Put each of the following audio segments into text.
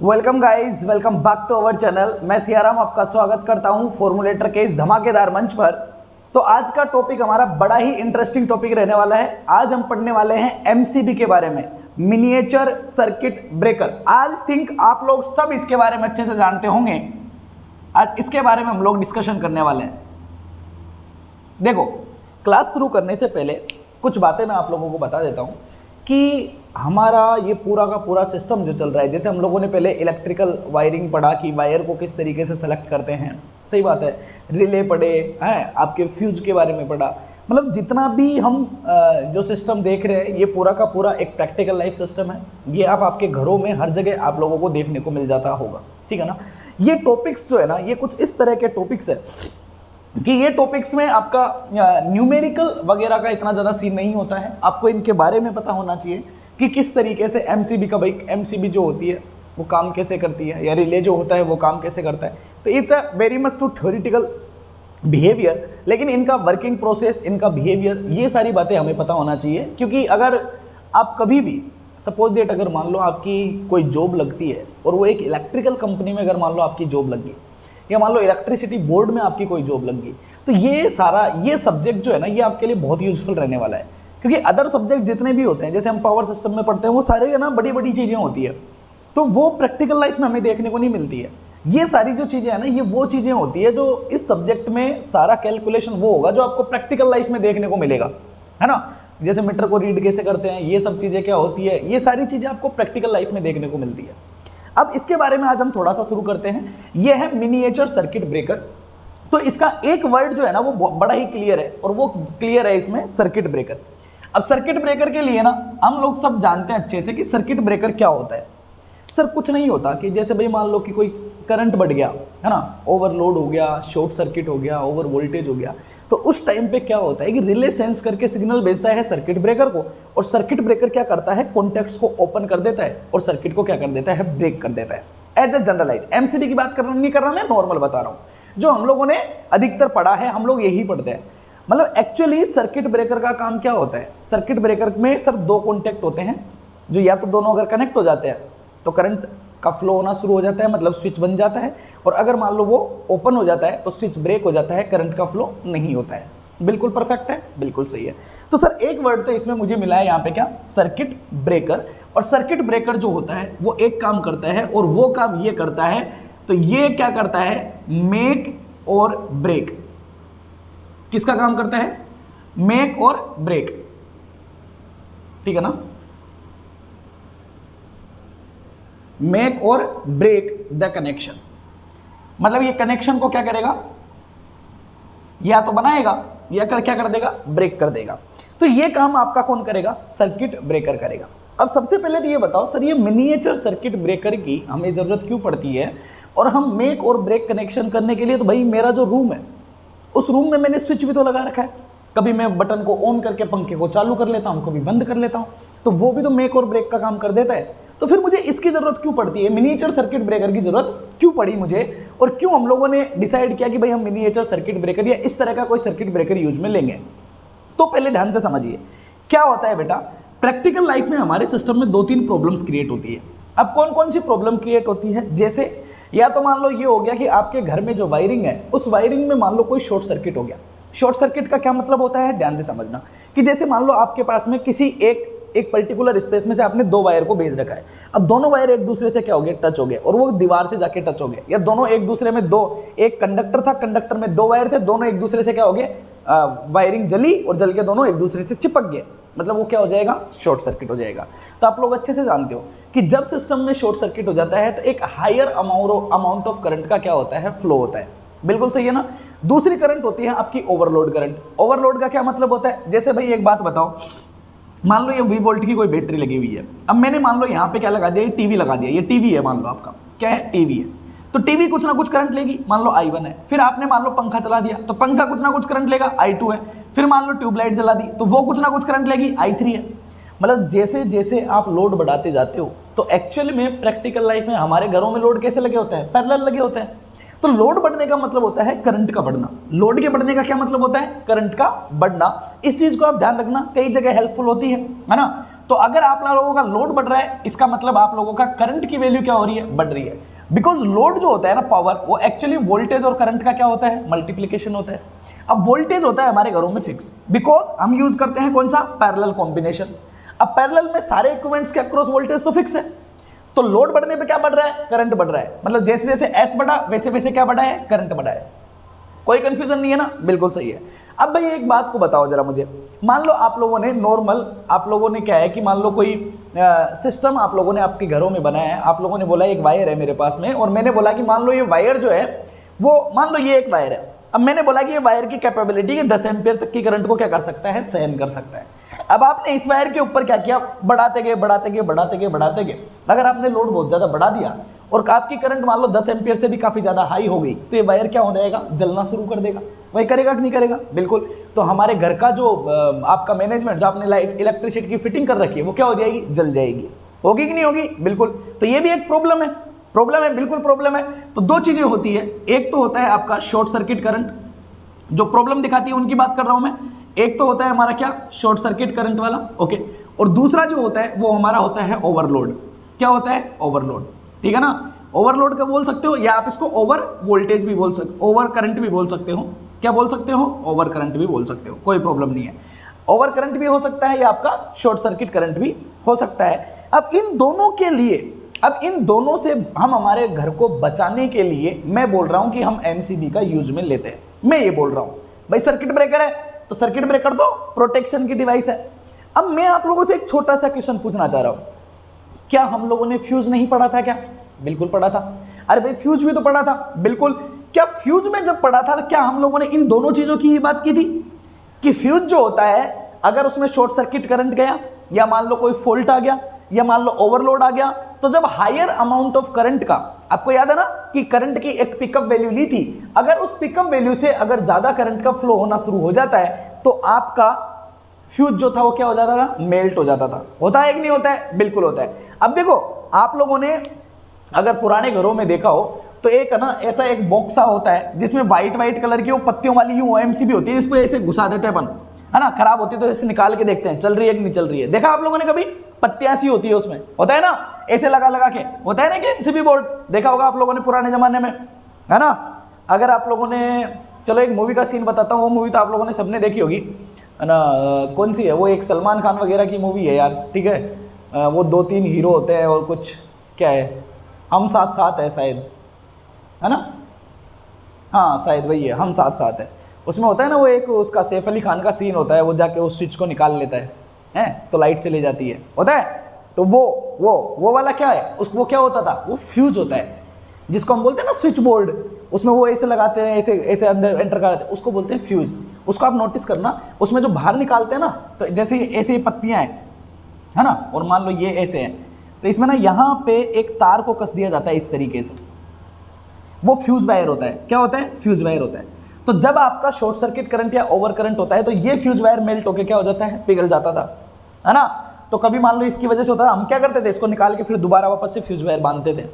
Welcome guys, welcome back to our channel. मैं सियाराम आपका स्वागत करता हूं फॉर्मूलेटर के इस धमाकेदार मंच पर। तो आज का टॉपिक हमारा बड़ा ही इंटरेस्टिंग टॉपिक रहने वाला है। आज हम पढ़ने वाले हैं एमसीबी के बारे में, मिनिएचर सर्किट ब्रेकर। आज थिंक आप लोग सब इसके बारे में अच्छे से जानते होंगे। आज इसके बारे में हम लोग डिस्कशन करने वाले हैं। देखो, क्लास शुरू करने से पहले कुछ बातें मैं आप लोगों को बता देता हूँ कि हमारा ये पूरा का पूरा सिस्टम जो चल रहा है, जैसे हम लोगों ने पहले इलेक्ट्रिकल वायरिंग पढ़ा कि वायर को किस तरीके से सेलेक्ट करते हैं, सही बात है, रिले पढ़े हैं, आपके फ्यूज के बारे में पढ़ा। मतलब जितना भी हम जो सिस्टम देख रहे हैं ये पूरा का पूरा एक प्रैक्टिकल लाइफ सिस्टम है। ये आप आपके घरों में हर जगह आप लोगों को देखने को मिल जाता होगा, ठीक है ना। ये टॉपिक्स जो है ना, ये कुछ इस तरह के टॉपिक्स है कि ये टॉपिक्स में आपका न्यूमेरिकल वगैरह का इतना ज़्यादा सीन नहीं होता है। आपको इनके बारे में पता होना चाहिए कि किस तरीके से एमसीबी का, भाई एमसीबी जो होती है वो काम कैसे करती है, या रिले जो होता है वो काम कैसे करता है। तो it's a very much too theoretical behaviour, लेकिन इनका वर्किंग प्रोसेस, इनका बिहेवियर, ये सारी बातें हमें पता होना चाहिए। क्योंकि अगर आप कभी भी सपोज डेट अगर मान लो आपकी कोई जॉब लगती है और वो एक इलेक्ट्रिकल कंपनी में अगर मान लो आपकी जॉब लग गई, या मान लो इलेक्ट्रिसिटी बोर्ड में आपकी कोई जॉब लग गई, तो ये सारा ये सब्जेक्ट जो है ना, ये आपके लिए बहुत यूजफुल रहने वाला है। क्योंकि अदर सब्जेक्ट जितने भी होते हैं, जैसे हम पावर सिस्टम में पढ़ते हैं, वो सारे है ना बड़ी बड़ी चीज़ें होती है, तो वो प्रैक्टिकल लाइफ में हमें देखने को नहीं मिलती है। ये सारी जो चीज़ें हैं ना, ये वो चीज़ें होती है जो इस सब्जेक्ट में सारा कैलकुलेशन वो होगा जो आपको प्रैक्टिकल लाइफ में देखने को मिलेगा, है ना। जैसे मीटर को रीड कैसे करते हैं, ये सब चीज़ें क्या होती है, ये सारी चीज़ें आपको प्रैक्टिकल लाइफ में देखने को मिलती है। अब इसके बारे में आज हम थोड़ा सा शुरू करते हैं। ये है मिनिएचर सर्किट ब्रेकर। तो इसका एक वर्ड जो है ना वो बड़ा ही क्लियर है, और वो क्लियर है इसमें, सर्किट ब्रेकर। अब सर्किट ब्रेकर के लिए ना हम लोग सब जानते हैं अच्छे से कि सर्किट ब्रेकर क्या होता है। सर कुछ नहीं होता कि जैसे भाई मान लो कि कोई करंट बढ़ गया, है ना, ओवरलोड हो गया, शॉर्ट सर्किट हो गया, ओवर वोल्टेज हो गया, तो उस टाइम पे क्या होता है कि रिले सेंस करके सिग्नल भेजता है सर्किट ब्रेकर को, और सर्किट ब्रेकर क्या करता है, कॉन्टैक्ट्स को ओपन कर देता है और सर्किट को क्या कर देता है, ब्रेक कर देता है। एज ए जनरलाइज, एमसीबी की बात नहीं कर रहा मैं, नॉर्मल बता रहा हूँ जो हम लोगों ने अधिकतर पढ़ा है, हम लोग यही पढ़ते हैं। मतलब एक्चुअली सर्किट ब्रेकर का काम क्या होता है, सर्किट ब्रेकर में सर दो कॉन्टैक्ट होते हैं, जो या तो दोनों अगर कनेक्ट हो जाते हैं तो करंट का फ्लो होना शुरू हो जाता है, मतलब स्विच बन जाता है, और अगर मान लो वो ओपन हो जाता है तो स्विच ब्रेक हो जाता है, करंट का फ्लो नहीं होता है। बिल्कुल परफेक्ट है, बिल्कुल सही है। तो सर एक वर्ड तो इसमें मुझे मिला है यहाँ पे, क्या, सर्किट ब्रेकर। और सर्किट ब्रेकर जो होता है वो एक काम करता है, और वो काम ये करता है, तो ये क्या करता है, मेक और ब्रेक। किसका काम करता है, मेक और ब्रेक, ठीक है ना, मेक और ब्रेक द कनेक्शन। मतलब ये कनेक्शन को क्या करेगा, या तो बनाएगा या क्या कर देगा, ब्रेक कर देगा। तो ये काम आपका कौन करेगा, सर्किट ब्रेकर करेगा। अब सबसे पहले तो ये बताओ सर, ये मिनिएचर सर्किट ब्रेकर की हमें जरूरत क्यों पड़ती है, और हम मेक और ब्रेक कनेक्शन करने के लिए, तो भाई मेरा जो रूम है उस रूम में मैंने स्विच भी तो लगा रखा है, कभी मैं बटन को ऑन करके पंखे को चालू कर लेता हूं, कभी बंद कर लेता हूं, तो वो भी तो मेक और ब्रेक का काम कर देता है। तो फिर मुझे इसकी जरूरत क्यों पड़ती है, मिनिएचर सर्किट ब्रेकर की जरूरत क्यों पड़ी मुझे, और क्यों हम लोगों ने डिसाइड किया कि भाई हम मिनिएचर सर्किट ब्रेकर या इस तरह का कोई सर्किट ब्रेकर यूज में लेंगे। तो पहले ध्यान से समझिए क्या होता है बेटा, प्रैक्टिकल लाइफ में हमारे सिस्टम में दो तीन प्रॉब्लम्स क्रिएट होती है। अब कौन कौन सी प्रॉब्लम क्रिएट होती है, जैसे या तो मान लो ये हो गया कि आपके घर में जो वायरिंग है उस वायरिंग में मान लो कोई शॉर्ट सर्किट हो गया। शॉर्ट सर्किट का क्या मतलब होता है, ध्यान से समझना, कि जैसे मान लो आपके पास में किसी एक पर्टिकुलर स्पेस में से आपने दो वायर को भेज रखा है। अब दोनों वायर एक दूसरे से क्या हो गए, टच हो गए, और वो दीवार से जाके टच हो गए, या दोनों एक दूसरे में एक कंडक्टर था, कंडक्टर में दो वायर थे, दोनों एक दूसरे से क्या हो गए, वायरिंग जली, और जल के दोनों एक दूसरे से चिपक गए, मतलब वो क्या हो जाएगा, शॉर्ट सर्किट हो जाएगा। तो आप लोग अच्छे से जानते हो कि जब सिस्टम में शॉर्ट सर्किट हो जाता है तो एक हायर अमाउंट ऑफ करंट का क्या होता है, फ्लो होता है। बिल्कुल सही है ना। दूसरी करंट होती है आपकी ओवरलोड करंट। ओवरलोड का क्या मतलब होता है, जैसे भाई एक बात बताओ, मान लो ये 20 वोल्ट की कोई बैटरी लगी हुई है। अब मैंने मान लो यहाँ पे क्या लगा दिया, ये टीवी लगा दिया, ये टीवी है, मान लो आपका क्या है, टीवी है, तो टीवी कुछ ना कुछ करंट लेगी, मान लो I1 है। फिर आपने मान लो पंखा चला दिया, तो पंखा कुछ ना कुछ करंट लेगा, I2 है। फिर मान लो ट्यूबलाइट जला दी, तो वो कुछ ना कुछ करंट लेगी, I3 है। मतलब जैसे जैसे आप लोड बढ़ाते जाते हो, तो एक्चुअली में प्रैक्टिकल लाइफ में हमारे घरों में लोड कैसे लगे होते हैं, पैरेलल लगे होते हैं। तो लोड बढ़ने का मतलब होता है करंट का बढ़ना, लोड के बढ़ने का क्या मतलब होता है, करंट का बढ़ना। इस चीज को आप ध्यान रखना, कई जगह हेल्पफुल होती है ना। तो अगर आप लोगों का लोड बढ़ रहा है, इसका मतलब आप लोगों का करंट की वैल्यू क्या हो रही है, बढ़ रही है। बिकॉज लोड जो होता है ना, पावर, वो एक्चुअली वोल्टेज और करंट का क्या होता है, मल्टीप्लीकेशन होता है। अब वोल्टेज होता है हमारे घरों में फिक्स, बिकॉज हम यूज करते हैं कौन सा, पैरेलल कॉम्बिनेशन। अब पैरेलल में सारे इक्विपमेंट्स के अक्रॉस वोल्टेज तो फिक्स है, तो लोड बढ़ने पे क्या बढ़ रहा है, करंट बढ़ रहा है। मतलब जैसे जैसे एस बढ़ा वैसे वैसे क्या बढ़ा है, करंट बढ़ा है। कोई कंफ्यूजन नहीं है ना, बिल्कुल सही है। अब भाई एक बात को बताओ जरा मुझे, मान लो आप लोगों ने नॉर्मल, आप लोगों ने क्या है कि मान लो कोई सिस्टम आप लोगों ने आपके घरों में बनाया है, आप लोगों ने बोला एक वायर है मेरे पास में, और मैंने बोला कि मान लो ये वायर जो है वो, मान लो ये एक वायर है। अब मैंने बोला कि ये वायर की कैपेबिलिटी कि 10 एम्पियर तक की करंट को क्या कर सकता है, सहन कर सकता है। अब आपने इस वायर के ऊपर क्या किया, बढ़ाते गए बढ़ाते गए बढ़ाते गए बढ़ाते गए। अगर आपने लोड बहुत ज़्यादा बढ़ा दिया और आपकी करंट मान लो 10 एम्पियर से भी काफ़ी ज़्यादा हाई हो गई, तो ये वायर क्या हो जाएगा, जलना शुरू कर देगा। वही करेगा कि नहीं करेगा, बिल्कुल। तो हमारे घर का जो आपका मैनेजमेंट, जो आपने लाइट इलेक्ट्रिसिटी की फिटिंग कर रखी है, वो क्या हो जाएगी, जल जाएगी। होगी कि नहीं होगी, बिल्कुल। तो ये भी एक प्रॉब्लम है, बिल्कुल प्रॉब्लम है। तो दो चीज़ें होती है, एक तो होता है आपका शॉर्ट सर्किट करंट, जो प्रॉब्लम दिखाती है उनकी बात कर रहा हूँ मैं। एक तो होता है हमारा क्या, शॉर्ट सर्किट करंट वाला, ओके। और दूसरा जो होता है वो हमारा होता है ओवरलोड। क्या होता है, ओवरलोड, ठीक है ना। ओवरलोड का बोल सकते हो, या आप इसको ओवर वोल्टेज भी बोल सकते, ओवर करंट भी बोल सकते हो। क्या बोल सकते हो, ओवर करंट भी बोल सकते हो, कोई प्रॉब्लम नहीं है। ओवर करंट भी हो सकता है, या आपका शॉर्ट सर्किट करंट भी हो सकता है। अब इन दोनों के लिए, अब इन दोनों से हम हमारे घर को बचाने के लिए मैं बोल रहा हूं कि हम एमसीबी का यूज में लेते हैं। मैं ये बोल रहा हूं भाई, सर्किट ब्रेकर है तो सर्किट ब्रेकर तो प्रोटेक्शन की डिवाइस है। अब मैं आप लोगों से एक छोटा सा क्वेश्चन पूछना चाह रहा हूं, क्या हम लोगों ने फ्यूज नहीं पढ़ा था क्या, बिल्कुल पढ़ा था। अरे भाई फ्यूज भी तो पढ़ा था, बिल्कुल। क्या फ्यूज में जब पढ़ा था तो क्या हम लोगों ने इन दोनों चीजों की ही बात की थी कि फ्यूज जो होता है, अगर उसमें शॉर्ट सर्किट करंट गया, या मान लो कोई फॉल्ट आ गया, या मान लो ओवरलोड आ गया, तो जब हायर अमाउंट ऑफ करंट का, आपको याद है ना कि करंट की एक पिकअप वैल्यू ली थी, अगर उस पिकअप वैल्यू से अगर ज्यादा करंट का फ्लो होना शुरू हो जाता है, तो आपका फ्यूज जो था वो क्या हो जाता था, मेल्ट हो जाता था। होता है कि नहीं होता है, बिल्कुल होता है। अब देखो, आप लोगों ने अगर पुराने घरों में देखा हो तो एक है ना, ऐसा एक बॉक्सा होता है जिसमें व्हाइट कलर की वो पत्तियों वाली यूं एमसीबी होती है, जिसको ऐसे घुसा देते हैं अपन, है ना। खराब होती है तो ऐसे निकाल के देखते हैं चल रही है कि नहीं चल रही है। देखा आप लोगों ने कभी, पत्तियां सी होती है उसमें, होता है ना, ऐसे लगा लगा के होता है ना कि एमसीबी बोर्ड, देखा होगा आप लोगों ने पुराने जमाने में, है ना। अगर आप लोगों ने, चलो एक मूवी का सीन बताता हूँ, वो मूवी तो आप लोगों ने सबने देखी होगी, है ना। कौन सी है वो, एक सलमान खान वगैरह की मूवी है यार, ठीक है। वो 2-3 हीरो होते हैं और कुछ, क्या है, हम साथ साथ है शायद, है ना। हाँ शायद वही है, हम साथ साथ है। उसमें होता है ना वो एक उसका सैफ अली खान का सीन होता है, वो जाके उस स्विच को निकाल लेता है तो लाइट चली जाती है, होता है। तो वो वाला क्या है, वो क्या होता था, वो फ्यूज होता है, जिसको हम बोलते हैं ना स्विच बोर्ड। उसमें वो ऐसे लगाते हैं, ऐसे ऐसे अंदर एंटर कराते हैं, उसको बोलते हैं फ्यूज। उसको आप नोटिस करना, उसमें जो बाहर निकालते हैं ना, तो जैसे ऐसे पत्तियां हैं, है ना, और मान लो ये ऐसे हैं, तो इसमें ना यहाँ पे एक तार को कस दिया जाता है इस तरीके से, वो फ्यूज वायर होता है। क्या होता है, फ्यूज वायर होता है। तो जब आपका शॉर्ट सर्किट करंट या ओवर करंट होता है, तो ये फ्यूज वायर मेल्ट होकर क्या हो जाता है, पिघल जाता था, है ना। तो कभी मान लो इसकी वजह से होता है, हम क्या करते थे, इसको निकाल के फिर दोबारा वापस से फ्यूज वायर बांधते थे।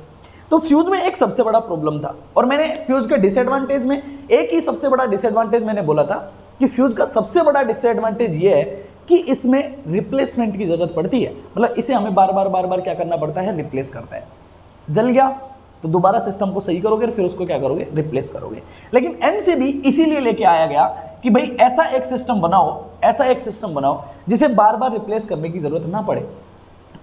तो फ्यूज में एक सबसे बड़ा प्रॉब्लम था, और मैंने फ्यूज के डिसएडवांटेज में एक ही सबसे बड़ा डिसएडवांटेज मैंने बोला था कि फ्यूज का सबसे बड़ा डिसएडवांटेज ये है कि इसमें रिप्लेसमेंट की जरूरत पड़ती है। मतलब इसे हमें बार बार क्या करना पड़ता है, रिप्लेस करता है। जल गया तो दोबारा सिस्टम को सही करोगे, फिर उसको क्या करोगे, रिप्लेस करोगे। लेकिन एमसीबी इसीलिए लेके आया गया कि भाई ऐसा एक सिस्टम बनाओ जिसे बार बार रिप्लेस करने की जरूरत ना पड़े।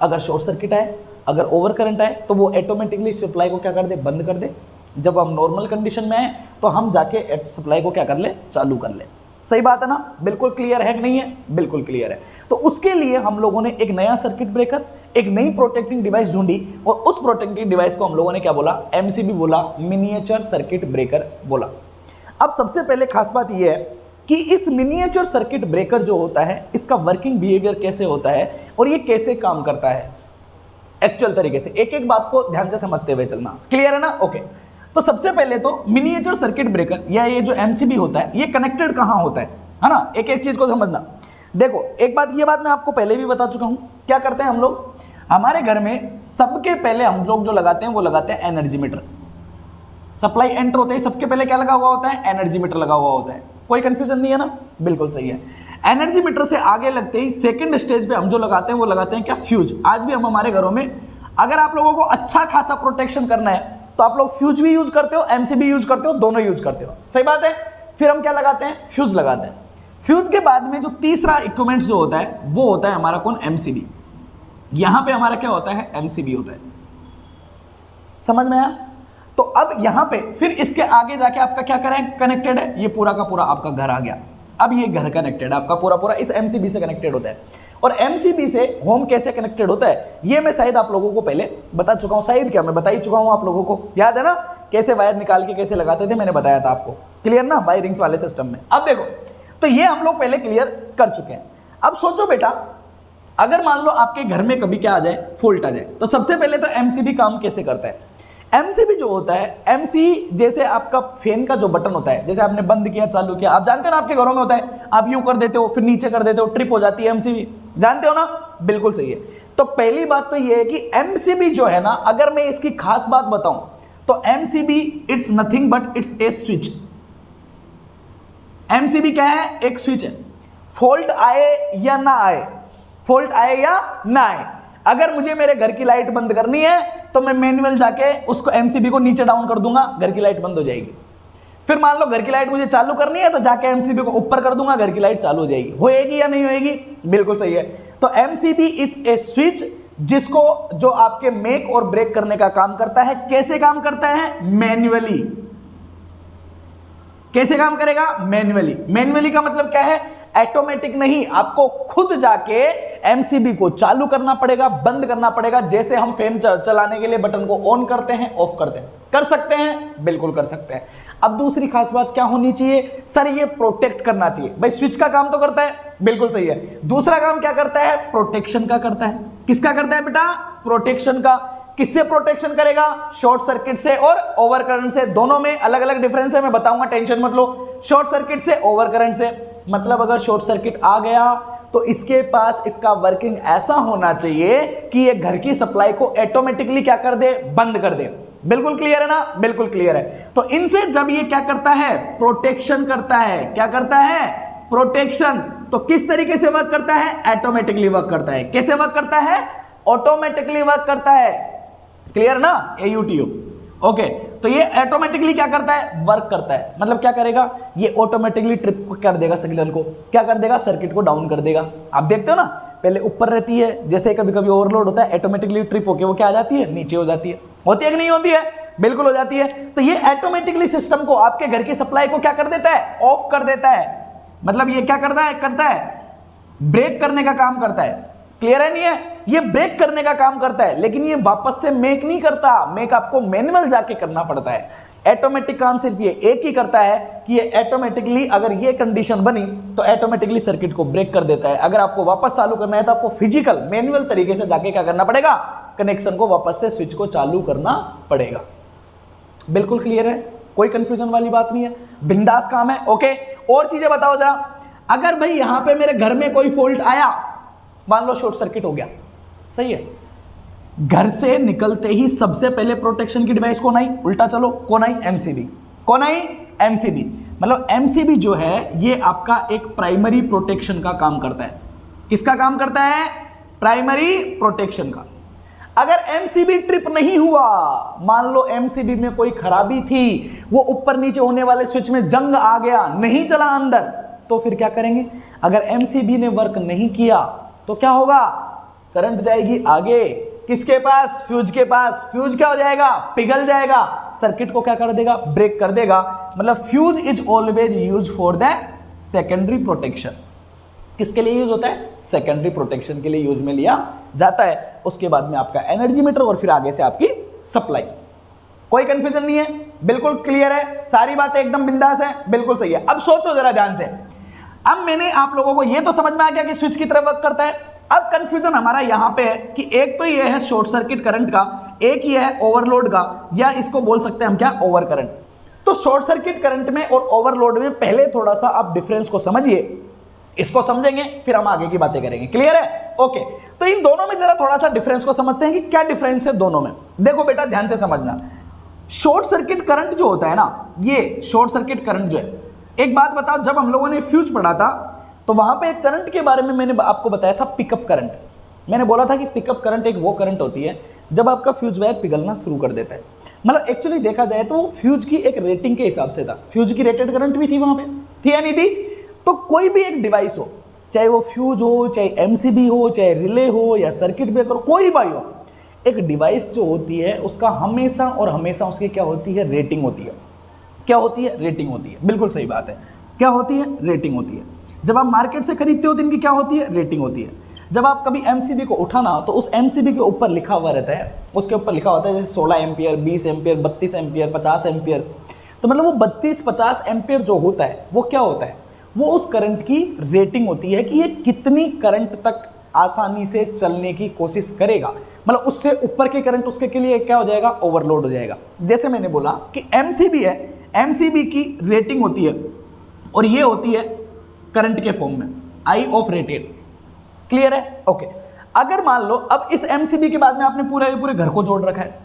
अगर शॉर्ट सर्किट आए, अगर ओवर करंट आए, तो वो ऑटोमेटिकली सप्लाई को क्या कर दे, बंद कर दे। जब हम नॉर्मल कंडीशन में आए तो हम जाके सप्लाई को क्या कर ले, चालू कर ले। सही बात है ना, बिल्कुल क्लियर है कि नहीं है, बिल्कुल क्लियर है। तो उसके लिए हम लोगों ने एक नया सर्किट ब्रेकर, एक नई प्रोटेक्टिंग डिवाइस ढूंढी, और उस प्रोटेक्टिंग डिवाइस को हम लोगों ने क्या बोला, एमसीबी बोला, मिनिएचर सर्किट ब्रेकर बोला। अब सबसे पहले खास बात यह है कि इस मिनिएचर सर्किट ब्रेकर जो होता है, इसका वर्किंग बिहेवियर कैसे होता है और ये कैसे काम करता है एक्चुअल तरीके से। एक एक बात को ध्यान से समझते हुए चलना, क्लियर है ना, ओके। तो सबसे पहले तो मिनिएचर सर्किट ब्रेकर या ये जो एमसीबी होता है, ये कनेक्टेड कहाँ होता है ना, एक एक चीज को समझना। देखो एक बात, ये बात मैं आपको पहले भी बता चुका हूं, क्या करते हैं हम लोग, हमारे घर में सबके पहले हम लोग जो लगाते हैं वो लगाते हैं एनर्जी मीटर। सप्लाई एंटर होते ही सबके पहले क्या लगा हुआ होता है, एनर्जी मीटर लगा हुआ होता है। कोई कंफ्यूजन नहीं है ना, बिल्कुल सही है। एनर्जी मीटर से आगे लगते ही सेकंड स्टेज पे हम जो लगाते हैं वो लगाते हैं क्या, फ्यूज। आज भी हम हमारे घरों में अगर आप लोगों को अच्छा खासा प्रोटेक्शन करना है तो आप लोग फ्यूज भी यूज करते हो, एमसीबी यूज करते हो, दोनों यूज करते हो, सही बात है। फिर हम क्या लगाते हैं, फ्यूज लगाते हैं। फ्यूज के बाद में जो तीसरा इक्विपमेंट जो होता है वो होता है हमारा कौन, एमसीबी। यहां पे हमारा क्या होता है, एमसीबी होता है। समझ में आया? तो अब यहां पे फिर इसके आगे जाके आपका क्या कनेक्टेड है, ये पूरा का पूरा आपका घर आ गया। अब ये घर कनेक्टेड है आपका पूरा पूरा इस एमसीबी से कनेक्टेड होता है। और एमसीबी से होम कैसे कनेक्टेड होता है ये मैं शायद आप लोगों को पहले बता चुका हूं, शायद क्या मैं बता ही चुका हूं आप लोगों को, याद है ना कैसे वायर निकाल के कैसे लगाते थे, मैंने बताया था आपको, क्लियर ना, वायरिंग्स वाले सिस्टम में। अब देखो तो ये हम लोग पहले क्लियर कर चुके हैं। अब सोचो बेटा, अगर मान लो आपके घर में कभी क्या आ जाए, फॉल्ट आ जाए, तो सबसे पहले तो एमसीबी काम कैसे करता है। एमसीबी जो होता है, एमसी जैसे आपका फैन का जो बटन होता है, जैसे आपने बंद किया चालू किया, आप जानते हो ना आपके घरों में होता है, आप यूं कर देते हो फिर नीचे कर देते हो, ट्रिप हो जाती है एमसीबी, जानते हो ना, बिल्कुल सही है। तो पहली बात तो ये है कि एमसीबी जो है ना, अगर मैं इसकी खास बात बताऊं तो MCB it's nothing but it's a switch. MCB क्या है, एक स्विच है। फॉल्ट आए या ना आए, फॉल्ट आए या ना आए, अगर मुझे मेरे घर की लाइट बंद करनी है तो मैं मैनुअल जाके उसको एमसीबी को नीचे डाउन कर दूंगा, घर की लाइट बंद हो जाएगी। फिर मान लो घर की लाइट मुझे चालू करनी है तो जाके एमसीबी को ऊपर कर दूंगा, घर की लाइट चालू हो जाएगी। होएगी या नहीं होएगी, बिल्कुल सही है। तो एमसीबी इज ए स्विच जिसको जो आपके मेक और ब्रेक करने का काम करता है। कैसे काम करता है, मैन्युअली। कैसे काम करेगा, मैन्युअली। मैन्युअली का मतलब क्या है, ऑटोमेटिक नहीं, आपको खुद जाके एमसीबी को चालू करना पड़ेगा, बंद करना पड़ेगा। जैसे हम फैन चलाने के लिए बटन को ऑन करते हैं, ऑफ करते हैं, कर सकते हैं, बिल्कुल कर सकते हैं। अब दूसरी खास बात क्या होनी चाहिए, सर ये प्रोटेक्ट करना चाहिए। भाई स्विच का काम तो करता है, बिल्कुल सही है। दूसरा काम क्या करता है, प्रोटेक्शन का करता है। किसका करता है बेटा, प्रोटेक्शन का। किससे प्रोटेक्शन करेगा, शॉर्ट सर्किट से और ओवर करंट से। दोनों में अलग अलग डिफरेंस है, मैं बताऊंगा, टेंशन मत लो। शॉर्ट सर्किट से, ओवर करंट से, मतलब अगर शॉर्ट सर्किट आ गया तो इसके पास इसका वर्किंग ऐसा होना चाहिए कि ये घर की सप्लाई को ऑटोमेटिकली क्या कर दे, बंद कर दे। बिल्कुल क्लियर है ना, बिल्कुल क्लियर है। तो इनसे जब ये क्या करता है, प्रोटेक्शन करता है। क्या करता है, प्रोटेक्शन। तो किस तरीके से वर्क करता है, ऑटोमेटिकली वर्क करता है। कैसे वर्क करता है, ऑटोमेटिकली वर्क करता है। क्लियर ना, AUTO, ओके। तो ये ऑटोमेटिकली क्या करता है, वर्क करता है। मतलब क्या करेगा, ये ऑटोमेटिकली ट्रिप कर देगा सिग्नल को, क्या कर देगा, सर्किट को डाउन कर देगा। आप देखते हो ना, पहले ऊपर रहती है, जैसे कभी कभी ओवरलोड होता है, ऑटोमेटिकली ट्रिप होके वो क्या आ जाती है, नीचे हो जाती है। होती है कि नहीं होती है, बिल्कुल हो जाती है। तो ये ऑटोमेटिकली सिस्टम को, आपके घर की सप्लाई को क्या कर देता है, ऑफ कर देता है। मतलब ये क्या करता है, ब्रेक करने का काम करता है। क्लियर है नहीं है, ये ब्रेक करने का काम करता है, लेकिन ये वापस से मेक नहीं करता। मेक आपको मैनुअल जाके करना पड़ता है। ऑटोमेटिक काम सिर्फ ये एक ही करता है कि ये ऑटोमेटिकली, अगर ये कंडीशन बनी तो ऑटोमेटिकली सर्किट को ब्रेक कर देता है। अगर आपको वापस चालू करना है तो आपको फिजिकल मैनुअल तरीके से जाके क्या करना पड़ेगा, कनेक्शन को वापस से स्विच को चालू करना पड़ेगा। बिल्कुल क्लियर है, कोई कंफ्यूजन वाली बात नहीं है, बिंदास काम है। ओके, और चीजें बताओ जरा। अगर भाई यहां पे मेरे घर में कोई फॉल्ट आया, मान लो शॉर्ट सर्किट हो गया, सही है, घर से निकलते ही सबसे पहले प्रोटेक्शन की डिवाइस कौन आई, उल्टा चलो, कौन आई, एमसीबी। कौन आई, एमसीबी। मतलब एमसीबी जो है ये आपका एक प्राइमरी प्रोटेक्शन का काम करता है। किसका काम करता है, प्राइमरी प्रोटेक्शन का। अगर एमसीबी ट्रिप नहीं हुआ, मान लो एमसीबी में कोई खराबी थी, वो ऊपर नीचे होने वाले स्विच में जंग आ गया, नहीं चला अंदर, तो फिर क्या करेंगे। अगर एमसीबी ने वर्क नहीं किया तो क्या होगा, करंट जाएगी आगे, किसके पास, फ्यूज के पास। फ्यूज क्या हो जाएगा, पिघल जाएगा, सर्किट को क्या कर देगा, ब्रेक कर देगा। मतलब fuse is always use for the secondary protection. किसके लिए यूज होता है, सेकेंडरी प्रोटेक्शन के लिए यूज में लिया जाता है। उसके बाद में आपका एनर्जी मीटर और फिर आगे से आपकी सप्लाई। कोई कंफ्यूजन नहीं है, बिल्कुल क्लियर है, सारी बातें एकदम बिंदास है, बिल्कुल सही है। अब सोचो जरा ध्यान से। अब मैंने आप लोगों को ये तो समझ में आ गया कि स्विच की तरह वर्क करता है। अब कंफ्यूजन हमारा यहां पे है कि एक तो ये है शॉर्ट सर्किट करंट का, एक ये है ओवरलोड का, या इसको बोल सकते हैं हम क्या, ओवर करंट। तो शॉर्ट सर्किट करंट में और ओवरलोड में पहले थोड़ा सा आप डिफरेंस को समझिए, इसको समझेंगे फिर हम आगे की बातें करेंगे। क्लियर है, ओके। तो इन दोनों में जरा थोड़ा सा डिफरेंस को समझते हैं कि क्या डिफरेंस है दोनों में। देखो बेटा ध्यान से समझना, शॉर्ट सर्किट करंट जो होता है ना, ये शॉर्ट सर्किट करंट जो है, एक बात बताओ, जब हम लोगों ने फ्यूज पढ़ा था तो वहां पे एक करंट के बारे में मैंने आपको बताया था, पिकअप करंट। मैंने बोला था कि पिकअप करंट एक वो करंट होती है जब आपका फ्यूज वायर पिघलना शुरू कर देता है। मतलब एक्चुअली देखा जाए तो फ्यूज की एक रेटिंग के हिसाब से था, फ्यूज की रेटेड करंट भी थी वहां पे, थी या नहीं थी? तो कोई भी एक डिवाइस हो, चाहे वो फ्यूज हो, चाहे एमसीबी हो, चाहे रिले हो या सर्किट ब्रेकर, कोई भी हो, एक डिवाइस जो होती है उसका हमेशा और हमेशा उसकी क्या होती है? रेटिंग होती है। क्या होती है? रेटिंग होती है। बिल्कुल सही बात है। क्या होती है? रेटिंग होती है। जब आप मार्केट से खरीदते हो तो इनकी क्या होती है? रेटिंग होती है। जब आप कभी एमसीबी को उठाना हो तो उस एमसीबी के ऊपर लिखा हुआ रहता है, उसके ऊपर लिखा होता है जैसे 16 एम्पियर, 20 एम्पियर, 32 एम्पियर, 50 एम्पियर। तो मतलब वो 32-50 एम्पियर जो होता है वो क्या होता है? वो उस करंट की रेटिंग होती है कि ये कितनी करंट तक आसानी से चलने की कोशिश करेगा। मतलब उससे ऊपर के करंट उसके के लिए क्या हो जाएगा? ओवरलोड हो जाएगा। जैसे मैंने बोला कि एमसीबी है, एमसीबी की रेटिंग होती है और ये होती है करंट के फॉर्म में, आई ऑफ रेटेड। क्लियर है? ओके। अगर मान लो अब इस एमसीबी के बाद में आपने पूरे घर को जोड़ रखा है,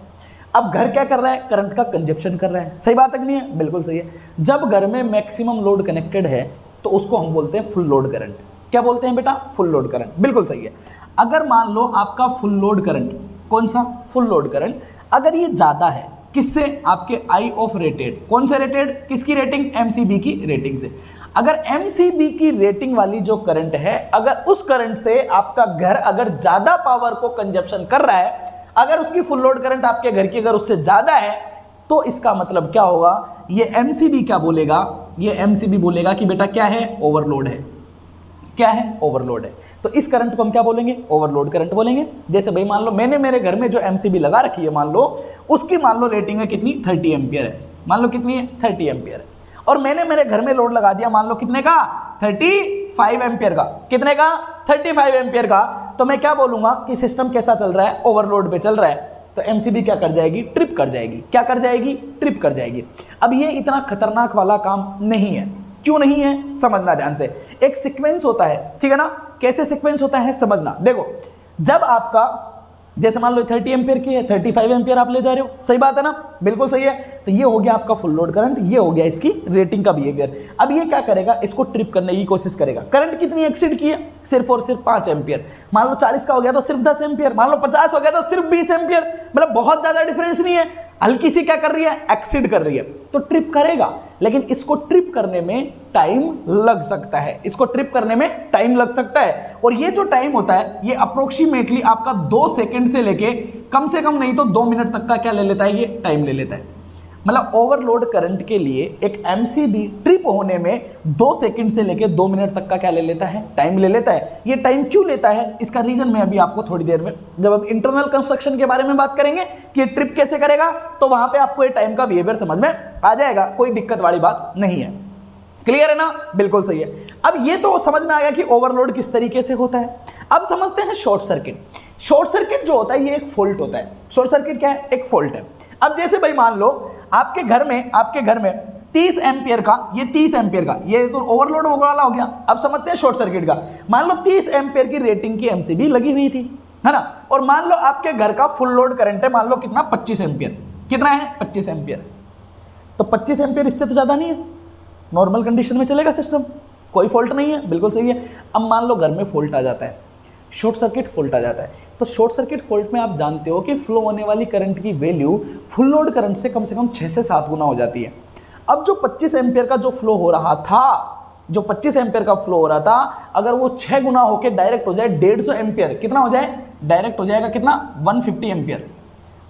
अब घर क्या कर रहा है? करंट का कंजप्शन कर रहा है। सही बात है कि नहीं है? बिल्कुल सही है। जब घर में मैक्सिमम लोड कनेक्टेड है तो उसको हम बोलते हैं फुल लोड करंट। क्या बोलते हैं बेटा? Full load current. बिल्कुल सही है। अगर मान लो आपका फुल लोड करंट, कौन सा? फुल लोड करंट, अगर ये ज्यादा है किससे? आपके आई ऑफ रेटेड। कौन से रेटेड? किसकी रेटिंग? एमसीबी की रेटिंग से। अगर एमसीबी की रेटिंग वाली जो करंट है, अगर उस करंट से आपका घर अगर ज्यादा पावर को कंजप्शन कर रहा है, अगर उसकी फुल लोड करंट आपके घर की अगर उससे ज्यादा है, तो इसका मतलब क्या होगा? ये एमसीबी क्या बोलेगा? ये एमसीबी बोलेगा कि बेटा क्या है? ओवरलोड है। क्या है? ओवरलोड है। तो इस करंट को हम क्या बोलेंगे? ओवरलोड करंट बोलेंगे। जैसे भाई मान लो मैंने मेरे घर में जो एमसीबी लगा रखी है, मान लो उसकी मान लो रेटिंग है कितनी? 30 एम्पियर है। मान लो कितनी है? 30 एम्पियर है। और मैंने मेरे घर में लोड लगा दिया मान लो कितने का? 35 एम्पियर का। कितने का? 35 एम्पियर का। तो मैं क्या बोलूंगा कि सिस्टम कैसा चल रहा है? ओवरलोड पे चल रहा है। तो एमसीबी क्या कर जाएगी? ट्रिप कर जाएगी। क्या कर जाएगी? ट्रिप कर जाएगी। अब ये इतना खतरनाक वाला काम नहीं है। क्यों नहीं है? समझना ध्यान से। एक सीक्वेंस होता है, ठीक है ना? कैसे सीक्वेंस होता है समझना। देखो, जब आपका जैसे मान लो 30 एम्पियर की है, 35 एम्पियर आप ले जा रहे हो, सही बात है ना? बिल्कुल सही है। तो ये हो गया आपका फुल लोड करंट, ये हो गया इसकी रेटिंग का बिहेवियर। अब ये क्या करेगा? इसको ट्रिप करने की कोशिश करेगा। करंट कितनी एक्सीड की है? सिर्फ और सिर्फ 5 एम्पियर। मान लो 40 का हो गया तो सिर्फ 10 एम्पियर, मान लो 50 हो गया तो सिर्फ 20 एम्पियर। मतलब बहुत ज्यादा डिफरेंस नहीं है, हल्की सी क्या कर रही है? एक्सीड कर रही है। तो ट्रिप करेगा, लेकिन इसको ट्रिप करने में टाइम लग सकता है। इसको ट्रिप करने में टाइम लग सकता है। और ये जो टाइम होता है ये अप्रोक्सीमेटली आपका 2 सेकंड से लेके कम से कम नहीं तो 2 मिनट तक का क्या ले लेता है? ये टाइम ले लेता है। मतलब ओवरलोड करंट के लिए एक एमसीबी ट्रिप होने में 2 सेकंड से लेके 2 मिनट तक का क्या ले लेता है? टाइम ले लेता है। ये टाइम क्यों लेता है? इसका रीजन मैं अभी आपको थोड़ी देर में, जब हम इंटरनल कंस्ट्रक्शन के बारे में बात करेंगे कि ये ट्रिप कैसे करेगा, तो वहां पे आपको ये टाइम का बिहेवियर समझ में आ जाएगा। कोई दिक्कत वाली बात नहीं है। क्लियर है ना? बिल्कुल सही है। अब ये तो समझ में आ गया कि ओवरलोड किस तरीके से होता है। अब समझते हैं शॉर्ट सर्किट। शॉर्ट सर्किट जो होता है ये एक फॉल्ट होता है। शॉर्ट सर्किट क्या है? एक फॉल्ट है। अब जैसे भाई मान लो आपके घर में 30 एम्पियर का, ये 30 एम्पियर का, ये तो ओवरलोड वाला हो गया। अब समझते हैं शॉर्ट सर्किट का। मान लो 30 एम्पियर की रेटिंग की एमसीबी लगी हुई थी, है ना? और मान लो आपके घर का फुल लोड करंट है मान लो कितना? 25 एम्पियर। कितना है? 25 एम्पियर। तो 25 एम्पियर इससे तो ज्यादा नहीं है, नॉर्मल कंडीशन में चलेगा सिस्टम, कोई फॉल्ट नहीं है। बिल्कुल सही है। अब मान लो घर में फॉल्ट आ जाता है, शॉर्ट सर्किट फॉल्ट आ जाता है। तो शॉर्ट सर्किट फॉल्ट में आप जानते हो कि फ्लो होने वाली करंट की वैल्यू फुल लोड करंट से कम 6 से 7 गुना हो जाती है। अब जो 25 एम्पियर का जो फ्लो हो रहा था, जो 25 एम्पियर का फ्लो हो रहा था, अगर वो 6 गुना होकर डायरेक्ट हो जाए 150 एम्पियर, कितना हो जाए? डायरेक्ट हो जाएगा कितना? 150 एम्पियर।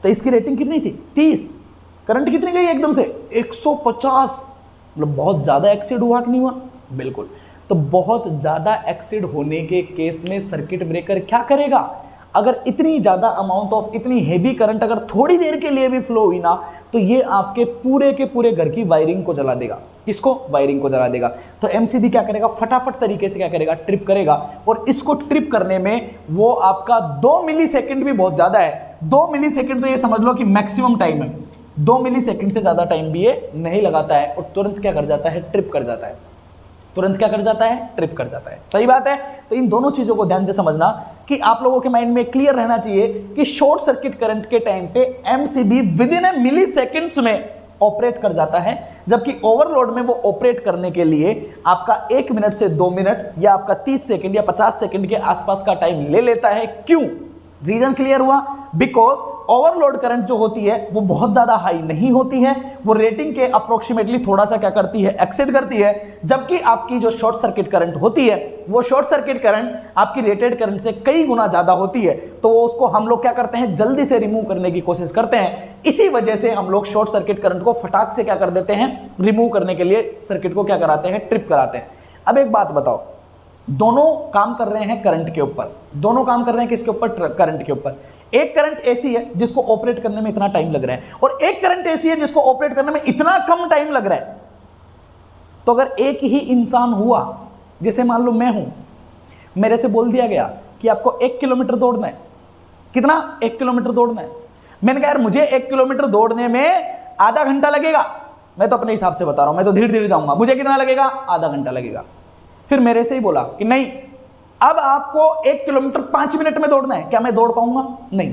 तो इसकी रेटिंग कितनी थी? 30। करंट कितनी गई एकदम से? 150। मतलब बहुत ज्यादा एक्सीड हुआ कि नहीं हुआ? बिल्कुल। तो बहुत ज्यादा एक्सीड होने के केस में सर्किट ब्रेकर क्या करेगा? अगर इतनी ज्यादा अमाउंट ऑफ इतनी हेवी करंट अगर थोड़ी देर के लिए भी फ्लो हुई ना, तो ये आपके पूरे के पूरे घर की वायरिंग को जला देगा। किसको? वायरिंग को जला देगा। तो एमसीबी क्या करेगा? फटाफट तरीके से क्या करेगा? ट्रिप करेगा। और इसको ट्रिप करने में वो आपका 2 मिली सेकेंड भी बहुत ज्यादा है। 2 मिली सेकेंड तो ये समझ लो कि मैक्सिमम टाइम है। 2 मिली सेकेंड से ज्यादा टाइम भी ये नहीं लगाता है और तुरंत क्या कर जाता है? ट्रिप कर जाता है। तुरंत क्या कर जाता है? ट्रिप कर जाता है। सही बात है। तो इन दोनों चीजों को ध्यान से समझना कि आप लोगों के माइंड में क्लियर रहना चाहिए कि शॉर्ट सर्किट करंट के टाइम पे MCB within a milliseconds में ऑपरेट कर जाता है, जबकि ओवरलोड में वो ऑपरेट करने के लिए आपका 1 मिनट से 2 मिनट या आपका 30 सेकंड या 50 सेकंड के आसपास का टाइम ले लेता है। क्यों? रीजन क्लियर हुआ? बिकॉज ओवरलोड करंट जो होती है वो बहुत ज्यादा हाई नहीं होती है, वो रेटिंग के अप्रोक्सीमेटली थोड़ा सा क्या करती है, एक्सीड करती है, जबकि आपकी जो शॉर्ट सर्किट करंट होती है वो शॉर्ट सर्किट करंट आपकी रेटेड करंट से कई गुना ज्यादा होती है। तो उसको हम लोग क्या करते हैं, जल्दी से रिमूव करने की कोशिश करते हैं। इसी वजह से हम लोग शॉर्ट सर्किट करंट को फटाक से क्या कर देते हैं, रिमूव करने के लिए सर्किट को क्या कराते हैं, ट्रिप कराते हैं। अब एक बात बताओ, दोनों काम कर रहे हैं करंट के ऊपर, दोनों काम कर रहे हैं किसके ऊपर, करंट के ऊपर। एक करंट ऐसी है जिसको ऑपरेट करने में इतना टाइम लग रहा है, और एक करंट ऐसी है जिसको ऑपरेट करने में इतना कम टाइम लग रहा है। तो अगर एक ही इंसान हुआ, जैसे मान लो मैं हूं, मेरे से बोल दिया गया कि आपको 1 किलोमीटर दौड़ना है, कितना, 1 किलोमीटर दौड़ना है। मैंने कहा यार मुझे 1 किलोमीटर दौड़ने में आधा घंटा लगेगा, मैं तो अपने हिसाब से बता रहा हूं, मैं तो धीरे धीरे जाऊंगा, मुझे कितना लगेगा, आधा घंटा लगेगा। फिर मेरे से ही बोला कि नहीं, अब आपको 1 किलोमीटर 5 मिनट में दौड़ना है, क्या मैं दौड़ पाऊंगा? नहीं।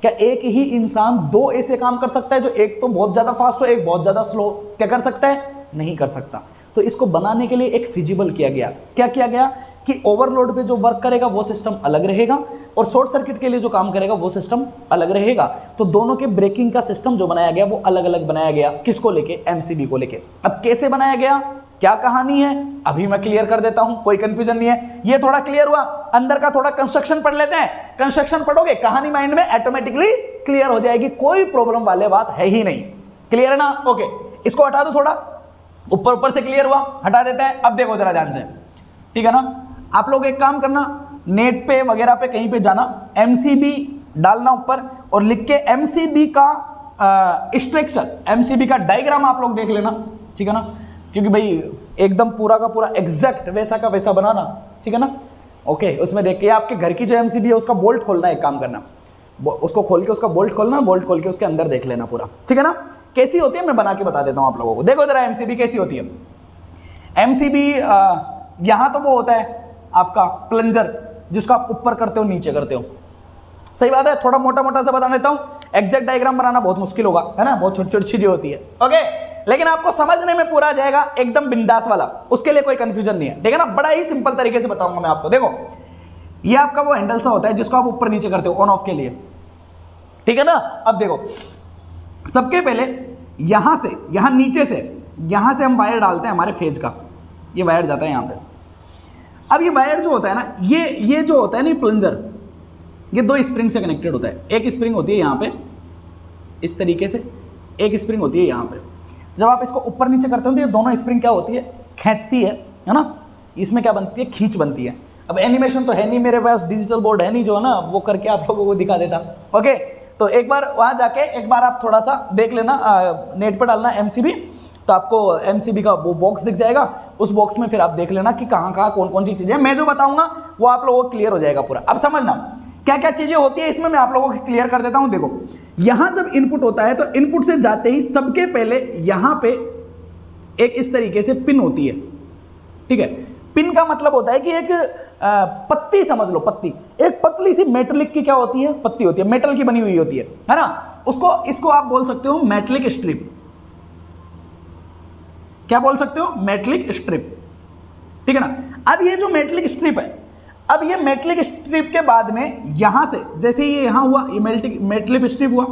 क्या एक ही इंसान 2 ऐसे काम कर सकता है, जो एक तो बहुत ज्यादा फास्ट हो, एक बहुत ज्यादा स्लो? क्या कर सकता है? नहीं कर सकता। तो इसको बनाने के लिए एक फिजिबल किया गया। क्या किया गया कि ओवरलोड पे जो वर्क करेगा वो सिस्टम अलग रहेगा, और शॉर्ट सर्किट के लिए जो काम करेगा वो सिस्टम अलग रहेगा। तो दोनों के ब्रेकिंग का सिस्टम जो बनाया गया वो अलग अलग बनाया गया। किसको लेके? एमसीबी को लेके। अब कैसे बनाया गया, क्या कहानी है, अभी मैं क्लियर कर देता हूं, कोई कंफ्यूजन नहीं है। ये थोड़ा क्लियर हुआ, अंदर का थोड़ा कंस्ट्रक्शन पढ़ लेते हैं। कंस्ट्रक्शन पढ़ोगे, कहानी माइंड में ऑटोमेटिकली क्लियर हो जाएगी, कोई प्रॉब्लम वाले बात है ही नहीं। क्लियर है ना? ओके, इसको हटा दो, थोड़ा ऊपर ऊपर से क्लियर हुआ, हटा देते हैं। अब देखो जरा ध्यान से, ठीक है ना? आप लोग एक काम करना, नेट पे वगैरह पे कहीं पे जाना, एमसीबी डालना ऊपर, और लिख के एमसीबी का स्ट्रक्चर, एमसीबी का डायग्राम आप लोग देख लेना, ठीक है ना? क्योंकि भाई एकदम पूरा का पूरा एग्जैक्ट वैसा का वैसा बनाना, ठीक है ना? ओके, उसमें देख के आपके घर की जो एमसीबी है उसका बोल्ट खोलना, एक काम करना, उसको खोल के उसका बोल्ट खोलना, बोल्ट खोल के उसके अंदर देख लेना पूरा, ठीक है ना? कैसी होती है मैं बना के बता देता हूं आप लोगों को। देखो जरा एमसीबी कैसी होती है। एमसीबी यहां तो वो होता है आपका प्लंजर, जिसको आप ऊपर करते हो नीचे करते हो, सही बात है। थोड़ा मोटा मोटा सा बता देता हूं, एग्जैक्ट डायग्राम बनाना बहुत मुश्किल होगा, है ना? बहुत छोटी छोटी चीजें होती है, ओके, लेकिन आपको समझने में पूरा आ जाएगा, एकदम बिंदास वाला, उसके लिए कोई कंफ्यूजन नहीं है, ठीक है ना? बड़ा ही सिंपल तरीके से बताऊंगा मैं आपको। देखो, ये आपका वो हैंडल सा होता है जिसको आप ऊपर नीचे करते हो ऑन ऑफ के लिए, ठीक है ना? अब देखो, सबके पहले यहां से, यहां नीचे से, यहां से हम वायर डालते हैं हमारे फेज का, ये वायर जाता है यहां पे। अब ये वायर जो होता है ना, ये जो होता है ना, प्लंजर, ये 2 स्प्रिंग से कनेक्टेड होता है। एक स्प्रिंग होती है यहां पे इस तरीके से, एक स्प्रिंग होती है यहां पे। जब आप इसको ऊपर नीचे करते हो तो ये दोनों स्प्रिंग क्या होती है, खींचती है ना? इसमें क्या बनती है, खींच बनती है। अब एनिमेशन तो है नहीं मेरे पास, डिजिटल बोर्ड है नहीं जो है ना वो करके आप लोगों को दिखा देता, ओके? तो एक बार वहां जाके एक बार आप थोड़ा सा देख लेना, नेट पर डालना एमसीबी, तो आपको एमसीबी का वो बॉक्स दिख जाएगा। उस बॉक्स में फिर आप देख लेना कि कहाँ कहाँ कौन कौन सी चीजें, मैं जो बताऊंगा वो आप लोगों को क्लियर हो जाएगा पूरा। अब समझना क्या क्या चीजें होती है इसमें, मैं आप लोगों को क्लियर कर देता हूं। देखो, यहां जब इनपुट होता है तो इनपुट से जाते ही सबके पहले यहां पे एक इस तरीके से पिन होती है, ठीक है? पिन का मतलब होता है कि एक पत्ती समझ लो, पत्ती, एक पतली सी मेटलिक की क्या होती है, पत्ती होती है, मेटल की बनी हुई होती है ना? इसको आप बोल सकते हो मेटलिक स्ट्रिप। क्या बोल सकते हो? मेटलिक स्ट्रिप, ठीक है ना? अब ये जो मेटलिक स्ट्रिप है, अब ये मेटलिक स्ट्रिप के बाद में यहां से, जैसे ये यहां हुआ, ये मेटलिक स्ट्रिप हुआ,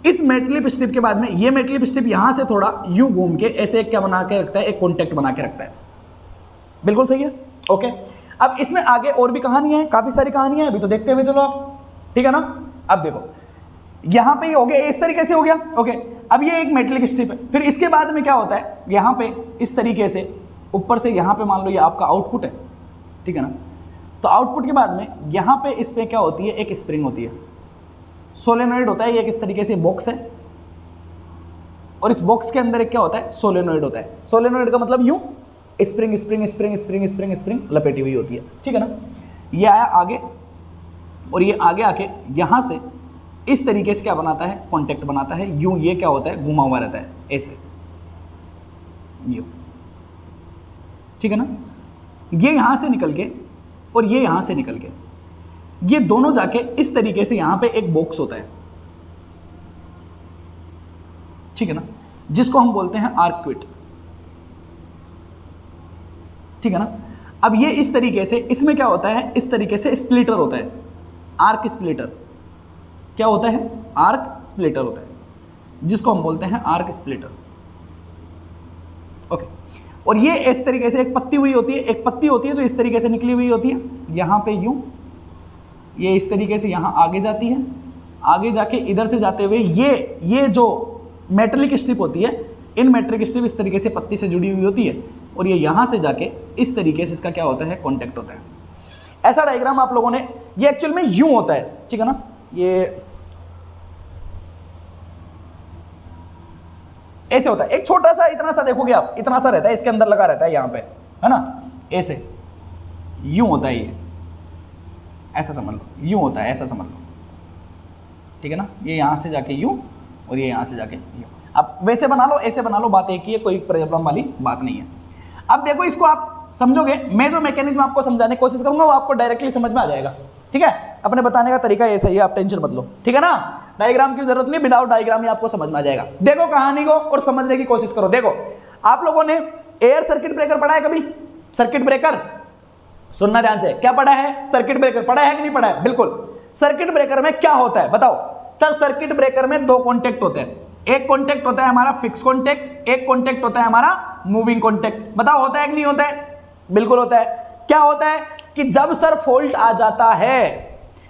इस मेटलिक स्ट्रिप के बाद में ये मेटलिक स्ट्रिप यहां से थोड़ा यूं घूम के ऐसे क्या बना के रखता है, एक कॉन्टेक्ट बना के रखता है। बिल्कुल सही है, ओके? अब इसमें आगे और भी कहानियां हैं, काफी सारी कहानियां हैं, अभी तो देखते हुए चलो आप, ठीक है ना? अब देखो, यहां पे ये हो गया, इस तरीके से हो गया, ओके? अब ये एक मेटलिक स्ट्रिप है। फिर इसके बाद में क्या होता है, यहां पे इस तरीके से ऊपर से यहां पे मान लो ये आपका आउटपुट है, ठीक है ना? तो आउटपुट के बाद में यहां पे इस पे क्या होती है, एक स्प्रिंग होती है, सोलेनॉइड होता है, ये किस तरीके से बॉक्स है, और इस बॉक्स के अंदर एक क्या होता है, सोलेनॉइड होता है। सोलेनॉइड का मतलब यूं spring spring spring spring spring spring लपेटी हुई होती है, ठीक है ना? ये आया आगे, और ये आगे आके यहां से इस तरीके से क्या बनाता है, कॉन्टेक्ट बनाता है, यूं ये क्या होता है, घुमा हुआ रहता है ऐसे, यूं, ठीक है ना? ये यहां से निकल के और ये यहां से निकल के, ये दोनों जाके इस तरीके से यहां पे एक बॉक्स होता है, ठीक है ना? जिसको हम बोलते हैं आर्क क्विट, ठीक है ना। अब ये इस तरीके से, इसमें क्या होता है, इस तरीके से स्प्लिटर होता है, आर्क स्प्लिटर। क्या होता है? आर्क स्प्लिटर होता है, जिसको हम बोलते हैं आर्क स्प्लिटर। ओके, और ये इस तरीके से एक पत्ती हुई होती है, एक पत्ती होती है जो इस तरीके से निकली हुई होती है, यहाँ पे यूं, ये इस तरीके से यहाँ आगे जाती है, आगे जाके इधर से जाते हुए ये जो मेटलिक स्ट्रिप होती है, इन मेटलिक स्ट्रिप इस तरीके से पत्ती से जुड़ी हुई होती है, और ये यहाँ से जाके इस तरीके से इसका क्या होता है, कॉन्टेक्ट होता है। ऐसा डायग्राम आप लोगों ने, ये एक्चुअल में यूं होता है, ठीक है ना, ये ऐसे होता है, एक छोटा सा इतना सा देखोगे आप, इतना सा रहता है, इसके अंदर लगा रहता है यहाँ पे, है ना, ऐसे यूं होता है, ये ऐसा समझ लो, यूं होता है, ऐसा समझ लो, ठीक है ना, ये यहाँ से जाके यूं और ये यहाँ से जाके यूं। अब वैसे बना लो, ऐसे बना लो, बात एक ही है, कोई प्रॉब्लम वाली बात नहीं है। अब देखो, इसको आप समझोगे, मैं जो मैकेनिज्म आपको समझाने की कोशिश करूंगा वो आपको डायरेक्टली समझ में आ जाएगा, ठीक है। अपने बताने का तरीका ऐसा ही है, आप टेंशन मत लो, ठीक है ना। डायग्राम की जरूरत नहीं, विदाउट डायग्राम ही आपको समझ में आ जाएगा। देखो कहानी को और समझने की कोशिश करो। देखो, आप लोगों ने एयर सर्किट ब्रेकर पढ़ा है कभी? सर्किट ब्रेकर, सुनना ध्यान से, क्या पढ़ा है? सर्किट ब्रेकर पढ़ा है कि नहीं पढ़ा है? बिल्कुल। सर्किट ब्रेकर में क्या होता है बताओ सर? सर्किट ब्रेकर में दो कॉन्टेक्ट होते हैं, एक कॉन्टेक्ट होता है हमारा फिक्स कॉन्टेक्ट, एक कॉन्टेक्ट होता है हमारा मूविंग कॉन्टेक्ट। बताओ होता है कि नहीं होता है? बिल्कुल होता है। क्या होता है कि जब सर फॉल्ट आ जाता है,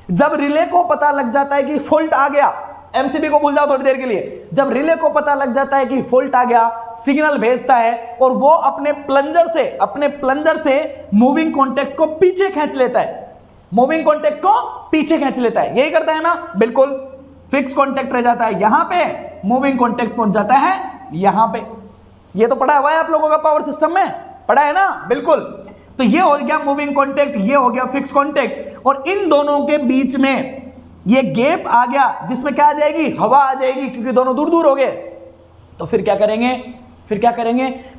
जब रिले को पता लग जाता है कि फॉल्ट आ गया, एमसीबी को भूल जाओ थोड़ी देर के लिए, जब रिले को पता लग जाता है कि फॉल्ट आ गया, सिग्नल भेजता है और वो अपने प्लंजर से मूविंग कॉन्टेक्ट को पीछे खींच लेता है, मूविंग कॉन्टेक्ट को पीछे खींच लेता है, यही करता है ना? बिल्कुल। फिक्स कॉन्टेक्ट रह जाता है यहां पे, मूविंग कॉन्टेक्ट पहुंच जाता है यहां पे। ये तो पढ़ा हुआ है आप लोगों का, पावर सिस्टम में पढ़ा है ना? बिल्कुल। तो ये हो गया मूविंग कॉन्टेक्ट, ये हो गया फिक्स कॉन्टेक्ट, और इन दोनों के बीच में ये गैप आ गया, जिसमें क्या आ जाएगी? हवा आ जाएगी, क्योंकि दोनों दूर दूर हो गए। तो फिर क्या करेंगे?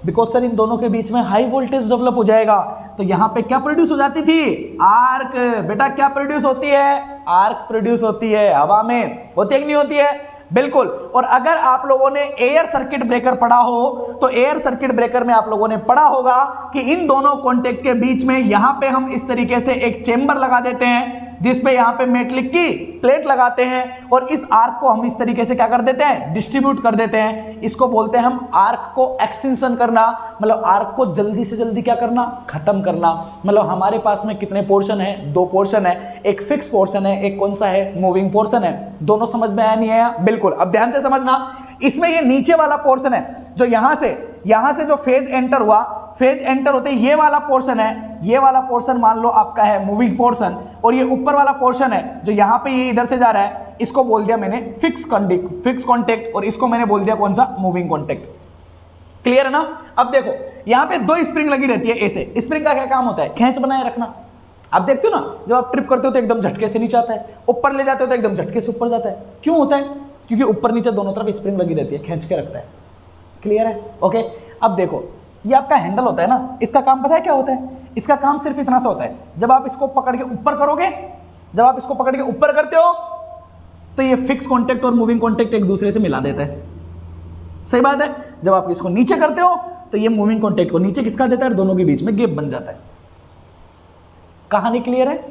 बिकॉज सर इन दोनों के बीच में हाई वोल्टेज डेवलप हो जाएगा, तो यहां पे क्या प्रोड्यूस हो जाती थी? आर्क। बेटा क्या प्रोड्यूस होती है? आर्क प्रोड्यूस होती है। हवा में होती है कि नहीं होती है? बिल्कुल। और अगर आप लोगों ने एयर सर्किट ब्रेकर पढ़ा हो, तो एयर सर्किट ब्रेकर में आप लोगों ने पढ़ा होगा कि इन दोनों कॉन्टेक्ट के बीच में यहां पे हम इस तरीके से एक चेंबर लगा देते हैं, जिसपे यहां पे मेटलिक की प्लेट लगाते हैं, और इस आर्क को हम इस तरीके से क्या कर देते हैं? डिस्ट्रीब्यूट कर देते हैं। इसको बोलते हैं हम आर्क को एक्सटेंशन करना, मतलब आर्क को जल्दी से जल्दी क्या करना? खत्म करना। मतलब हमारे पास में कितने पोर्शन है? दो पोर्शन है, एक फिक्स पोर्शन है, एक कौन सा है? मूविंग पोर्शन है। दोनों समझ में आया नहीं आया? बिल्कुल। अब ध्यान से समझना, इसमें ये नीचे वाला पोर्शन है जो यहां से जो फेज एंटर हुआ, फेज एंटर होते ये वाला पोर्शन है, ये वाला पोर्शन मान लो आपका है मूविंग पोर्शन, और ये ऊपर वाला पोर्शन है जो यहां पे ये इधर से जा रहा है, इसको बोल दिया मैंने फिक्स कॉन्टेक्ट, और इसको मैंने बोल दिया कौन सा? Moving contact. क्लियर है ना? अब देखो यहां पे दो स्प्रिंग लगी रहती है ऐसे। स्प्रिंग का क्या काम होता है? खींच बनाए रखना। आप देखते हो ना, जब आप ट्रिप करते हो तो एकदम झटके से नीचे आता है, ऊपर ले जाते हो तो एकदम झटके से ऊपर जाता है। क्यों होता है? क्योंकि ऊपर नीचे दोनों तरफ स्प्रिंग लगी रहती है, खींच के रखता है। क्लियर है? ओके। अब देखो ये आपका हैंडल होता है ना, इसका काम पता है क्या होता है? इसका काम सिर्फ इतना सा होता है, जब आप इसको पकड़ के ऊपर करोगे, जब आप इसको पकड़ के ऊपर करते हो तो ये फिक्स कॉन्टेक्ट और मूविंग कॉन्टेक्ट एक दूसरे से मिला देता है। सही बात है। जब आप इसको नीचे करते हो तो ये मूविंग कॉन्टेक्ट को नीचे खिसका देता है और दोनों के बीच में गैप बन जाता है। कहानी क्लियर है?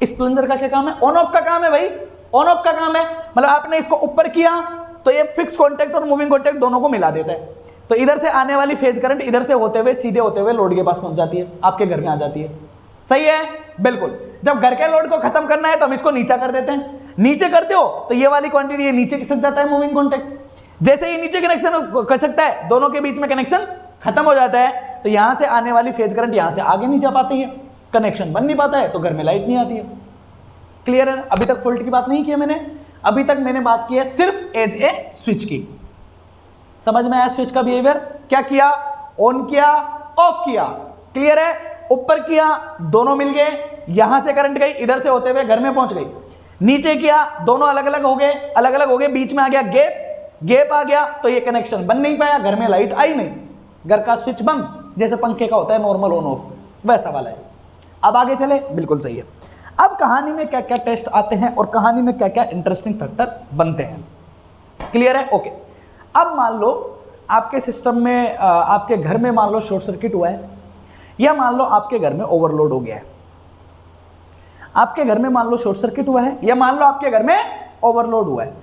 इस प्लंजर का क्या काम है? ऑन ऑफ का काम है भाई, ऑन ऑफ का काम है। मतलब आपने इसको ऊपर किया तो ये फिक्स कॉन्टेक्ट और मूविंग कॉन्टेक्ट दोनों को मिला देता है, तो इधर से आने वाली फेज करंट इधर से होते हुए सीधे होते हुए लोड के पास पहुंच जाती है, आपके घर में आ जाती है। सही है? बिल्कुल। जब घर के लोड को खत्म करना है तो हम इसको नीचा कर देते हैं। नीचे करते हो तो ये वाली क्वांटिटी ये नीचे खिसक जाता है मूविंग कॉन्टेक्ट। जैसे ही नीचे कनेक्शन खिसकता है, दोनों के बीच में कनेक्शन खत्म हो जाता है, तो यहां से आने वाली फेज करंट यहां से आगे नहीं जा पाती है, कनेक्शन बन नहीं पाता है, तो घर में लाइट नहीं आती है। क्लियर है? अभी तक फॉल्ट की बात नहीं की मैंने, अभी तक मैंने बात की है सिर्फ एज ए स्विच की। समझ में आया स्विच का बिहेवियर? क्या किया? ऑन किया, ऑफ किया। क्लियर है? ऊपर किया, दोनों मिल गए, यहां से करंट गई, इधर से होते हुए घर में पहुंच गई। नीचे किया, दोनों अलग अलग हो गए, बीच में आ गया गैप आ गया, तो ये कनेक्शन बन नहीं पाया, घर में लाइट आई नहीं, घर का स्विच बंद, जैसे पंखे का होता है नॉर्मल ऑन ऑफ, वैसा वाला है। अब आगे चले? बिल्कुल सही है। अब कहानी में क्या क्या टेस्ट आते हैं और कहानी में क्या क्या इंटरेस्टिंग फैक्टर बनते हैं। क्लियर है? ओके। अब मान लो आपके सिस्टम में आपके घर में मान लो शॉर्ट सर्किट हुआ है, या मान लो आपके घर में ओवरलोड हो गया है। आपके घर में मान लो शॉर्ट सर्किट हुआ है, या मान लो आपके घर में ओवरलोड हुआ है।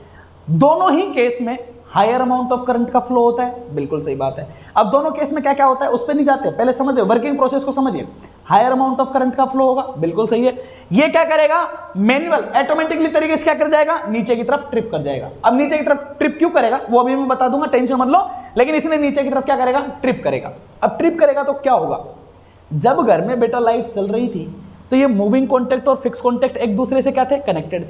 दोनों ही केस में हायर अमाउंट ऑफ करंट का फ्लो होता है, बिल्कुल सही बात है। अब दोनों केस में क्या क्या होता है उस पर नहीं जाते, पहले समझिए वर्किंग प्रोसेस को समझिए। हायर अमाउंट ऑफ करंट का फ्लो होगा, बिल्कुल सही है। ये क्या करेगा, मैनुअल ऑटोमेटिकली तरीके से क्या कर जाएगा, नीचे की तरफ ट्रिप कर जाएगा। अब नीचे की तरफ ट्रिप क्यों करेगा वो अभी मैं बता दूंगा, टेंशन मत लो, लेकिन इसने नीचे की तरफ क्या करेगा, ट्रिप करेगा। अब ट्रिप करेगा तो क्या होगा, जब घर में बेटा लाइट चल रही थी तो ये मूविंग कॉन्टैक्ट और फिक्स कॉन्टैक्ट एक दूसरे से क्या थे, कनेक्टेड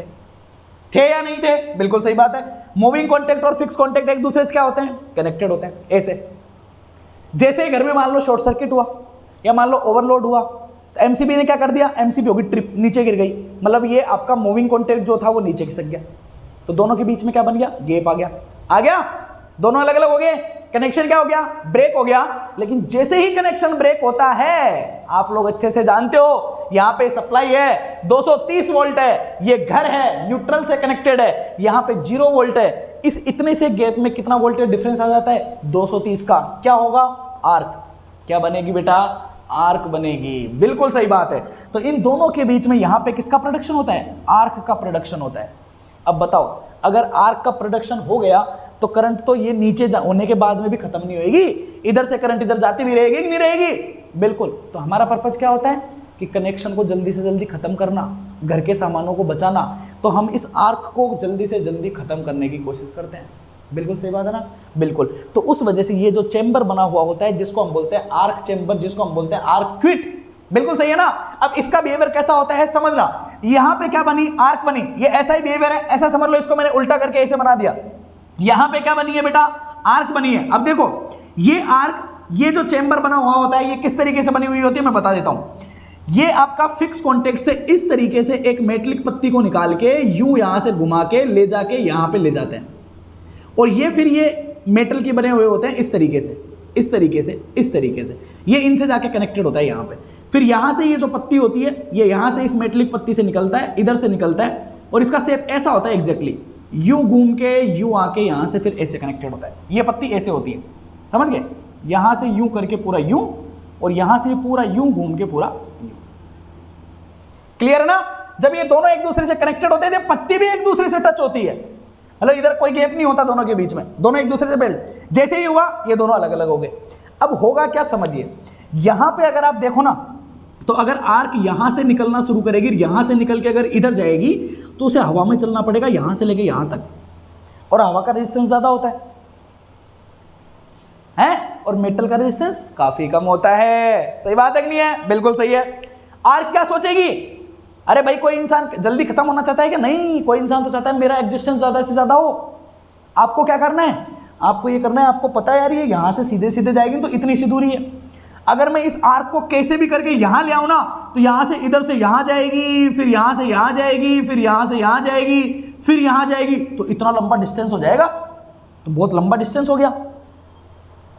थे या नहीं थे, बिल्कुल सही बात है। मूविंग कॉन्टैक्ट और फिक्स कॉन्टैक्ट एक दूसरे से क्या होते हैं, कनेक्टेड होते हैं। ऐसे जैसे ही घर में मान लो शॉर्ट सर्किट हुआ या मान लो ओवरलोड हुआ, तो एमसीबी ने क्या कर दिया, एमसीबी होगी ट्रिप, नीचे गिर गई, मतलब ये आपका मूविंग कॉन्टैक्ट जो था वो नीचे खिसक गया, तो दोनों के बीच में क्या बन गया, गैप आ गया, दोनों अलग अलग हो गए, कनेक्शन क्या हो गया, ब्रेक हो गया। लेकिन जैसे ही कनेक्शन ब्रेक होता है, आप लोग अच्छे से जानते हो, यहां पे सप्लाई है 230 वोल्ट है, ये घर है न्यूट्रल से कनेक्टेड है, यहां पे 0 वोल्ट है, इस इतने से गैप में कितना वोल्टेज डिफरेंस आ जाता है, 230 का, क्या होगा, आर्क। क्या बनेगी बेटा, आर्क बनेगी, बिल्कुल सही बात है। तो इन दोनों के बीच में यहां पे किसका प्रोडक्शन होता है, आर्क का प्रोडक्शन होता है। अब बताओ, अगर आर्क का प्रोडक्शन हो गया तो करंट तो ये नीचे होने के बाद में भी खत्म नहीं होगी, इधर से करंट इधर जाती भी रहेगी कि नहीं रहेगी, बिल्कुल। तो हमारा पर्पज क्या होता है कि कनेक्शन को जल्दी से जल्दी खत्म करना, घर के सामानों को बचाना, तो हम इस आर्क को जल्दी से जल्दी खत्म करने की कोशिश करते हैं, बिल्कुल सही बात है ना, बिल्कुल। तो उस वजह से ये जो चेंबर बना हुआ होता है जिसको हम बोलते हैं आर्क चेंबर, जिसको हम बोलते हैं आर्क क्विट, बिल्कुल सही है ना। अब इसका बिहेवियर कैसा होता है समझना, यहां पे क्या बनी, आर्क बनी, ये ऐसा ही बिहेवियर है, ऐसा समझ लो, इसको मैंने उल्टा करके ऐसे बना दिया, यहां पे क्या बनी है बेटा, आर्क बनी है। अब देखो ये आर्क, ये जो चेंबर बना हुआ होता है ये किस तरीके से बनी हुई होती है मैं बता देता हूं। ये आपका फिक्स कॉन्टेक्ट से इस तरीके से एक मेटलिक पत्ती को निकाल के यूं यहां से घुमा के ले जाके यहां पे ले जाते हैं, और ये फिर ये मेटल के बने हुए होते हैं इस तरीके से, इस तरीके से, इस तरीके से, ये इनसे जाके कनेक्टेड होता है यहां पे। फिर यहां से ये जो पत्ती होती है ये यहां से इस मेटलिक पत्ती से निकलता है, इधर से निकलता है, और इसका शेप ऐसा होता है एग्जैक्टली, यूं घूम के यूं आके यहां से फिर ऐसे कनेक्टेड होता है। ये पत्ती ऐसे होती है, समझ गए, यहां से यूं करके पूरा यूं, और यहां से पूरा यूं घूम के पूरा यूं। क्लियर है ना। जब ये दोनों एक दूसरे से कनेक्टेड होते हैं, पत्ती भी एक दूसरे से टच होती है, मतलब इधर कोई गैप नहीं होता दोनों के बीच में, दोनों एक दूसरे से बेल्ट। जैसे ही हुआ ये दोनों अलग अलग हो गए। अब होगा क्या समझिए, यहां पे अगर आप देखो ना, तो अगर आर्क यहां से निकलना शुरू करेगी, यहां से निकल के अगर इधर जाएगी तो उसे हवा में चलना पड़ेगा यहां से लेके यहां तक, और हवा का रेजिस्टेंस ज्यादा होता है, और मेटल का रेजिस्टेंस काफी कम होता है। सही बात है कि नहीं है, बिल्कुल सही है। आर्क क्या सोचेगी, अरे भाई कोई इंसान जल्दी खत्म होना चाहता है कि नहीं, कोई इंसान तो चाहता है मेरा एग्जिस्टेंस ज्यादा से ज्यादा हो। आपको क्या करना है, आपको ये करना है, आपको पता है यार ये यहां से सीधे सीधे जाएगी तो इतनी सी दूरी है, अगर मैं इस आर्क को कैसे भी करके यहां ले आऊं ना, तो यहां से इधर से यहां जाएगी, फिर यहां से यहां जाएगी, फिर यहां से यहां जाएगी, फिर यहां जाएगी, तो इतना लंबा डिस्टेंस हो जाएगा, तो बहुत लंबा डिस्टेंस हो गया।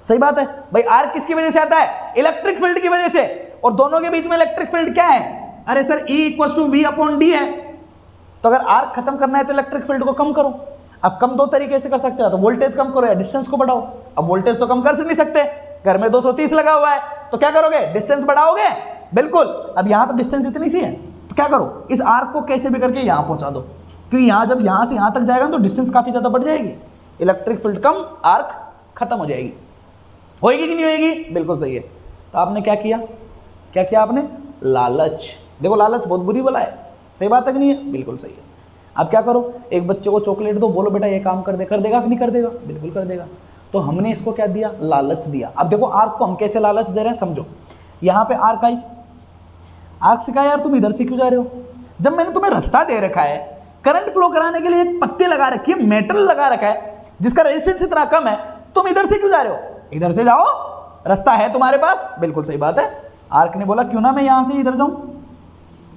सही बात है भाई। आर्क किसकी वजह से आता है, इलेक्ट्रिक फील्ड की वजह से, और दोनों के बीच में इलेक्ट्रिक फील्ड क्या है, अरे सर E = V/D है। तो अगर आर्क खत्म करना है तो इलेक्ट्रिक फील्ड को कम करो। अब कम दो तरीके से कर सकते हो, तो वोल्टेज कम करो या डिस्टेंस को बढ़ाओ। अब वोल्टेज तो कम कर नहीं सकते, घर में 230 लगा हुआ है, तो क्या करोगे, डिस्टेंस बढ़ाओगे, बिल्कुल। अब यहां तो डिस्टेंस इतनी सी है, तो क्या करो, इस आर्क को कैसे भी करके यहां पहुंचा दो, क्योंकि यहां जब यहां से यहां तक जाएगा तो डिस्टेंस काफी ज्यादा बढ़ जाएगी, इलेक्ट्रिक फील्ड कम, आर्क खत्म हो जाएगी। होएगी कि नहीं होएगी, बिल्कुल सही है। तो आपने क्या किया, क्या किया आपने, लालच। देखो लालच बहुत बुरी बला है, सही बात है कि नहीं है, बिल्कुल सही है। अब क्या करो, एक बच्चे को चॉकलेट दो, बोलो बेटा ये काम कर दे, कर देगा कि नहीं कर देगा, बिल्कुल कर देगा। तो हमने इसको क्या दिया, लालच दिया। अब देखो आर्क को हम कैसे लालच दे रहे हैं, समझो। यहाँ पे आर्क आई, आर्क से कहा यार तुम इधर से क्यों जा रहे हो, जब मैंने तुम्हें रास्ता दे रखा है, करंट फ्लो कराने के लिए एक पत्ती लगा रखी है, मेटल लगा रखा है जिसका रेजिस्टेंस इतना कम है, तुम इधर से क्यों जा रहे हो, इधर से जाओ, रास्ता है तुम्हारे पास, बिल्कुल सही बात है। आर्क ने बोला क्यों ना मैं यहां से इधर जाऊं,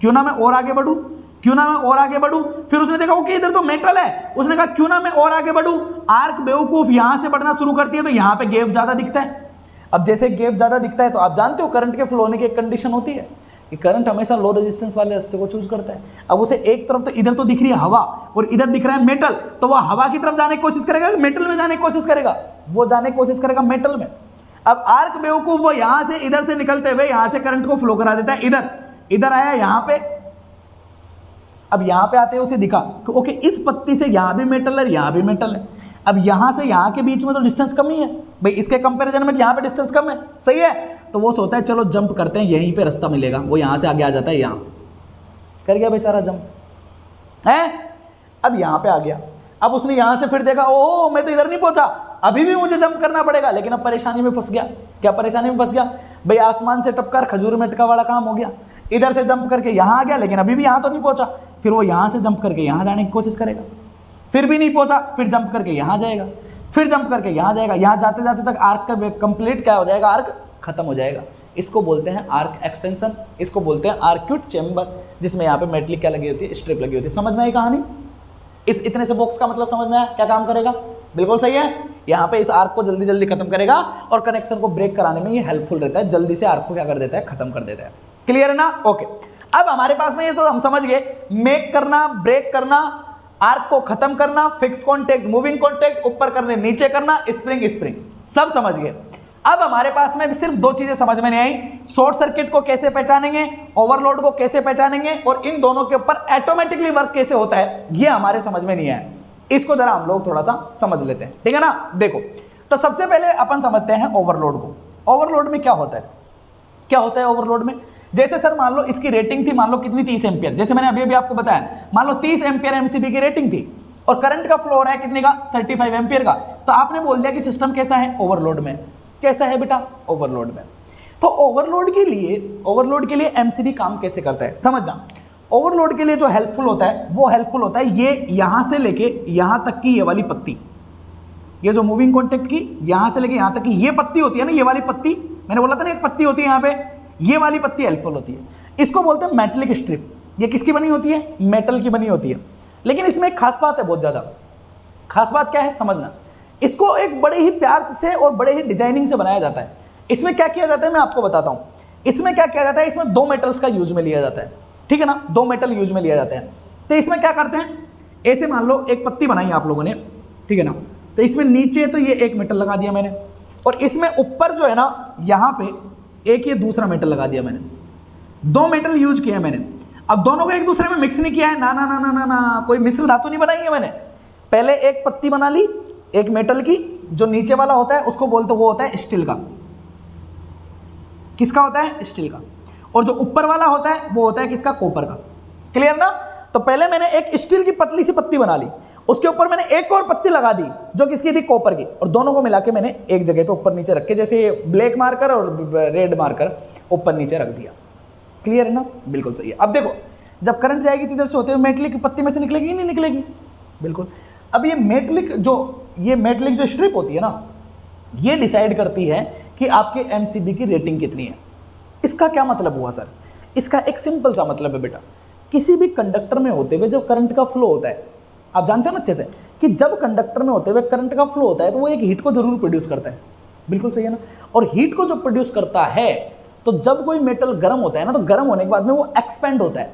क्यों ना मैं और आगे बढ़ूं, क्यों ना मैं और आगे बढ़ूं। फिर उसने देखा ओके इधर तो मेटल है, उसने कहा क्यों ना मैं और आगे बढ़ूं। आर्क बेवकूफ यहां से बढ़ना शुरू करती है, तो यहां पे गैप ज्यादा दिखता है। अब जैसे गैप ज्यादा दिखता है तो आप जानते हो करंट के फ्लो होने की एक कंडीशन होती है कि करंट हमेशा लो रेजिस्टेंस वाले रास्ते को चूज करता है। अब उसे एक तरफ तो इधर तो दिख रही है हवा और इधर दिख रहा है मेटल, तो वह हवा की तरफ जाने की कोशिश करेगा, मेटल में जाने की कोशिश करेगा, वो जाने की कोशिश करेगा मेटल में। अब आर्क बेवकूफ वो यहां से इधर से निकलते हुए यहां से करंट को फ्लो करा देता है इधर, इधर आया यहां पे। अब यहां पे आते हैं उसे दिखा कि ओके इस पत्ती से यहां भी मेटल है, यहां भी मेटल है। अब यहां से यहां के बीच में तो डिस्टेंस कम ही है भाई, इसके कंपैरिजन में यहां पे डिस्टेंस कम है, सही है। तो वो सोचता है चलो जंप करते हैं, यहीं पे रास्ता मिलेगा। वो यहां से आगे आ जाता है, यहां कर गया बेचारा जंप है। अब यहां पे आ गया, अब उसने यहां से फिर देखा ओ मैं तो इधर नहीं पहुंचा, अभी भी मुझे जंप करना पड़ेगा। लेकिन अब परेशानी में फंस गया। क्या परेशानी में फंस गया भाई? आसमान से टपकार खजूर में अटका वाला काम हो गया। इधर से जंप करके यहां आ गया, लेकिन अभी भी यहां तो नहीं पहुंचा। फिर वो यहां से जंप करके यहां जाने की कोशिश करेगा, फिर भी नहीं पहुंचा। फिर जंप करके यहां जाएगा, फिर जंप करके यहां जाएगा। यहां जाते जाते तक आर्क का कंप्लीट क्या हो जाएगा? आर्क खत्म हो जाएगा। इसको बोलते हैं आर्क एक्सटेंशन, इसको बोलते हैं आर्क्यूट चेंबर, जिसमें यहाँ पे मेटलिक क्या लगी होती है? स्ट्रिप लगी होती है। समझ में आई कहानी? इस इतने से बॉक्स का मतलब समझ में आया? क्या काम करेगा? बिल्कुल सही है। यहाँ पे इस आर्क को जल्दी जल्दी खत्म करेगा और कनेक्शन को ब्रेक कराने में ये हेल्पफुल रहता है। जल्दी से आर्क को क्या कर देता है? खत्म कर देता है। क्लियर है ना? ओके। अब हमारे पास में ये तो हम समझ गए, मेक करना, ब्रेक करना, आर्क को खत्म करना, फिक्स कॉन्टेक्ट, मूविंग कॉन्टेक्ट, ऊपर करने नीचे करना, स्प्रिंग स्प्रिंग, सब समझ गए। अब हमारे पास में सिर्फ दो चीजें समझ में नहीं आई, शॉर्ट सर्किट को कैसे पहचानेंगे, ओवरलोड को कैसे पहचानेंगे, और इन दोनों के ऊपर ऑटोमेटिकली वर्क कैसे होता है, ये हमारे समझ में नहीं आया। इसको जरा हम लोग थोड़ा सा समझ लेते हैं, ठीक है ना। देखो, तो सबसे पहले अपन समझते हैं ओवरलोड को। ओवरलोड में क्या होता है? क्या होता है ओवरलोड में? जैसे सर मान लो इसकी रेटिंग थी, मान लो कितनी? 30 एम्पियर। जैसे मैंने अभी अभी आपको बताया, मान लो 30 एम्पियर एमसीबी की रेटिंग थी और करंट का फ्लो हो रहा है कितने का? 35 एम्पियर का। तो आपने बोल दिया कि सिस्टम कैसा है? ओवरलोड में। कैसा है बेटा? ओवरलोड में। तो ओवरलोड के लिए एमसीबी काम कैसे करता है समझना। ओवरलोड के लिए जो हेल्पफुल होता है वो हेल्पफुल होता है ये यहां से लेके यहां तक की ये वाली पत्ती, ये जो मूविंग कॉन्टेक्ट की यहां से लेके यहां तक की ये पत्ती होती है ना, ये वाली पत्ती, मैंने बोला था ना एक पत्ती होती है यहां पे, ये वाली पत्ती हेल्पफुल होती है। इसको बोलते हैं मेटलिक स्ट्रिप। ये किसकी बनी होती है? मेटल की बनी होती है। लेकिन इसमें एक खास बात है, बहुत ज्यादा खास बात क्या है समझना। इसको एक बड़े ही प्यार से और बड़े ही डिजाइनिंग से बनाया जाता है। इसमें क्या किया जाता है मैं आपको बताता हूं। इसमें क्या किया जाता है? इसमें दो मेटल्स का यूज में लिया जाता है, ठीक है ना। दो मेटल यूज में लिया जाते हैं। तो इसमें क्या करते हैं, ऐसे मान लो एक पत्ती बनाई आप लोगों ने, ठीक है ना। तो इसमें नीचे तो ये एक मेटल लगा दिया मैंने, और इसमें ऊपर जो है ना यहां पे एक ये दूसरा मेटल लगा दिया मैंने। दो मेटल यूज किया मैंने। अब दोनों को एक दूसरे में मिक्स नहीं किया है, ना ना ना ना ना ना, कोई मिश्र धातु नहीं बनाई है मैंने। पहले एक पत्ती बना ली एक मेटल की, जो नीचे वाला होता है उसको बोलते वो होता है स्टील का। किसका होता है? स्टील का। और जो ऊपर वाला होता है वो होता है किसका? कॉपर का। क्लियर ना। तो पहले मैंने एक स्टील की पतली सी पत्ती बना ली, उसके ऊपर मैंने एक और पत्ती लगा दी जो किसकी थी? कॉपर की, और दोनों को मिला के मैंने एक जगह पे ऊपर नीचे रख के, जैसे ब्लैक मार्कर और रेड मार्कर ऊपर नीचे रख दिया। क्लियर है ना? बिल्कुल सही है। अब देखो, जब करंट जाएगी तो इधर से होते हुए मेटलिक की पत्ती में से निकलेगी नहीं निकलेगी? बिल्कुल। अब ये मेटलिक जो स्ट्रिप होती है ना, ये डिसाइड करती है कि आपके एमसीबी की रेटिंग कितनी है। इसका क्या मतलब हुआ सर? इसका एक सिंपल सा मतलब है बेटा, किसी भी कंडक्टर में होते हुए जब करंट का फ्लो होता है, आप जानते हो ना अच्छे से कि जब कंडक्टर में होते हुए करंट का फ्लो होता है तो वो एक हीट को जरूर प्रोड्यूस करता है। बिल्कुल सही है ना। और हीट को जो प्रोड्यूस करता है, तो जब कोई मेटल गर्म होता है ना, तो गर्म होने के बाद में वो एक्सपेंड होता है।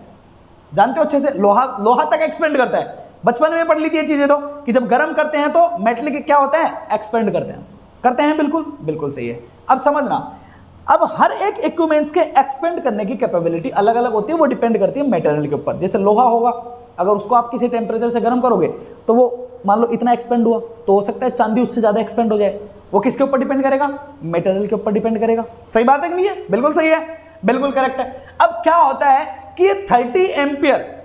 जानते हो अच्छे से, लोहा तक एक्सपेंड करता है। बचपन में पढ़ ली थी ये चीजें तो, कि जब गर्म करते हैं तो मेटल क्या होता है? एक्सपेंड करते हैं। बिल्कुल सही है। अब समझना, अब हर एक इक्विपमेंट्स के एक्सपेंड करने की कैपेबिलिटी अलग अलग होती है, वो डिपेंड करती है मटेरियल के ऊपर। जैसे लोहा होगा, अगर उसको आप किसी टेम्परेचर से गर्म करोगे तो वो मान लो इतना एक्सपेंड हुआ, तो हो सकता है चांदी उससे ज्यादा एक्सपेंड हो जाए। वो किसके ऊपर डिपेंड करेगा? मटेरियल के ऊपर डिपेंड करेगा। सही बात है कि नहीं है? बिल्कुल सही है, बिल्कुल करेक्ट है। अब क्या होता है कि ये 30 एम्पियर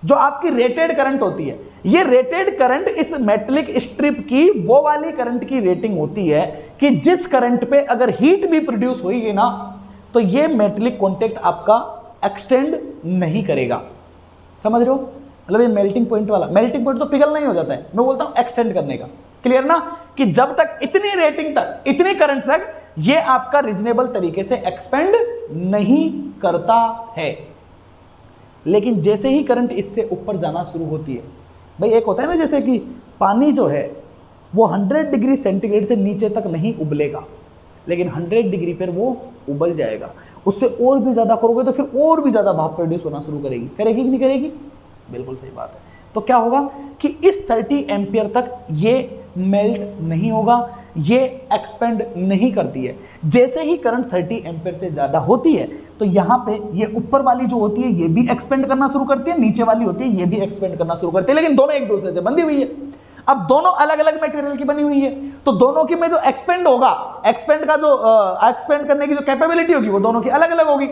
जो आपकी रेटेड करंट होती है, ये रेटेड करंट इस मेटलिक स्ट्रिप की वो वाली करंट की रेटिंग होती है कि जिस करंट पे अगर हीट भी प्रोड्यूस होगी ना, तो ये मेटलिक कॉन्टेक्ट आपका एक्सटेंड नहीं करेगा। समझ रहे हो? मतलब ये मेल्टिंग पॉइंट वाला, मेल्टिंग पॉइंट तो पिघलना ही हो जाता है, मैं बोलता हूं एक्सटेंड करने का। क्लियर ना? कि जब तक इतनी रेटिंग तक, इतनी करंट तक ये आपका रीजनेबल तरीके से एक्सपेंड नहीं करता है। लेकिन जैसे ही करंट इससे ऊपर जाना शुरू होती है, भाई एक होता है ना जैसे कि पानी जो है वो 100 डिग्री सेंटीग्रेड से नीचे तक नहीं उबलेगा, लेकिन 100 डिग्री पर वो उबल जाएगा। उससे और भी ज़्यादा करोगे तो फिर और भी ज़्यादा भाप प्रोड्यूस होना शुरू करेगी कि नहीं करेगी? बिल्कुल सही बात है। तो क्या होगा कि इस 30 एम्पियर तक ये मेल्ट नहीं होगा, ये एक्सपेंड नहीं करती है। जैसे ही करंट 30 एम्पीयर से ज़्यादा होती है तो यहाँ पे ये ऊपर वाली जो होती है ये भी एक्सपेंड करना शुरू करती है, नीचे वाली होती है ये भी एक्सपेंड करना शुरू करती है, लेकिन दोनों एक दूसरे से बंधी हुई है। अब दोनों अलग अलग मटेरियल की बनी हुई है, तो दोनों की में जो एक्सपेंड होगा, एक्सपेंड का जो एक्सपेंड करने की जो कैपेबिलिटी होगी वो दोनों की अलग अलग होगी।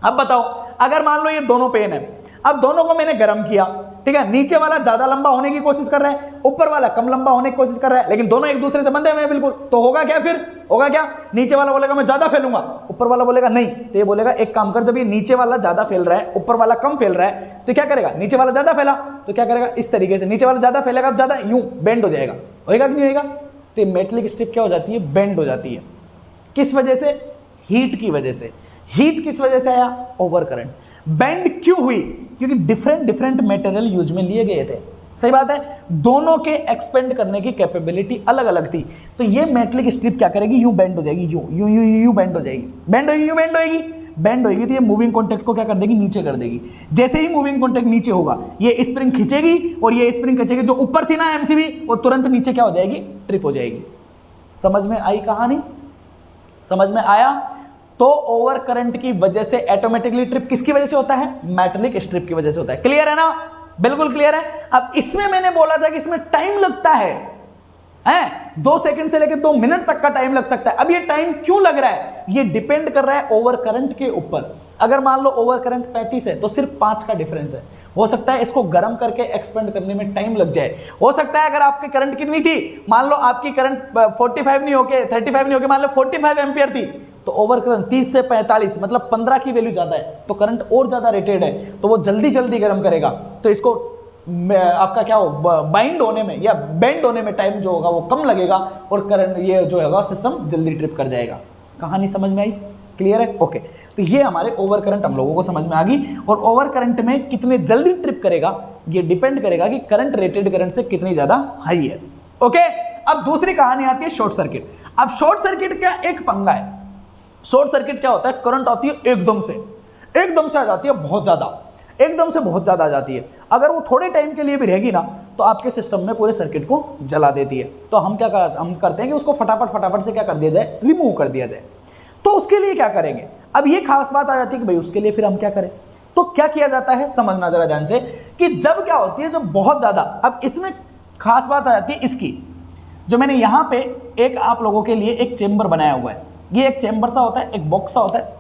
अब बताओ, अगर मान लो ये दोनों पेन है, अब दोनों को मैंने गर्म किया, ठीक है, नीचे वाला ज्यादा लंबा होने की कोशिश कर रहा है, ऊपर वाला कम लंबा होने की कोशिश कर रहा है, लेकिन दोनों एक दूसरे से बंधे हुए हैं बिल्कुल। तो होगा क्या, फिर होगा क्या, नीचे वाला बोलेगा मैं ज्यादा फैलूंगा, ऊपर वाला बोलेगा नहीं। तो ये बोलेगा एक काम कर, जब ये नीचे वाला ज्यादा फैल रहा है ऊपर वाला कम फैल रहा है तो क्या करेगा, नीचे वाला ज्यादा फैला तो क्या करेगा, इस तरीके से नीचे वाला ज्यादा फैलेगा, ज्यादा यूं बेंड हो जाएगा, होएगा कि नहीं होएगा। तो ये मेटलिक स्ट्रिप क्या हो जाती है, बेंड हो जाती है। किस वजह से, हीट की वजह से। हीट किस वजह से आया, ओवर करंट। बेंड क्यों हुई, क्योंकि डिफरेंट मटेरियल यूज में लिए गए थे। सही बात है, दोनों के एक्सपेंड करने की कैपेबिलिटी अलग अलग थी। तो ये मेटलिक स्ट्रिप क्या करेगी, यूं बेंड हो जाएगी, यूं बेंड हो जाएगी, बेंड होगी, यूं बेंड होगी, बेंड होगी। तो ये मूविंग कॉन्टैक्ट को क्या कर देगी, नीचे कर देगी। जैसे ही मूविंग कॉन्टैक्ट नीचे होगा ये स्प्रिंग खींचेगी और ये स्प्रिंग खींचेगी, जो ऊपर थी ना एमसीबी वो तुरंत नीचे क्या हो जाएगी, ट्रिप हो जाएगी। समझ में आई कहानी, समझ में आया। तो ओवर करंट की वजह से ऑटोमेटिकली ट्रिप किसकी वजह से होता है, मेटलिक स्ट्रिप की वजह से होता है। क्लियर है ना, बिल्कुल क्लियर है। अब इसमें मैंने बोला था कि इसमें टाइम लगता है, 2 सेकंड से लेकर 2 मिनट तक का टाइम लग सकता है। अब ये टाइम क्यों लग रहा है, ये डिपेंड कर रहा है ओवर करंट के ऊपर। अगर मान लो ओवर करंट 35 है तो सिर्फ 5 का डिफरेंस है। हो सकता है इसको गर्म करके एक्सपेंड करने में टाइम लग जाए। हो सकता है अगर आपकी करंट कितनी थी, मान लो आपकी करंट 45 नहीं होके 35 नहीं होके मान लो 45 एम्पियर थी, तो ओवर करंट 30 से 45 मतलब 15 की वैल्यू ज्यादा है, तो करंट और ज्यादा रेटेड है, तो वो जल्दी जल्दी गर्म करेगा। तो इसको आपका क्या हो, बाइंड होने में या बेंड होने में टाइम जो होगा वो कम लगेगा और करंट ये जो होगा सिस्टम जल्दी ट्रिप कर जाएगा। कहानी समझ में आई, क्लियर है, ओके। तो ये हमारे ओवर करंट हम लोगों को समझ में आ गई। और ओवर करंट में कितने जल्दी ट्रिप करेगा ये डिपेंड करेगा कि करंट रेटेड करंट से कितनी ज्यादा हाई है, ओके। अब दूसरी कहानी आती है शॉर्ट सर्किट। अब शॉर्ट सर्किट का एक पंगा है। शॉर्ट सर्किट क्या होता है, करंट आती है एकदम से आ जाती है, बहुत ज्यादा, एकदम से बहुत ज्यादा आ जाती है। अगर वो थोड़े टाइम के लिए भी रहेगी ना तो आपके सिस्टम में पूरे सर्किट को जला देती है। तो हम करते हैं कि उसको फटाफट से क्या कर दिया जाए, रिमूव कर दिया जाए। तो उसके लिए क्या करेंगे, अब ये खास बात आ जाती है कि भाई उसके लिए फिर हम क्या करें। तो क्या किया जाता है, समझना जरा ध्यान से, कि जब क्या होती है, जब बहुत ज्यादा, अब इसमें खास बात आ जाती है इसकी, जो मैंने यहां पे एक आप लोगों के लिए एक चेंबर बनाया हुआ है। ये एक चेंबर सा होता है, एक बॉक्स सा होता है,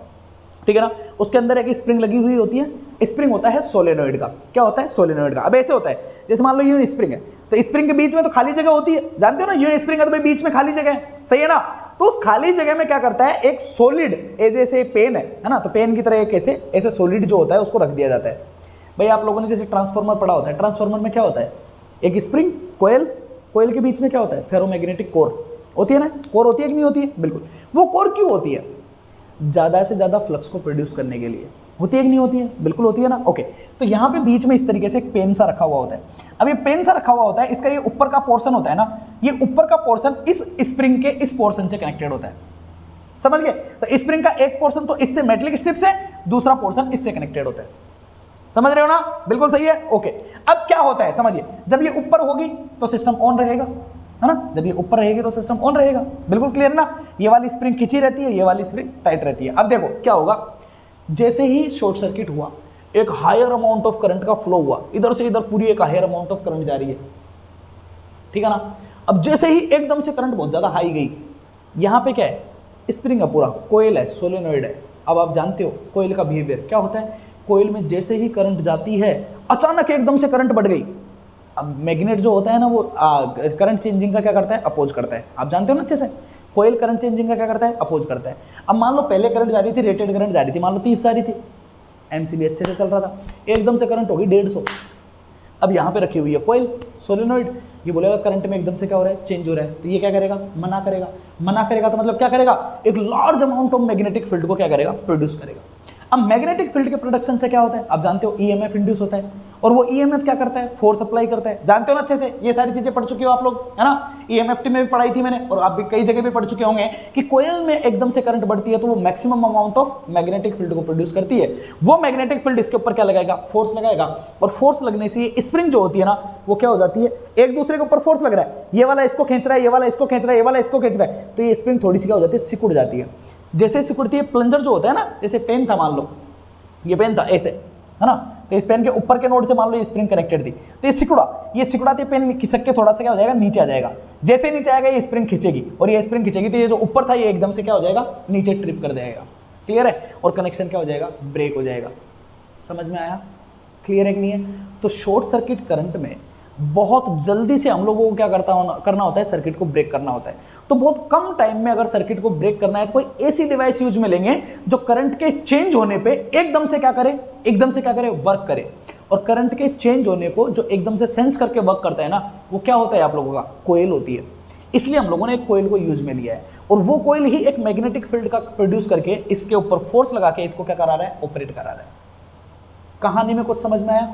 ठीक है ना। उसके अंदर एक स्प्रिंग लगी हुई होती है। स्प्रिंग होता है सोलेनोइड का। क्या होता है, सोलेनोइड का। अब ऐसे होता है, जैसे मान लो यूं स्प्रिंग है, तो स्प्रिंग के बीच में तो खाली जगह होती है, जानते हो ना, यूं स्प्रिंग है तो भाई बीच में खाली जगह है, सही है ना। तो उस खाली जगह में क्या करता है, एक सॉलिड जैसे पेन है ना, तो पेन की तरह एक ऐसे सॉलिड जो होता है उसको रख दिया जाता है। भाई आप लोगों ने जैसे ट्रांसफार्मर पढ़ा होता है, ट्रांसफार्मर में क्या होता है, एक स्प्रिंग, कोयल के बीच में क्या होता है, फेरोमैग्नेटिक कोर होती है ना, कोर होती है कि नहीं होती है, बिल्कुल। वो कोर क्यों होती है, ज्यादा से ज्यादा फ्लक्स को प्रोड्यूस करने के लिए। होती है कि नहीं होती है, बिल्कुल होती है ना, ओके। तो यहाँ पे बीच में इस तरीके से एक पेन सा रखा हुआ होता है। अब ये पेन सा रखा हुआ होता है, इसका ये ऊपर का पोर्शन होता है ना, ये ऊपर का पोर्शन इस स्प्रिंग के इस पोर्शन से कनेक्टेड होता है, समझ गए। तो स्प्रिंग का एक पोर्शन तो इससे मेटलिक स्ट्रिप से, दूसरा पोर्शन इससे कनेक्टेड होता है, समझ रहे हो ना, बिल्कुल सही है, ओके। अब क्या होता है समझिए, जब ये ऊपर होगी तो सिस्टम ऑन रहेगा, है ना, जब ये ऊपर रहेगी तो सिस्टम ऑन रहेगा, बिल्कुल क्लियर ना। ये वाली स्प्रिंग खिंची रहती है, ये वाली स्प्रिंग टाइट रहती है। अब देखो क्या होगा, जैसे ही शॉर्ट सर्किट हुआ, एक हायर अमाउंट ऑफ करंट का फ्लो हुआ, इधर से इधर पूरी एक हायर अमाउंट ऑफ करंट जा रही है, ठीक है ना। अब जैसे ही एकदम से करंट बहुत ज्यादा हाई गई, यहां पे क्या है, स्प्रिंग है, पूरा कोयल है, सोलेनोइड है। अब आप जानते हो कोयल का बिहेवियर क्या होता है, कोयल में जैसे ही करंट जाती है, अचानक एकदम से करंट बढ़ गई। अब मैग्नेट जो होता है ना, वो करंट चेंजिंग का क्या करता है, अपोज करता है, आप जानते हो ना अच्छे से। कोयल करंट चेंजिंग का क्या करता है, अपोज करता है। अब मान लो पहले करंट जा रही थी, रेटेड करंट जा रही थी, मान लो 30 जा रही थी, एमसीबी अच्छे से चल रहा था, एकदम से करंट होगी 150। अब यहाँ पे रखी हुई है कोयल, सोलेनोइड, ये बोलेगा करंट में एकदम से क्या हो रहा है, चेंज हो रहा है, तो ये क्या करेगा, मना करेगा। मना करेगा तो मतलब क्या करेगा, एक large amount of magnetic field को क्या करेगा, प्रोड्यूस करेगा। अब मैग्नेटिक फील्ड के प्रोडक्शन से क्या होता है, आप जानते हो ईएमएफ इंड्यूस होता है, और वो ईएमएफ क्या करता है, फोर्स अप्लाई करता है। जानते हो ना अच्छे से, ये सारी चीजें पढ़ चुके हो आप लोग, है ना। ईएमएफटी में भी पढ़ाई थी मैंने, और आप भी कई जगह भी पढ़ चुके होंगे कि कोयल में एकदम से करंट बढ़ती है तो वो maximum amount of magnetic field को प्रोड्यूस करती है। वो मैग्नेटिक फील्ड इसके ऊपर क्या लगाएगा, फोर्स लगाएगा, और फोर्स लगने से ये स्प्रिंग जो होती है ना वो क्या हो जाती है, एक दूसरे के ऊपर फोर्स लग रहा है, ये वाला इसको खींच रहा है, ये वाला इसको खींच रहा है, ये वाला इसको खींच रहा है, तो ये स्प्रिंग थोड़ी सी क्या हो जाती है, सिकुड़ जाती है। जैसे सिकुड़ती है, प्लंजर जो होता है ना, जैसे पेन था, मान लो ये पेन था ऐसे, है ना, तो इस पेन के ऊपर के नोड से मान लो ये स्प्रिंग कनेक्टेड थी, तो ये सिकुड़ाती पेन खिसक के थोड़ा सा क्या हो जाएगा, नीचे आ जाएगा। जैसे नीचे आएगा ये स्प्रिंग खींचेगी, और ये स्प्रिंग खींचेगी तो ये जो ऊपर था ये एकदम से क्या हो जाएगा, नीचे ट्रिप कर देगा। क्लियर है, और कनेक्शन क्या हो जाएगा, ब्रेक हो जाएगा। समझ में आया, क्लियर है कि नहीं है। तो शॉर्ट सर्किट करंट में बहुत जल्दी से हम लोगों को क्या करना होता है, सर्किट को ब्रेक करना होता है। तो बहुत कम टाइम में अगर सर्किट को ब्रेक करना है तो कोई ऐसी डिवाइस यूज में लेंगे जो करंट के चेंज होने पे एकदम से क्या करे, वर्क करे। और करंट के चेंज होने को जो एकदम से सेंस करके वर्क करता है ना, वो क्या होता है आप लोगों का, कोयल होती है। इसलिए हम लोगों ने एक कोयल को यूज में लिया है, और वो कोयल ही एक मैग्नेटिक फील्ड का प्रोड्यूस करके इसके ऊपर फोर्स लगा के इसको क्या करा रहा है, ऑपरेट करा रहा है। कहानी में कुछ समझ में आया,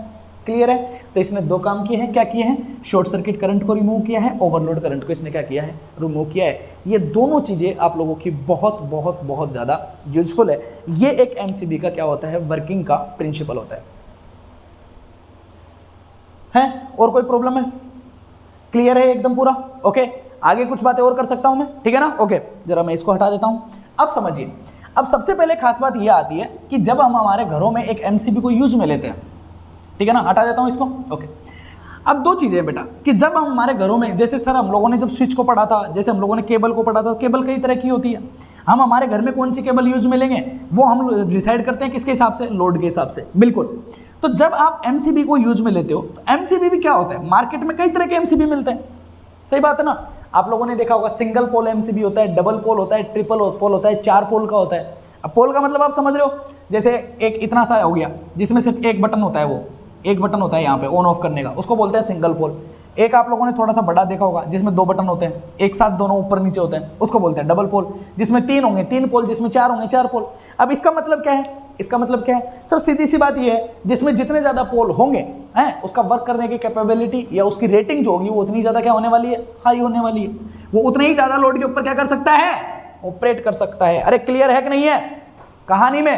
क्लियर है। तो इसने दो काम किए हैं, क्या किए हैं, शॉर्ट सर्किट करंट को रिमूव किया है, ओवरलोड करंट को इसने क्या किया है, रिमूव किया है। ये दोनों चीजें आप लोगों की बहुत बहुत बहुत ज्यादा यूजफुल है। ये एक एमसीबी का क्या होता है, वर्किंग का प्रिंसिपल होता है। और कोई प्रॉब्लम है, क्लियर है एकदम पूरा, ओके। आगे कुछ बातें और कर सकता हूं मैं, ठीक है ना, ओके। जरा मैं इसको हटा देता हूं। अब समझिए, अब सबसे पहले खास बात यह आती है कि जब हम हमारे घरों में एक एमसीबी को यूज में लेते हैं, ठीक है ना, हटा देता हूं इसको, ओके। अब दो चीजें बेटा, कि जब हम हमारे घरों में, जैसे सर हम लोगों ने जब स्विच को पढ़ा था, जैसे हम लोगों ने केबल को पढ़ा था, केबल कई तरह की होती है। हम हमारे घर में कौन सी केबल यूज में लेंगे वो हम डिसाइड करते हैं किसके हिसाब से, लोड के हिसाब से, बिल्कुल। तो जब आप एमसीबी को यूज में लेते हो तो एमसीबी भी क्या होता है, मार्केट में कई तरह के एमसीबी मिलते हैं, सही बात है ना। आप लोगों ने देखा होगा सिंगल पोल एमसीबी होता है, डबल पोल होता है, ट्रिपल पोल होता है, 4 पोल का होता है। अब पोल का मतलब आप समझ रहे हो, जैसे एक इतना सा हो गया जिसमें सिर्फ एक बटन होता है, वो एक बटन होता है यहाँ पे ऑन ऑफ करने का, उसको बोलते हैं सिंगल पोल। एक आप लोगों ने थोड़ा सा बड़ा देखा होगा जिसमें 2 बटन होते हैं, एक साथ दोनों ऊपर नीचे होते हैं, उसको बोलते हैं डबल पोल। जिसमें 3 होंगे 3 पोल, जिसमें 4 होंगे 4 पोल। अब इसका मतलब क्या है, इसका मतलब क्या है सर, सीधी सी बात ये है, जिसमें जितने ज्यादा पोल होंगे हैं, उसका वर्क करने की कैपेबिलिटी या उसकी रेटिंग जो होगी वो उतनी ज्यादा क्या होने वाली है, हाई होने वाली है। वो उतने ही ज्यादा लोड के ऊपर क्या कर सकता है, ऑपरेट कर सकता है। अरे क्लियर है कि नहीं है, कहानी में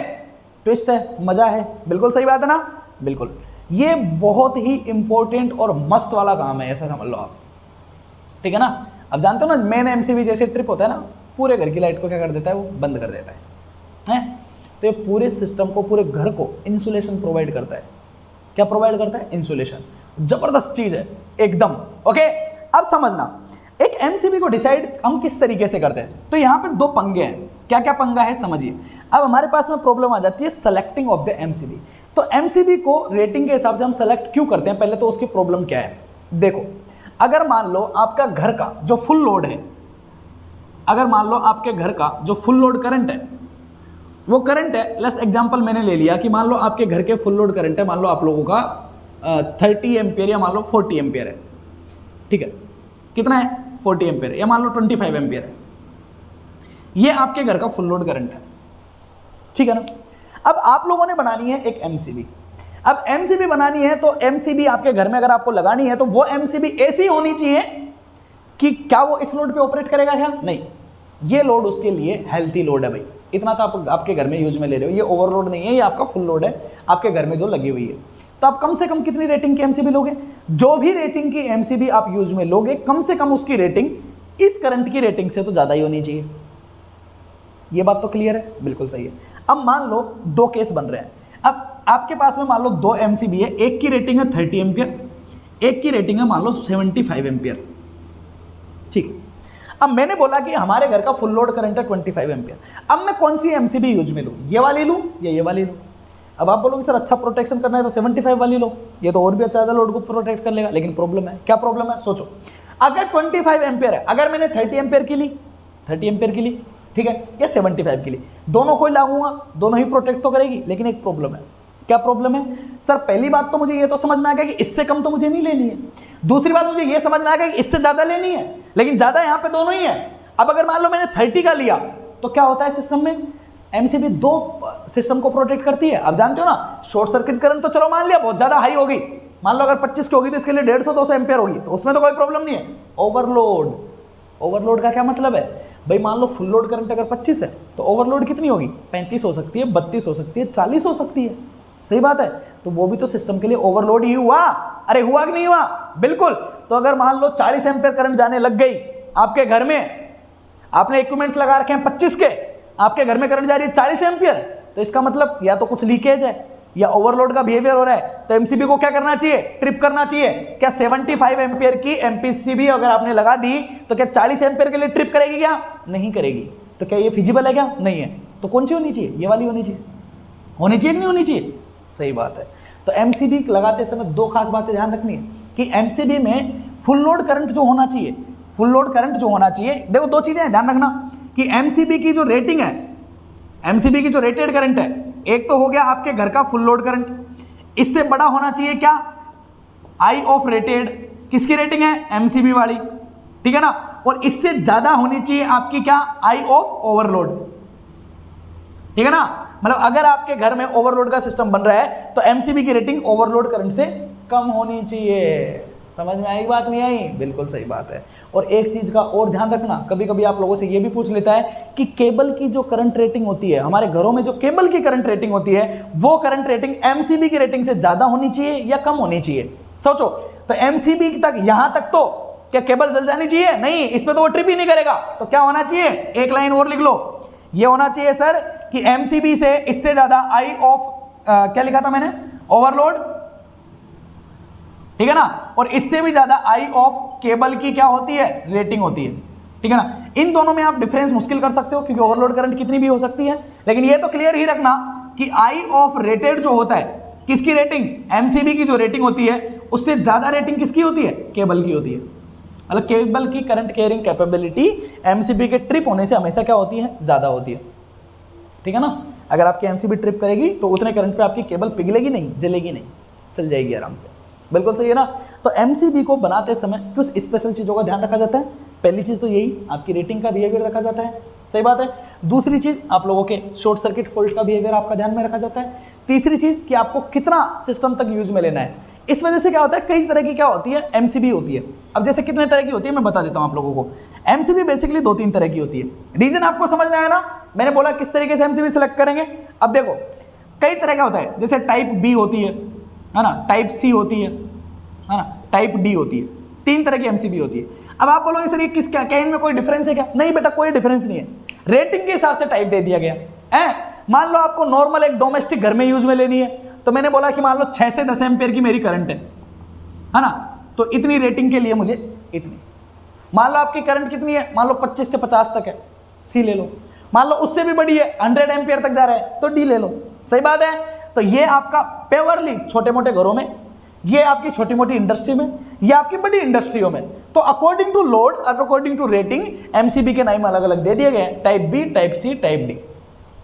ट्विस्ट है, मजा है, बिल्कुल सही बात है ना, बिल्कुल। ये बहुत ही इंपॉर्टेंट और मस्त वाला काम है, ऐसा समझ लो आप, ठीक है ना। अब जानते हो ना, मेन एमसीबी जैसे ट्रिप होता है ना, पूरे घर की लाइट को क्या कर देता है, वो बंद कर देता है। तो ये पूरे सिस्टम को, पूरे घर को इंसुलेशन प्रोवाइड करता है। क्या प्रोवाइड करता है, इंसुलेशन। जबरदस्त चीज है एकदम, ओके। अब समझना, एक एमसीबी को डिसाइड हम किस तरीके से करते हैं। तो यहाँ पे 2 पंगे हैं। क्या क्या पंगा है समझिए। अब हमारे पास में प्रॉब्लम आ जाती है सेलेक्टिंग ऑफ द एमसीबी। तो एमसीबी को रेटिंग के हिसाब से हम सेलेक्ट क्यों करते हैं, पहले तो उसकी प्रॉब्लम क्या है। देखो, अगर मान लो आपका घर का जो फुल लोड है, अगर मान लो आपके घर का जो फुल लोड करंट है, वो करंट है, लेट्स एग्जांपल मैंने ले लिया कि मान लो आपके घर के फुल लोड करंट है, मान लो आप लोगों का 30 एम्पियर या मान लो 40 एम्पियर है, ठीक है। कितना है, 40 एम्पियर, या मान लो 25 एम्पियर है। ये आपके घर का फुल लोड करंट है, ठीक है ना। अब आप लोगों ने बनानी है एक एमसीबी। अब एमसीबी बनानी है तो एमसीबी आपके घर में अगर आपको लगानी है तो वो एमसीबी ऐसी होनी चाहिए कि क्या वो इस लोड पे ऑपरेट करेगा, क्या नहीं, ये लोड उसके लिए हेल्थी लोड है भाई। इतना तो आप आपके घर में यूज में ले रहे हो, ये ओवरलोड नहीं है, ये आपका फुल लोड है आपके घर में जो लगी हुई है। तो आप कम से कम कितनी रेटिंग की एमसीबी लोगे, जो भी रेटिंग की एमसीबी आप यूज में लोगे, कम से कम उसकी रेटिंग इस करंट की रेटिंग से तो ज्यादा ही होनी चाहिए। ये बात तो क्लियर है, बिल्कुल सही है। अब मान लो 2 केस बन रहे हैं। अब आपके पास में मान लो 2 एमसीबी है, एक की रेटिंग है 30 एम्पियर, एक की रेटिंग है मान लो 75 एम्पियर, ठीक। अब मैंने बोला कि हमारे घर का फुल लोड करंट है 25 एम्पियर। अब मैं कौन सी एमसीबी यूज में लूं, ये वाली लूं या ये वाली लूं। अब आप बोलोगे सर अच्छा प्रोटेक्शन करना है तो 75 वाली लो, ये तो और भी अच्छा लोड को प्रोटेक्ट कर लेगा। लेकिन प्रॉब्लम है, क्या प्रॉब्लम है, सोचो। अगर 25 एम्पियर है, अगर मैंने 30 एम्पियर की ली, 30 एम्पियर की ली, ठीक है, या 75 की ली, दोनों को लागूंगा, दोनों ही प्रोटेक्ट तो करेगी। लेकिन एक प्रॉब्लम है, क्या प्रॉब्लम है सर, पहली बात तो मुझे ये तो समझ में आ गया कि इससे कम तो मुझे नहीं लेनी है। दूसरी बात मुझे ये समझ में आ गया कि इससे ज्यादा लेनी है, लेकिन ज्यादा यहाँ पे दोनों ही है। अब अगर मान लो मैंने 30 का लिया तो क्या होता है सिस्टम में, एमसीबी 2 सिस्टम को प्रोटेक्ट करती है। अब जानते हो ना, शॉर्ट सर्किट करंट तो चलो मान लिया बहुत ज्यादा हाई होगी, मान लो अगर 25 की होगी तो इसके लिए 150-200 एम्पियर होगी, तो उसमें तो कोई प्रॉब्लम नहीं है। ओवरलोड, ओवरलोड का क्या मतलब है भाई, मान लो फुल लोड करंट अगर 25 है तो ओवरलोड कितनी होगी, 35 हो सकती है, 32 हो सकती है, 40 हो सकती है। सही बात है, तो वो भी तो सिस्टम के लिए ओवरलोड ही हुआ। अरे हुआ कि नहीं हुआ, बिल्कुल। तो अगर मान लो 40 एम्पियर करंट जाने लग गई आपके घर में, आपने इक्विपमेंट्स लगा रखे हैं 25 के, आपके घर में करंट जा रही है 40 एम्पियर, तो इसका मतलब या तो कुछ लीकेज है या ओवरलोड का बिहेवियर हो रहा है। तो एमसीबी को क्या करना चाहिए, ट्रिप करना चाहिए। क्या 75 एम्पियर की एमपीसीबी अगर आपने लगा दी तो क्या 40 एम्पियर के लिए ट्रिप करेगी क्या, नहीं करेगी। तो क्या ये फिजिबल है क्या, नहीं है। तो कौन सी होनी चाहिए, ये वाली होनी चाहिए, होनी चाहिए कि नहीं होनी चाहिए, सही बात है। तो एमसीबी लगाते समय दो खास बातें ध्यान रखनी है कि एमसीबी में फुल लोड करंट जो होना चाहिए, फुल लोड करंट जो होना चाहिए, देखो दो चीजें ध्यान रखना कि एमसीबी की जो रेटिंग है, एमसीबी की जो रेटेड करंट है, एक तो हो गया आपके घर का फुल लोड करंट, इससे बड़ा होना चाहिए क्या, आई ऑफ रेटेड, किसकी रेटिंग है, एमसीबी वाली, ठीक है ना। और इससे ज्यादा होनी चाहिए आपकी क्या, आई ऑफ ओवरलोड, ठीक है ना। मतलब अगर आपके घर में ओवरलोड का सिस्टम बन रहा है तो एमसीबी की रेटिंग ओवरलोड करंट से कम होनी चाहिए। समझ में आई बात, नहीं आई, बिल्कुल सही बात है। और एक चीज का और ध्यान रखना, कभी कभी आप लोगों से ये भी पूछ लेता है कि केबल की जो करंट रेटिंग होती है, हमारे घरों में जो केबल की करंट रेटिंग होती है, वो करंट रेटिंग एमसीबी की रेटिंग से ज्यादा होनी चाहिए या कम होनी चाहिए। सोचो, तो एमसीबी तक, यहां तक तो क्या केबल जल जानी चाहिए, नहीं, इसमें तो वो ट्रिप ही नहीं करेगा। तो क्या होना चाहिए, एक लाइन और लिख लो, ये होना चाहिए सर कि एमसीबी से इससे ज्यादा आई ऑफ क्या लिखा था मैंने, ओवरलोड, ठीक है ना, और इससे भी ज्यादा आई ऑफ केबल की क्या होती है, रेटिंग होती है, ठीक है ना। इन दोनों में आप डिफरेंस मुश्किल कर सकते हो क्योंकि ओवरलोड करंट कितनी भी हो सकती है, लेकिन ये तो क्लियर ही रखना कि आई ऑफ रेटेड जो होता है, किसकी रेटिंग, एमसीबी की जो रेटिंग होती है, उससे ज्यादा रेटिंग किसकी होती है, केबल की होती है। मतलब केबल की करंट कैरिंग कैपेबिलिटी एमसीबी के ट्रिप होने से हमेशा क्या होती है, ज्यादा होती है, ठीक है ना। अगर आपकी एमसीबी ट्रिप करेगी तो उतने करंट पे आपकी केबल पिघलेगी नहीं, जलेगी नहीं, चल जाएगी आराम से, बिल्कुल सही है ना। तो एमसीबी को बनाते समय कुछ स्पेशल चीज़ों का ध्यान रखा जाता है। पहली चीज़ तो यही, आपकी रेटिंग का बिहेवियर रखा जाता है, सही बात है। दूसरी चीज़, आप लोगों के शॉर्ट सर्किट फॉल्ट का बिहेवियर आपका ध्यान में रखा जाता है। तीसरी चीज़ कि आपको कितना सिस्टम तक यूज में लेना है। इस वजह से क्या होता है, कई तरह की क्या होती है, एमसीबी होती है। अब जैसे कितने तरह की होती है मैं बता देता हूँ आप लोगों को। एमसीबी बेसिकली 2-3 तरह की होती है। रीजन आपको समझ में आया ना, मैंने बोला किस तरीके से एमसीबी सेलेक्ट करेंगे। अब देखो कई तरह का होता है, जैसे टाइप बी होती है ना, टाइप सी होती है ना, टाइप डी होती है। 3 तरह की एमसीबी होती है। अब आप बोलोगे सर ये किस, क्या इनमें कोई डिफरेंस है क्या, नहीं बेटा, कोई डिफरेंस नहीं है। रेटिंग के हिसाब से टाइप दे दिया गया है। मान लो आपको नॉर्मल एक डोमेस्टिक घर में यूज में लेनी है, तो मैंने बोला कि मान लो 6 से 10 एम्पियर की मेरी करंट है ना, तो इतनी रेटिंग के लिए मुझे इतनी। मान लो आपकी करंट कितनी है, मान लो 25 से 50 तक है, सी ले लो। मान लो उससे भी बड़ी है, 100 एम्पियर तक जा रहा है, तो डी ले लो, सही बात है। तो ये आपका प्योरली छोटे मोटे घरों में, ये आपकी छोटी मोटी इंडस्ट्री में, ये आपकी बड़ी इंडस्ट्रियों में। तो अकॉर्डिंग टू लोड और अकॉर्डिंग टू रेटिंग एमसीबी के नाम अलग अलग दे दिए गए, type B, type C, type D,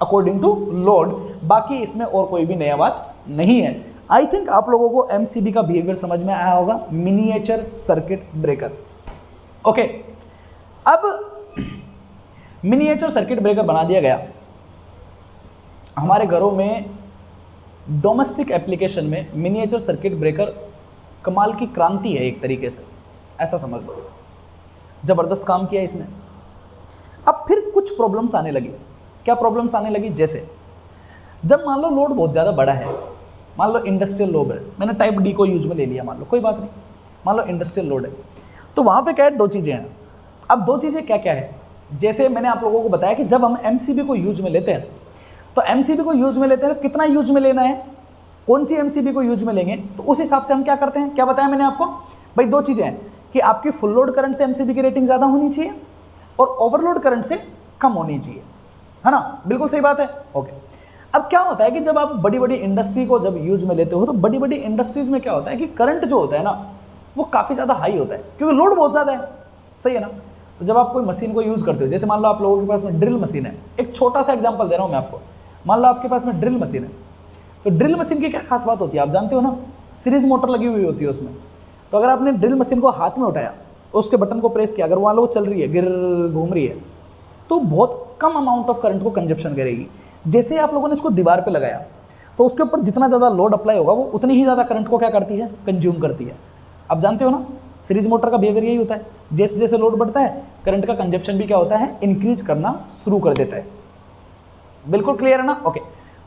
according to load. बाकी इसमें और कोई भी नया बात नहीं है। आई थिंक आप लोगों को एमसीबी का बिहेवियर समझ में आया होगा। Miniature circuit breaker, okay. अब मिनिएचर सर्किट ब्रेकर बना दिया गया हमारे घरों में। डोमेस्टिक एप्लीकेशन में मिनिएचर सर्किट ब्रेकर कमाल की क्रांति है एक तरीके से, ऐसा समझ लो, जबरदस्त काम किया इसने। अब फिर कुछ प्रॉब्लम्स आने लगी। क्या प्रॉब्लम्स आने लगी, जैसे जब मान लो लोड बहुत ज़्यादा बड़ा है, मान लो इंडस्ट्रियल लोड है, मैंने टाइप डी को यूज में ले लिया, मान लो कोई बात नहीं, मान लो इंडस्ट्रियल लोड है, तो वहाँ पे क्या है, 2 चीज़ें हैं। अब 2 चीज़ें क्या क्या है, जैसे मैंने आप लोगों को बताया कि जब हम एमसीबी को यूज में लेते हैं, तो एमसीबी को यूज में लेते हैं तो कितना यूज में लेना है, कौन सी एमसीबी को यूज में लेंगे, तो उस हिसाब से हम क्या करते हैं। क्या बताया मैंने आपको भाई, 2 चीज़ें हैं कि आपकी फुल लोड करंट से एमसीबी की रेटिंग ज़्यादा होनी चाहिए और ओवरलोड करंट से कम होनी चाहिए, है ना, बिल्कुल सही बात है, ओके। अब क्या होता है कि जब आप बड़ी बड़ी इंडस्ट्री को जब यूज में लेते हो, तो बड़ी बड़ी इंडस्ट्रीज में क्या होता है कि करंट जो होता है ना, वो काफ़ी ज़्यादा हाई होता है क्योंकि लोड बहुत ज़्यादा है, सही है ना। तो जब आप कोई मशीन को यूज़ करते हो, जैसे मान लो आप लोगों के पास में ड्रिल मशीन है, एक छोटा सा एग्जांपल दे रहा हूँ मैं आपको। मान लो आपके पास में ड्रिल मशीन है, तो ड्रिल मशीन की क्या खास बात होती है आप जानते हो ना, सीरीज मोटर लगी हुई होती है उसमें। तो अगर आपने ड्रिल मशीन को हाथ में उठाया, उसके बटन को प्रेस किया, अगर मान लो वो चल रही है, गिर घूम रही है, तो बहुत कम अमाउंट ऑफ करंट को कंजप्शन करेगी। जैसे ही आप लोगों ने इसको दीवार पे लगाया, तो उसके ऊपर जितना ज़्यादा लोड अप्लाई होगा वो उतनी ही ज़्यादा करंट को क्या करती है, कंज्यूम करती है। आप जानते हो ना, सीरीज मोटर का बिहेवियर यही होता है, जैसे जैसे लोड बढ़ता है करंट का कंजप्शन भी क्या होता है, इंक्रीज करना शुरू कर देता है। बिल्कुल क्लियर है ना? ओके,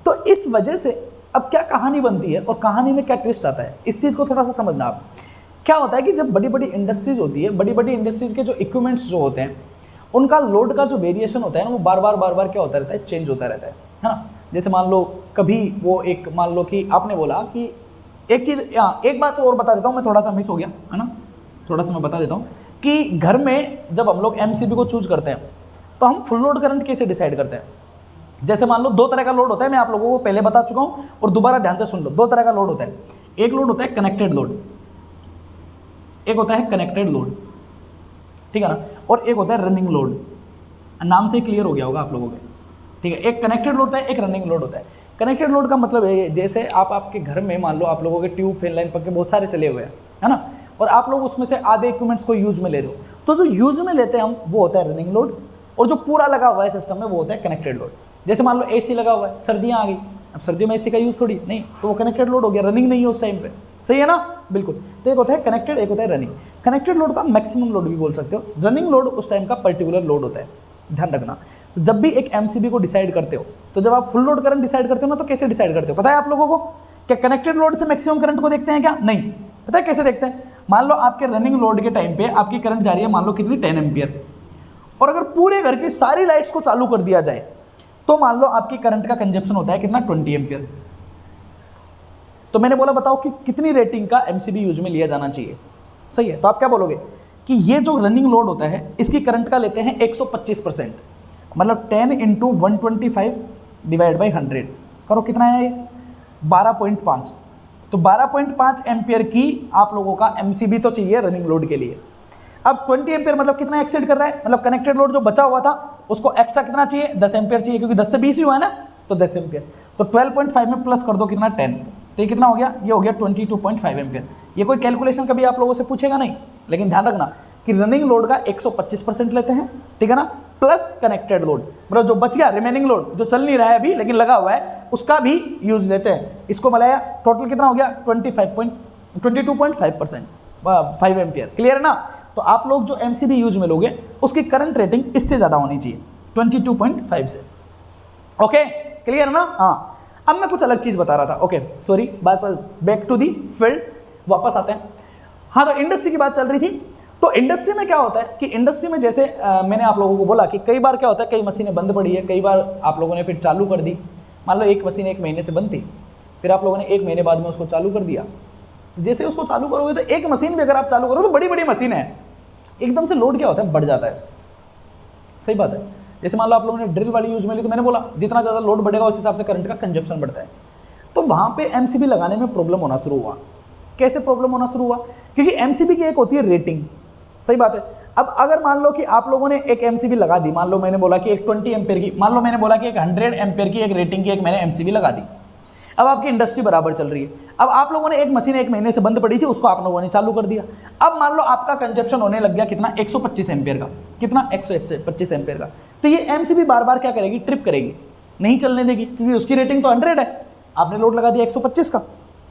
तो इस वजह से अब क्या कहानी बनती है और कहानी में क्या ट्विस्ट आता है, इस चीज़ को थोड़ा सा समझना आप। क्या होता है कि जब बड़ी बड़ी इंडस्ट्रीज होती है, बड़ी बड़ी इंडस्ट्रीज के जो इक्विपमेंट्स जो होते हैं उनका लोड का जो वेरिएशन होता है ना, वो बार बार क्या होता रहता है, चेंज होता रहता है ना। जैसे मान लो कभी वो एक, मान लो कि आपने बोला कि एक चीज़, एक बात और बता देता हूँ मैं, थोड़ा सा मिस हो गया है ना, थोड़ा सा मैं बता देता हूँ कि घर में जब हम लोग एमसीबी को चूज करते हैं तो हम फुल लोड करंट कैसे डिसाइड करते हैं। जैसे मान लो दो तरह का लोड होता है, मैं आप लोगों को पहले बता चुका हूँ और दोबारा ध्यान से सुन लो। दो तरह का लोड होता है, एक लोड होता है कनेक्टेड लोड, एक होता है कनेक्टेड लोड, ठीक है ना, और एक होता है रनिंग लोड। नाम से क्लियर हो गया होगा आप लोगों को, ठीक है। एक कनेक्टेड लोड होता है, एक रनिंग लोड होता है। कनेक्टेड लोड का मतलब है जैसे आप आपके घर में मान लो आप लोगों के ट्यूब, फैन लाइन, पंखे बहुत सारे चले हुए हैं, है ना, और आप लोग उसमें से आधे इक्विपमेंट्स को यूज में ले रहे हो, तो जो यूज में लेते हैं हम वो होता है रनिंग लोड, और जो पूरा लगा हुआ है सिस्टम में वो होता है कनेक्टेड लोड। जैसे मान लो एसी लगा हुआ है, सर्दियाँ आ गई, अब सर्दियों में एसी का यूज़ थोड़ी नहीं, तो वो कनेक्टेड लोड हो गया, रनिंग नहीं है उस टाइम पे, सही है ना, बिल्कुल। तो एक होता है कनेक्टेड, एक होता है रनिंग। कनेक्टेड लोड का मैक्सिमम लोड भी बोल सकते हो, रनिंग लोड उस टाइम का पर्टिकुलर लोड होता है, ध्यान रखना। तो जब भी एक एमसीबी को डिसाइड करते हो, तो जब आप फुल लोड करंट डिसाइड करते हो ना, तो कैसे डिसाइड करते हो पता है आप लोगों को? क्या कनेक्टेड लोड से मैक्सिमम करंट को देखते हैं क्या? नहीं। पता है कैसे देखते हैं? मान लो आपके रनिंग लोड के टाइम पे आपकी करंट जा रही है मान लो कितनी, 10 एम्पियर, और अगर पूरे घर की सारी लाइट्स को चालू कर दिया जाए तो मान लो आपकी करंट का कंजप्शन होता है कितना, 20 एम्पियर। तो मैंने बोला बताओ कि कितनी रेटिंग का एमसीबी यूज में लिया जाना चाहिए, सही है। तो आप क्या बोलोगे कि ये जो रनिंग लोड होता है इसकी करंट का लेते हैं 125%, मतलब 10 इंटू 125 डिवाइड बाई 100 करो, कितना है ये, 12.5। तो 12.5 एम्पियर की आप लोगों का एमसीबी तो चाहिए रनिंग लोड के लिए। अब 20 एम्पियर मतलब कितना एक्सीड कर रहा है, मतलब कनेक्टेड लोड जो बचा हुआ था उसको एक्स्ट्रा कितना चाहिए, 10 एम्पियर चाहिए, क्योंकि 10 से 20 ही हुआ है ना, तो 10 एम्पियर। तो 12.5 में प्लस कर दो कितना, 10, तो ये कितना हो गया, ये हो गया 22.5 एम्पियर। ये कोई कैलकुलेशन कभी आप लोगों से पूछेगा नहीं, लेकिन ध्यान रखना कि रनिंग लोड का 125% लेते हैं, ठीक है ना, प्लस कनेक्टेड लोड, मतलब जो बच गया रिमेनिंग लोड जो चल नहीं रहा है अभी लेकिन लगा हुआ है उसका भी यूज लेते हैं। इसको मिलाया टोटल कितना हो गया, 22.5%, 5 एम्पियर। क्लियर है ना? तो आप लोग जो एमसीबी यूज में लोगे उसकी करंट रेटिंग इससे ज़्यादा होनी चाहिए, 22.5 से। ओके, क्लियर है ना? हाँ, अब मैं कुछ अलग चीज़ बता रहा था। Okay sorry, back to the field, वापस आते हैं। हाँ, तो इंडस्ट्री की बात चल रही थी। तो इंडस्ट्री में क्या होता है कि इंडस्ट्री में जैसे मैंने आप लोगों को बोला कि कई बार क्या होता है, कई मशीनें बंद पड़ी है, कई बार आप लोगों ने फिर चालू कर दी। मान लो एक मशीन 1 महीने से बंद थी, फिर आप लोगों ने 1 महीने बाद में उसको चालू कर दिया। जैसे उसको चालू करोगे तो एक मशीन भी अगर आप चालू करो तो बड़ी बड़ी मशीन है, एकदम से लोड क्या होता है, बढ़ जाता है। सही बात है। जैसे मान लो आप लोगों ने ड्रिल वाली यूज में ली, तो मैंने बोला जितना ज़्यादा लोड बढ़ेगा उस हिसाब से करंट का कंजप्शन बढ़ता है। तो वहाँ पे एमसीबी लगाने में प्रॉब्लम होना शुरू हुआ। कैसे प्रॉब्लम होना शुरू हुआ? क्योंकि एमसीबी की एक होती है रेटिंग, सही बात है। अब अगर मान लो कि आप लोगों ने एक एमसीबी लगा दी, मान लो मैंने बोला कि एक 20 एम्पेयर की, मान लो मैंने बोला कि एक 100 एम्पेयर की एक रेटिंग की एक मैंने एमसीबी लगा दी। अब आपकी इंडस्ट्री बराबर चल रही है। अब आप लोगों ने एक मशीन 1 महीने से बंद पड़ी थी, उसको आप लोगों ने चालू कर दिया। अब मान लो आपका कंजप्शन होने लग गया कितना, 125 एम्पेयर का। कितना, 125 एम्पेयर का। तो ये एमसीबी बार बार क्या करेगी, ट्रिप करेगी, नहीं चलने देगी, क्योंकि उसकी रेटिंग तो 100 है, आपने लोड लगा दिया 125 का।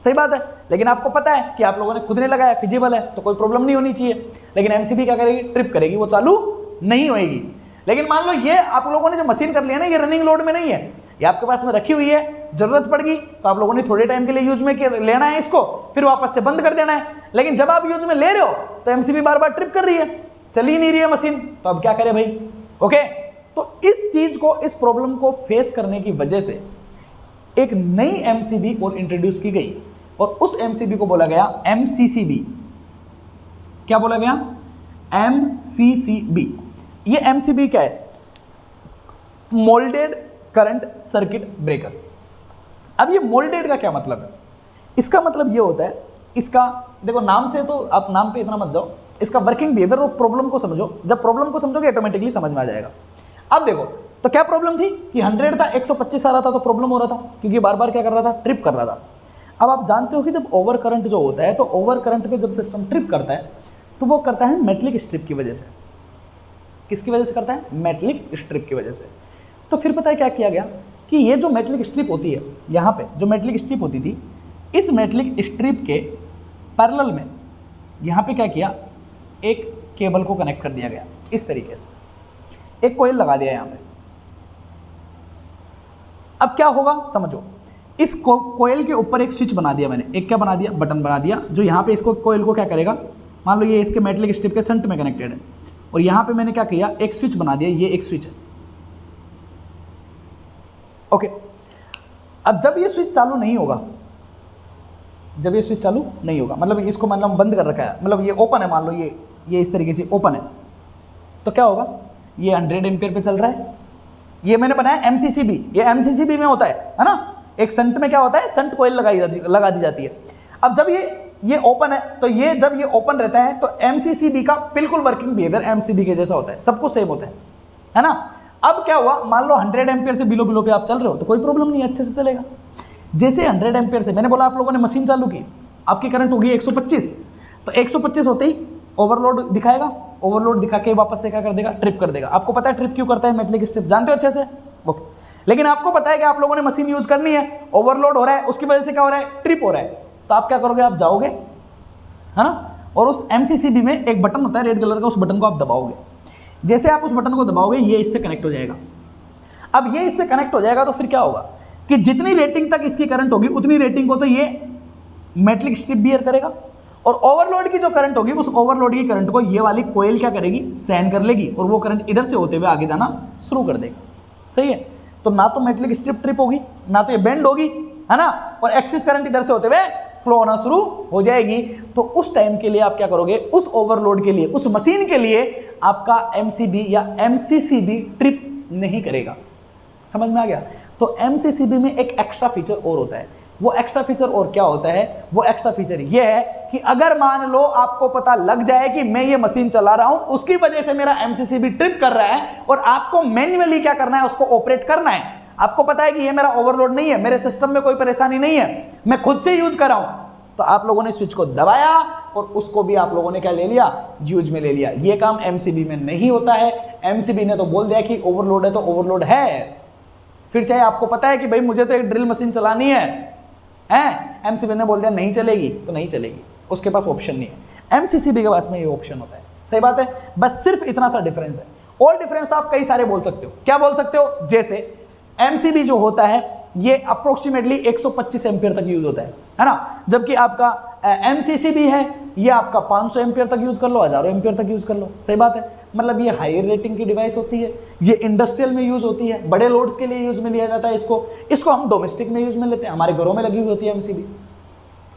सही बात है, लेकिन आपको पता है कि आप लोगों ने खुद ने लगाया, फिजिबल है, तो कोई प्रॉब्लम नहीं होनी चाहिए। लेकिन एमसीबी क्या करेगी, ट्रिप करेगी, वो चालू नहीं होएगी। लेकिन मान लो ये आप लोगों ने जो मशीन कर लिया ना, ये रनिंग लोड में नहीं है, ये आपके पास में रखी हुई है, जरूरत पड़ गई तो आप लोगों ने थोड़े टाइम के लिए यूज में लेना है इसको, फिर वापस से बंद कर देना है। लेकिन जब आप यूज में ले रहे हो तो एमसीबी बार बार ट्रिप कर रही है, चल ही नहीं रही है मशीन, तो अब क्या करें भाई। ओके, तो इस चीज को, इस प्रॉब्लम को फेस करने की वजह से एक नई एमसीबी और इंट्रोड्यूस की गई, और उस एमसीबी को बोला गया एमसीसीबी। क्या बोला गया, एमसीसीबी। ये एमसीबी क्या है, मोल्डेड करंट सर्किट ब्रेकर। अब ये मोल्डेड का क्या मतलब है? इसका मतलब ये होता है, इसका देखो नाम से, तो आप नाम पे इतना मत जाओ, इसका वर्किंग बिहेवियर और प्रॉब्लम को समझो। जब प्रॉब्लम को समझोगे ऑटोमेटिकली समझ में आ जाएगा। अब देखो, तो क्या प्रॉब्लम थी कि 100 था, 125 आ रहा था, तो प्रॉब्लम हो रहा था क्योंकि बार बार क्या कर रहा था, ट्रिप कर रहा था। अब आप जानते हो कि जब ओवर करंट जो होता है, तो ओवर करंट पे जब सिस्टम ट्रिप करता है तो वो करता है मेटलिक स्ट्रिप की वजह से। किसकी वजह से करता है, मेटलिक स्ट्रिप की वजह से। तो फिर पता है क्या किया गया कि ये जो मेटलिक स्ट्रिप होती है, यहाँ पे जो मेटलिक स्ट्रिप होती थी, इस मेटलिक स्ट्रिप के पैरेलल में यहाँ पे क्या किया, एक केबल को कनेक्ट कर दिया गया इस तरीके से, एक कोयल लगा दिया यहाँ पे। अब क्या होगा समझो, इस कोयल के ऊपर एक स्विच बना दिया मैंने, एक क्या बना दिया, बटन बना दिया, जो यहाँ पे इसको कोयल को क्या करेगा, मान लो ये इसके मेटलिक स्ट्रिप के सेंटर में कनेक्टेड है, और यहाँ पे मैंने क्या किया, एक स्विच बना दिया, ये एक स्विच है। ओके, अब जब ये स्विच चालू नहीं होगा, जब ये स्विच चालू नहीं होगा, मतलब इसको मान लो बंद कर रखा है, मतलब ये ओपन है, मान लो ये इस तरीके से ओपन है, तो क्या होगा, ये 100 एम्पियर पे चल रहा है। ये मैंने बनाया MCCB, ये MCCB में होता है ना, एक संट में क्या होता है, संट कोयल लगा दी जाती है। अब जब ये ओपन है, तो ये जब ये ओपन रहता है तो MCCB का बिल्कुल वर्किंग बिहेवियर MCB के जैसा होता है, सब कुछ सेम होता है ना। अब क्या हुआ, मान लो 100 एम्पियर से बिलो पे आप चल रहे हो तो कोई प्रॉब्लम नहीं, अच्छे से चलेगा। जैसे 100 एम्पियर से, मैंने बोला आप लोगों ने मशीन चालू की, आपकी करंट होगी 125, तो 125 होते ही ओवरलोड दिखाएगा, ओवरलोड दिखा के वापस से क्या कर देगा, ट्रिप कर देगा। आपको पता है ट्रिप क्यों करता है मेटलिक स्ट्रिप, जानते हो अच्छे से, ओके। लेकिन आपको पता है कि आप लोगों ने मशीन यूज करनी है, ओवरलोड हो रहा है, उसकी वजह से क्या हो रहा है, ट्रिप हो रहा है, तो आप क्या करोगे, आप जाओगे, है ना, और उस MCCB में एक बटन होता है रेड कलर का, उस बटन को आप दबाओगे। जैसे आप उस बटन को दबाओगे, ये इससे कनेक्ट हो जाएगा। अब ये इससे कनेक्ट हो जाएगा तो फिर क्या होगा कि जितनी रेटिंग तक इसकी करंट होगी, उतनी रेटिंग को तो ये मेटलिक स्ट्रिप बियर करेगा, और ओवरलोड की जो करंट होगी, उस ओवरलोड की करंट को ये वाली कोयल क्या करेगी, सहन कर लेगी, और वो करंट इधर से होते हुए आगे जाना शुरू कर देगा। सही है, तो ना तो मेटलिक स्ट्रिप ट्रिप होगी, ना तो ये बेंड होगी, है ना, और एक्सिस करंट इधर से होते हुए फ्लो होना शुरू हो जाएगी। तो उस टाइम के लिए आप क्या करोगे, उस ओवरलोड के लिए, उस मशीन के लिए आपका MCB या MCCB ट्रिप नहीं करेगा। समझ में आ गया। तो MCCB में एक एक्स्ट्रा फीचर और होता है, वो एक्स्ट्रा फीचर और क्या होता है, वो एक्स्ट्रा फीचर ये है कि अगर मान लो आपको पता लग जाए कि मैं ये मशीन चला रहा हूं, उसकी वजह से मेरा MCCB ट्रिप कर रहा है, और आपको मैन्युअली क्या करना है, उसको ऑपरेट करना है। आपको पता है कि ये मेरा ओवरलोड नहीं है, मेरे सिस्टम में कोई परेशानी नहीं है, मैं खुद से यूज कर रहा हूं, तो आप लोगों ने स्विच को दबाया और उसको भी आप लोगों ने क्या ले लिया, यूज में ले लिया। ये काम MCB में नहीं होता है। MCB ने तो बोल दिया कि ओवरलोड है तो ओवरलोड है, फिर चाहे आपको पता है कि भाई मुझे तो एक ड्रिल मशीन चलानी है, MCB ने बोल दिया नहीं चलेगी तो नहीं चलेगी, उसके पास ऑप्शन नहीं है। MCCB के पास में ये ऑप्शन होता है। सही बात है, बस सिर्फ इतना सा डिफरेंस है। और डिफरेंस तो आप कई सारे बोल सकते हो। क्या बोल सकते हो, जैसे MCB जो होता है ये अप्रोक्सीमेटली 125 एम्पियर तक यूज होता है ना, जबकि आपका MCCB है ये आपका 500 एम्पियर तक यूज कर लो, 1000 एम्पियर तक यूज कर लो। सही बात है, मतलब ये हायर रेटिंग की डिवाइस होती है, ये इंडस्ट्रियल में यूज होती है, बड़े लोड्स के लिए यूज में लिया जाता है इसको हम डोमेस्टिक में यूज में लेते हैं, हमारे घरों में लगी हुई होती है MCB।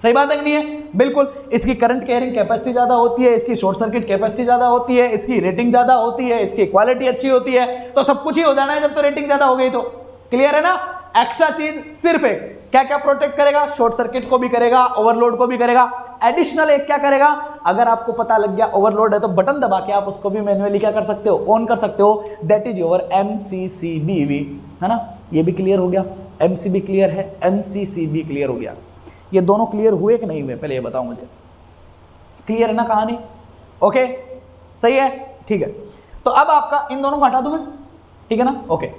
सही बात है कि नहीं है, बिल्कुल। इसकी करंट कैरिंग कैपेसिटी ज्यादा होती है, इसकी शॉर्ट सर्किट कैपेसिटी ज्यादा होती है, इसकी रेटिंग ज्यादा होती है, इसकी क्वालिटी अच्छी होती है, तो सब कुछ ही हो जाना है जब तो रेटिंग ज्यादा हो गई तो। क्लियर है ना। एक्स्ट्रा चीज सिर्फ एक, क्या क्या प्रोटेक्ट करेगा, शॉर्ट सर्किट को भी करेगा, ओवरलोड को भी करेगा। एडिशनल एक क्या करेगा, अगर आपको पता लग गया ओवरलोड है तो बटन दबा के आप उसको भी मैन्युअली क्या कर सकते हो, ऑन कर सकते हो। दैट इज योर MCCB, है ना। ये भी क्लियर हो गया, MCB क्लियर है, MCCB क्लियर हो गया। ये दोनों क्लियर हुए कि नहीं हुए, पहले ये बताओ मुझे। क्लियर है ना कहानी, ओके सही है, ठीक है। तो अब आपका इन दोनों को हटा दूं मैं, ठीक है ना, ओके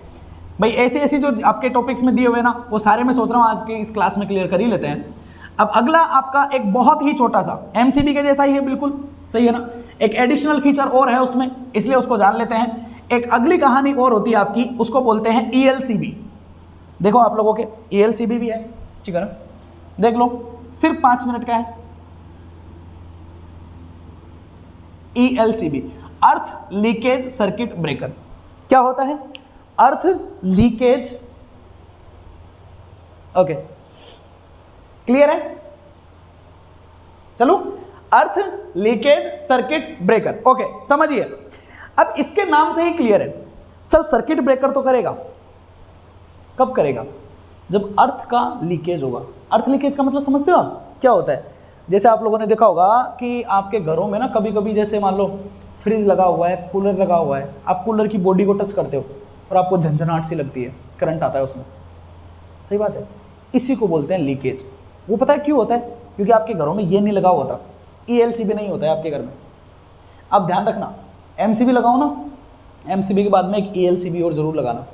भाई। ऐसे ऐसे जो आपके टॉपिक्स में दिए हुए ना, वो सारे मैं सोच रहा हूँ आज के इस क्लास में क्लियर कर ही लेते हैं। अब अगला आपका एक बहुत ही छोटा सा MCB के जैसा ही है, बिल्कुल सही है ना, एक एडिशनल फीचर और है उसमें, इसलिए उसको जान लेते हैं। एक अगली कहानी और होती है आपकी, उसको बोलते हैं ELCB। देखो आप लोगों के ELCB भी है, ठीक है ना, देख लो, सिर्फ 5 मिनट का है। ELCB, अर्थ लीकेज सर्किट ब्रेकर। क्या होता है, अर्थ लीकेज, ओके क्लियर है, चलो, अर्थ लीकेज सर्किट ब्रेकर, ओके समझिए। अब इसके नाम से ही क्लियर है, सर सर्किट ब्रेकर तो करेगा, कब करेगा, जब अर्थ का लीकेज होगा। अर्थ लीकेज का मतलब समझते हो आप, क्या होता है, जैसे आप लोगों ने देखा होगा कि आपके घरों में ना कभी कभी जैसे मान लो फ्रिज लगा हुआ है, कूलर लगा हुआ है, आप कूलर की बॉडी को टच करते हो और आपको झंझनाहट सी लगती है, करंट आता है उसमें। सही बात है, इसी को बोलते हैं लीकेज। वो पता है क्यों होता है, क्योंकि आपके घरों में ये नहीं लगा हुआ था, ELCB नहीं होता है आपके घर में। अब ध्यान रखना, MCB लगाओ ना, MCB के बाद में एक ELCB और जरूर लगाना,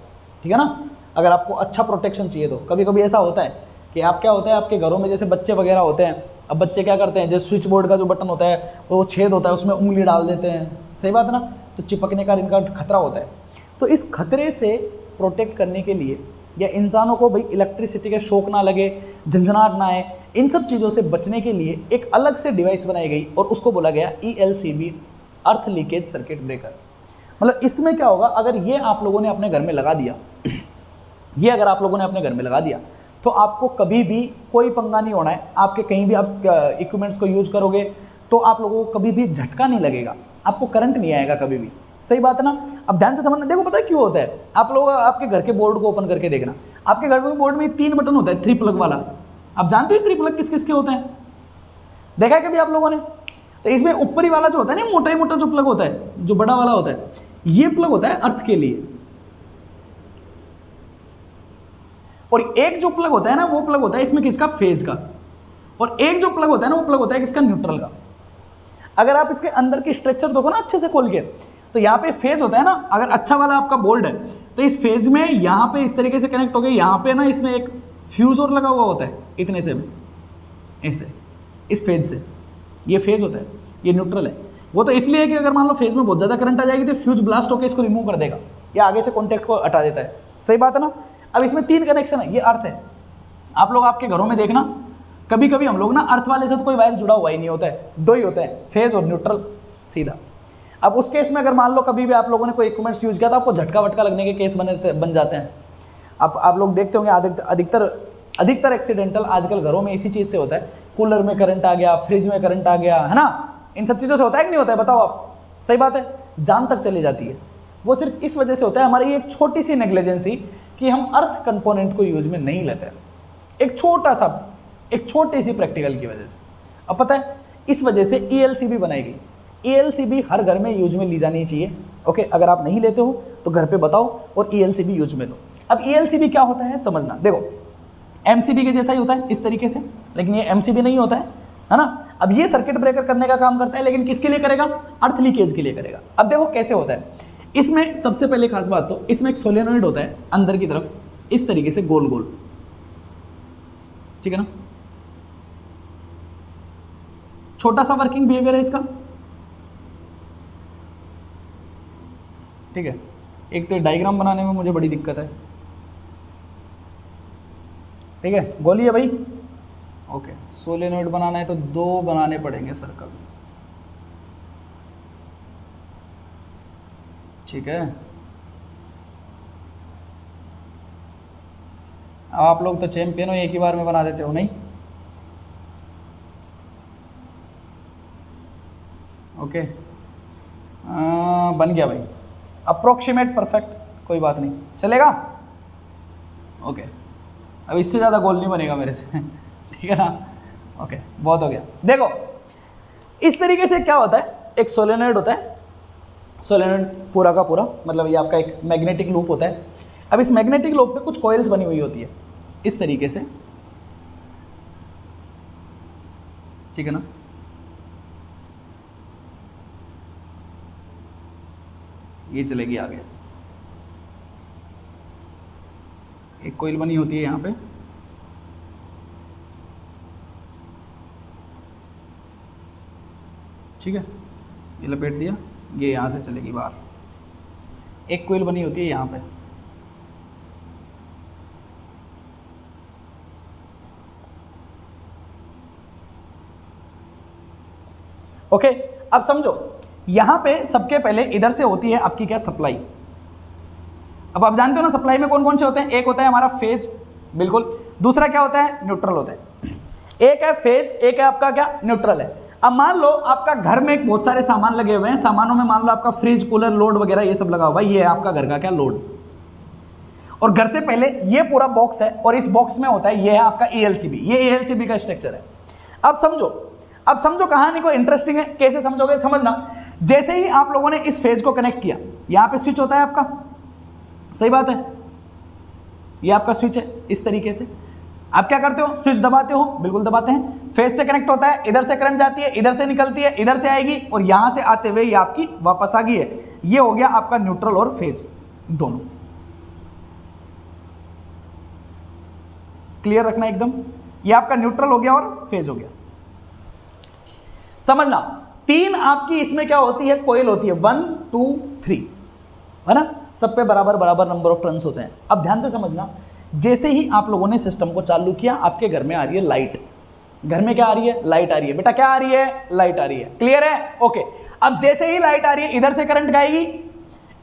ठीक है ना। अगर आपको अच्छा प्रोटेक्शन चाहिए तो कभी कभी ऐसा होता है कि आप क्या होता है आपके घरों में जैसे बच्चे वगैरह होते हैं, अब बच्चे क्या करते हैं, जैसे स्विच बोर्ड का जो बटन होता है वो छेद होता है, उसमें उंगली डाल देते हैं, सही बात है ना, तो चिपकने का इनका खतरा होता है। तो इस खतरे से प्रोटेक्ट करने के लिए या इंसानों को भाई इलेक्ट्रिसिटी के शॉक ना लगे, झंझनाहट ना आए, इन सब चीज़ों से बचने के लिए एक अलग से डिवाइस बनाई गई और उसको बोला गया ELCB, अर्थ लीकेज सर्किट ब्रेकर। मतलब इसमें क्या होगा, अगर ये आप लोगों ने अपने घर में लगा दिया, ये अगर आप लोगों ने अपने घर में लगा दिया तो आपको कभी भी कोई पंगा नहीं होना है। आपके कहीं भी आप इक्विपमेंट्स को यूज करोगे तो आप लोगों को कभी भी झटका नहीं लगेगा, आपको करंट नहीं आएगा कभी भी, सही बात है ना। अब ध्यान से समझना, देखो पता है क्यों होता है, आप लोग आपके घर के बोर्ड को ओपन करके देखना, आपके घर में बोर्ड में 3 बटन होता है 3 प्लग वाला। आप जानते हो 3 प्लग किस किस के होते हैं, देखा है कभी आप लोगों ने? तो इसमें ऊपरी वाला जो होता है ना, मोटा ही मोटा जो प्लग होता है, जो बड़ा वाला होता है, ये प्लग होता है अर्थ के लिए, और एक जो प्लग होता है ना वो प्लग होता है इसमें किसका, फेज का, और एक जो प्लग होता है ना वो प्लग होता है किसका, न्यूट्रल का। अगर आप इसके अंदर की स्ट्रक्चर देखो ना अच्छे से खोल के, तो यहाँ पे फेज होता है ना, अगर अच्छा वाला आपका बोर्ड है तो इस फेज में यहाँ पे इस तरीके से कनेक्ट हो गए, यहाँ पे ना इसमें एक फ्यूज और लगा हुआ होता है इतने से ऐसे, इस फेज से, ये फेज होता है, ये न्यूट्रल है। वो तो इसलिए है कि अगर मान लो फेज में बहुत ज़्यादा करंट आ जाएगी तो फ्यूज ब्लास्ट होकर इसको रिमूव कर देगा या आगे से कॉन्टैक्ट को हटा देता है, सही बात है ना। अब इसमें 3 कनेक्शन है, ये अर्थ है। आप लोग आपके घरों में देखना, कभी कभी हम लोग ना अर्थ वाले से तो कोई वायर जुड़ा हुआ ही नहीं होता है, 2 ही होते हैं, फेज और न्यूट्रल सीधा। अब उस केस में अगर मान लो कभी भी आप लोगों ने कोई इक्विपमेंट्स यूज किया तो आपको झटका वटका लगने के केस बन जाते हैं। आप लोग देखते होंगे अधिकतर एक्सीडेंटल आजकल घरों में इसी चीज़ से होता है, कूलर में करंट आ गया, फ्रिज में करंट आ गया, है ना, इन सब चीज़ों से होता है कि नहीं होता है, बताओ आप, सही बात है, जान तक चली जाती है। वो सिर्फ इस वजह से होता है, हमारी एक छोटी सी नेग्लिजेंसी कि हम अर्थ कंपोनेंट को यूज में नहीं लेते हैं, एक छोटी सी प्रैक्टिकल की वजह से। अब पता है इस वजह से ELCB बनाई गई। ELCB हर घर में यूज में ली जानी चाहिए, ओके। अगर आप नहीं लेते हो तो घर पे बताओ और ELCB यूज में लो। अब ELCB क्या होता है समझना, देखो MCB के जैसा ही होता है इस तरीके से, लेकिन ये MCB नहीं होता है ना। अब ये सर्किट ब्रेकर करने का काम करता है, लेकिन किसके लिए करेगा, अर्थ लीकेज के लिए करेगा। अब देखो कैसे होता है, इसमें सबसे पहले खास बात तो इसमें एक सोलेनॉइड होता है अंदर की तरफ इस तरीके से गोल गोल, ठीक है ना, छोटा सा वर्किंग बिहेवियर है इसका, ठीक है। एक तो डायग्राम बनाने में मुझे बड़ी दिक्कत है, ठीक है, गोली है भाई, ओके। सोलेनॉइड बनाना है तो 2 बनाने पड़ेंगे सर्कल, ठीक है। आप लोग तो चैंपियन हो, एक ही बार में बना देते हो, नहीं, ओके। बन गया भाई, अप्रोक्सीमेट परफेक्ट, कोई बात नहीं, चलेगा, ओके। अब इससे ज़्यादा गोल नहीं बनेगा मेरे से ठीक है ना, ओके, बहुत हो गया। देखो इस तरीके से क्या होता है, एक सोलेनॉइड होता है, सोलेनॉइड पूरा का पूरा, मतलब ये आपका एक मैग्नेटिक लूप होता है। अब इस मैग्नेटिक लूप पे कुछ कॉइल्स बनी हुई होती है इस तरीके से, ठीक है ना। ये चलेगी आगे, एक कॉइल बनी होती है यहाँ पे, ठीक है, ये लपेट दिया, ये यहाँ से चलेगी बाहर, एक कॉइल बनी होती है यहाँ पे, ओके। अब समझो यहां पे सबके पहले इधर से होती है आपकी क्या, सप्लाई। अब आप जानते हो ना सप्लाई में कौन कौन से होते हैं, एक होता है हमारा फेज, बिल्कुल, दूसरा क्या होता है, न्यूट्रल होता है। एक है फेज, एक है आपका क्या, न्यूट्रल है। अब मान लो आपका घर में एक बहुत सारे सामान लगे हुए हैं, सामानों में मान लो आपका फ्रिज, कूलर, लोड वगैरह ये सब लगा हुआ है, ये है आपका घर का क्या, लोड। और घर से पहले ये पूरा बॉक्स है और इस बॉक्स में होता है, ये है आपका ELCB, ये ELCB का स्ट्रक्चर है। अब समझो कहानी को इंटरेस्टिंग है, कैसे समझोगे समझना। जैसे ही आप लोगों ने इस फेज को कनेक्ट किया, यहां पे स्विच होता है आपका, सही बात है, ये आपका स्विच है इस तरीके से। आप क्या करते हो, स्विच दबाते हो, बिल्कुल दबाते हैं, फेज से कनेक्ट होता है, इधर से करंट जाती है, इधर से निकलती है, इधर से आएगी और यहां से आते हुए ये आपकी वापस आ गई है। ये हो गया आपका न्यूट्रल और फेज दोनों, क्लियर रखना एकदम। ये आपका न्यूट्रल हो गया और फेज हो गया। समझना, 3 आपकी इसमें क्या होती है, कोयल होती है, 1 2 3, है ना, सब पे बराबर बराबर नंबर ऑफ टर्न्स होते हैं। अब ध्यान से समझना, जैसे ही आप लोगों ने सिस्टम को चालू किया, आपके घर में आ रही है लाइट। घर में क्या आ रही है, लाइट आ रही है। बेटा क्या आ रही है, लाइट आ रही है। क्लियर है, ओके। अब जैसे ही लाइट आ रही है, इधर से करंट जाएगी,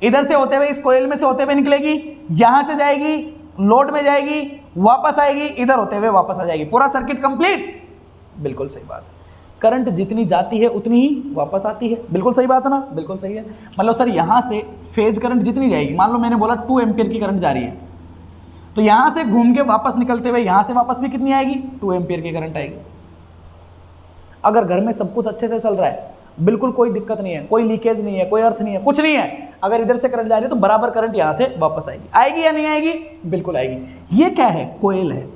इधर से होते हुए इस कोयल में से होते हुए निकलेगी, यहां से जाएगी, लोड में जाएगी, वापस आएगी, इधर होते हुए वापस आ जाएगी। पूरा सर्किट कंप्लीट। बिल्कुल सही बात है। करंट जितनी जाती है उतनी ही वापस आती है। बिल्कुल सही बात है ना, बिल्कुल सही है। मतलब सर यहां से फेज करंट जितनी जाएगी, मान लो मैंने बोला 2 एम्पियर की करंट जा रही है, तो यहां से घूम के वापस निकलते हुए यहां से वापस भी कितनी आएगी, 2 एम्पियर की करंट आएगी। अगर घर में सब कुछ अच्छे से चल रहा है, बिल्कुल कोई दिक्कत नहीं है, कोई लीकेज नहीं है, कोई अर्थ नहीं है, कुछ नहीं है, अगर इधर से करंट जा रही है तो बराबर करंट यहां से वापस आएगी। आएगी या नहीं आएगी, बिल्कुल आएगी। ये क्या है, कोयल है।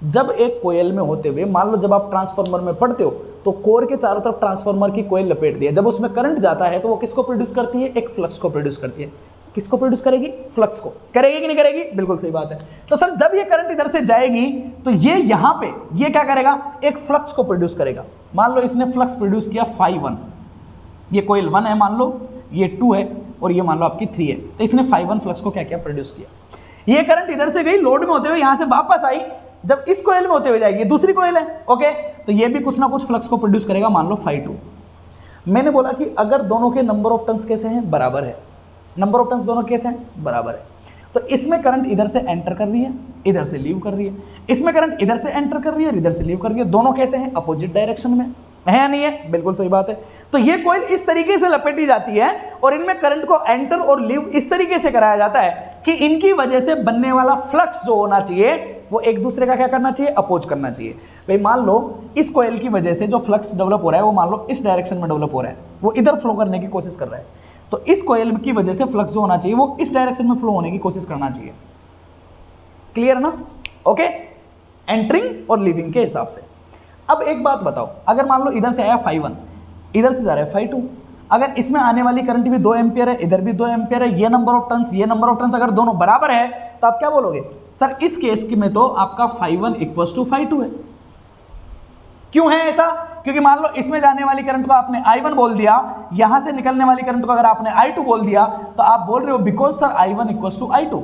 जब एक कोयल में होते हुए, मान लो जब आप ट्रांसफार्मर में पढ़ते हो तो कोर के चारों तरफ ट्रांसफार्मर की कोयल लपेट दी है। जब उसमें करंट जाता है तो वो किसको प्रोड्यूस करती है, एक फ्लक्स को प्रोड्यूस करती है। किसको प्रोड्यूस करेगी, फ्लक्स को। करेगी कि नहीं करेगी, बिल्कुल सही बात है। तो सर जब ये करंट इधर से जाएगी तो ये यहां पे ये क्या करेगा, एक फ्लक्स को प्रोड्यूस करेगा। मान लो इसने फ्लक्स प्रोड्यूस किया φ1, ये कोयल 1 है मान लो, ये 2 है और ये मान लो आपकी 3 है, तो इसने φ1 फ्लक्स को क्या किया, प्रोड्यूस किया। ये करंट इधर से गई, लोड में होते हुए यहां से वापस आई, जब इस कोयल में होते हुए जाएगी, दूसरी कोयल है, ओके, तो ये भी कुछ ना कुछ फ्लक्स को प्रोड्यूस करेगा, मान लो φ2। मैंने बोला कि अगर दोनों के नंबर ऑफ टर्न्स कैसे हैं, बराबर है, नंबर ऑफ टर्न्स दोनों कैसे हैं, बराबर है, तो इसमें करंट इधर से एंटर कर रही है, इधर से लीव कर रही है, इसमें करंट इधर से एंटर कर रही है, इधर से लीव कर रही है, दोनों कैसे हैं, अपोजिट डायरेक्शन में है या नहीं है, बिल्कुल सही बात है। तो ये कोयल इस तरीके से लपेटी जाती है और इनमें करंट को एंटर और लीव इस तरीके से कराया जाता है कि इनकी वजह से बनने वाला फ्लक्स जो होना चाहिए वो एक दूसरे का क्या करना चाहिए, अपोज करना चाहिए। भाई मान लो इस कोयल की वजह से जो फ्लक्स डेवलप हो रहा है वो मान लो इस डायरेक्शन में डेवलप हो रहा है, वो इधर फ्लो करने की कोशिश कर रहा है, तो इस कोयल की वजह से फ्लक्स जो होना चाहिए वो इस डायरेक्शन में फ्लो होने की कोशिश करना चाहिए। क्लियर ना, ओके, एंटरिंग और लीविंग के हिसाब से। अब एक बात बताओ, अगर मान लो इधर से आया φ1, इधर से जा रहा है φ2, अगर इसमें आने वाली करंट भी 2 एम्पियर है, इधर भी 2 एम्पियर है, ये नंबर ऑफ टर्न्स, ये नंबर ऑफ टर्न्स अगर दोनों बराबर है तो आप क्या बोलोगे, सर इस केस में तो आपका φ1 = φ2 है। क्यों है ऐसा, क्योंकि मान लो इसमें जाने वाली करंट को आपने I1 बोल दिया, यहां से निकलने वाली करंट को अगर आपने I2 बोल दिया, तो आप बोल रहे हो बिकॉज सर I1 = I2,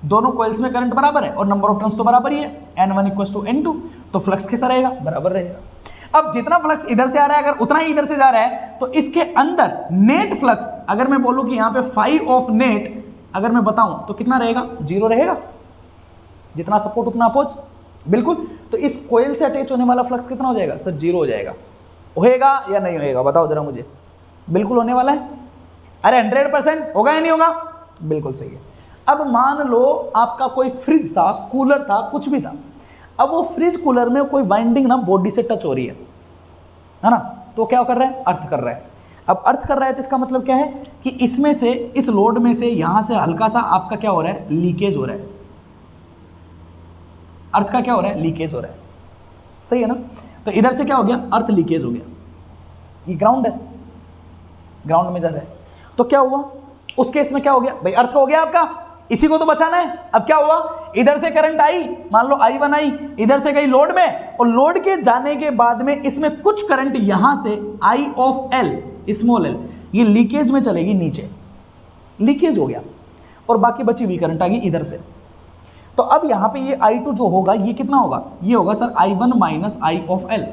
दोनों कॉइल्स में करंट बराबर है और नंबर ऑफ टर्न्स तो बराबर ही है, N1 = N2, तो फ्लक्स कैसा रहेगा, बराबर रहेगा। अब जितना फ्लक्स इधर से आ रहा है अगर उतना ही इधर से जा रहा है, तो इसके अंदर नेट फ्लक्स, अगर मैं बोलूं कि यहां पे फाई ऑफ नेट अगर मैं बताऊं तो कितना रहेगा, 0 रहेगा, जितना सपोर्ट उतना अपोज, बिल्कुल। तो इस कोयल से अटैच होने वाला फ्लक्स कितना हो जाएगा, सर 0 हो जाएगा। होएगा या नहीं होएगा, बताओ जरा मुझे, बिल्कुल होने वाला है। अरे 100% होगा या नहीं होगा, बिल्कुल सही है। अब मान लो आपका कोई फ्रिज था, कूलर था, कुछ भी था, अब वो फ्रिज कूलर में कोई वाइंडिंग ना बॉडी से टच हो रही है ना, तो क्या कर रहा है, अर्थ कर रहा है। अब अर्थ कर रहा है तो इसका मतलब क्या है कि इसमें से, इस लोड में से यहां से हल्का सा आपका क्या हो रहा है, लीकेज हो रहा है। अर्थ का क्या हो रहा है, लीकेज हो रहा है, सही है ना। तो इधर से क्या हो गया, अर्थ लीकेज हो गया, ये ग्राउंड है, ग्राउंड में जा रहा है, तो क्या हुआ उस केस में, क्या हो गया भाई, अर्थ हो गया आपका, इसी को तो बचाना है। अब क्या हुआ, इधर से करंट आई, मान लो I1 आई, इधर से गई लोड में, और लोड के जाने के बाद में इसमें कुछ करंट यहां से I of L, small l, ये लीकेज में चलेगी नीचे, लीकेज हो गया, और बाकी बची हुई करंट आ गई इधर से। तो अब यहां पे ये I2 जो होगा ये कितना होगा, ये होगा sir I1 - I of L।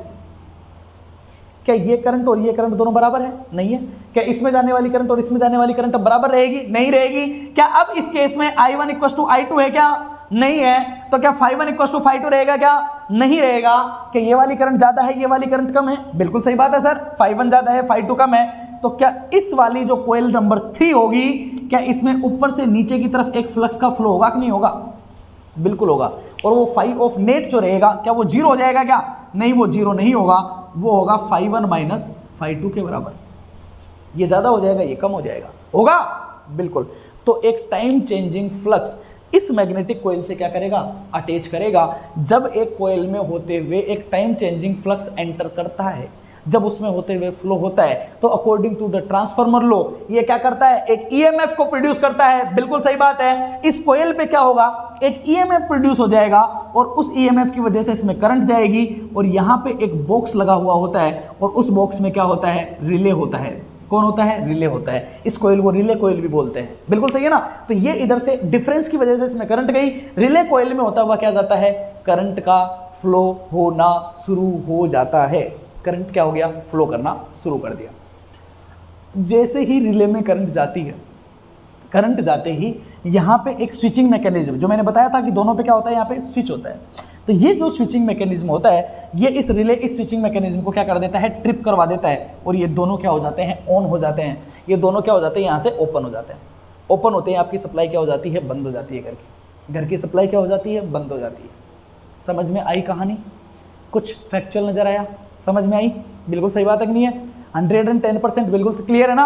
क्या ये करंट और ये करंट दोनों बराबर है, नहीं है। क्या इसमें जाने वाली करंट और इसमें जाने वाली करंट अब बराबर रहेगी, नहीं रहेगी। क्या अब इस केस में I1 = I2 है क्या, नहीं है। तो क्या φ1 = φ2 रहेगा क्या, नहीं रहेगा। क्या ये वाली करंट ज्यादा है, ये वाली करंट कम है, बिल्कुल सही बात है सर, φ1 ज्यादा है, φ2 कम है। तो क्या इस वाली जो कोयल नंबर 3 होगी, क्या इसमें ऊपर से नीचे की तरफ एक फ्लक्स का फ्लो होगा कि नहीं होगा, बिल्कुल होगा। और वो फाई ऑफ नेट जो रहेगा, क्या वो 0 हो जाएगा क्या, नहीं, वो 0 नहीं होगा, वो होगा φ1 - φ2 के बराबर। ये ज्यादा हो जाएगा, ये कम हो जाएगा, होगा, बिल्कुल। तो एक टाइम चेंजिंग फ्लक्स इस मैग्नेटिक कोयल से क्या करेगा, अटैच करेगा। जब एक कोयल में होते हुए एक टाइम चेंजिंग फ्लक्स एंटर करता है, जब उसमें होते हुए फ्लो होता है तो according to the transformer law ये क्या करता है, एक ईएमएफ को प्रोड्यूस करता है। बिल्कुल सही बात है। इस कॉइल पे क्या होगा, एक ईएमएफ प्रोड्यूस हो जाएगा और उस ईएमएफ की वजह से इसमें करंट जाएगी और यहाँ पे एक बॉक्स लगा हुआ होता है और उस बॉक्स में क्या होता है, रिले होता है। कौन होता है, रिले होता है। इस कॉइल को रिले कॉइल भी बोलते हैं। बिल्कुल सही है ना। तो ये इधर से डिफरेंस की वजह से इसमें करंट गई, रिले कॉइल में होता हुआ क्या जाता है, करंट का फ्लो होना शुरू हो जाता है। करंट क्या हो गया, फ्लो करना शुरू कर दिया। जैसे ही रिले में करंट जाती है, करंट जाते ही यहाँ पे एक स्विचिंग मैकेनिज्म, जो मैंने बताया था कि दोनों पे क्या होता है, यहाँ पे स्विच होता है। तो ये जो स्विचिंग मैकेनिज्म होता है, ये इस रिले इस स्विचिंग मैकेनिज्म को क्या कर देता है, ट्रिप करवा देता है और ये दोनों क्या हो जाते हैं, ऑन हो जाते हैं। ये दोनों क्या हो जाते हैं, यहाँ से ओपन हो जाते हैं। ओपन होते हैं, आपकी सप्लाई क्या हो जाती है, बंद हो जाती है। घर की सप्लाई क्या हो जाती है, बंद हो जाती है। समझ में आई कहानी, कुछ फैक्चुअल नजर आया, समझ में आई? बिल्कुल सही बात है कि नहीं है? 110% बिल्कुल क्लियर है ना?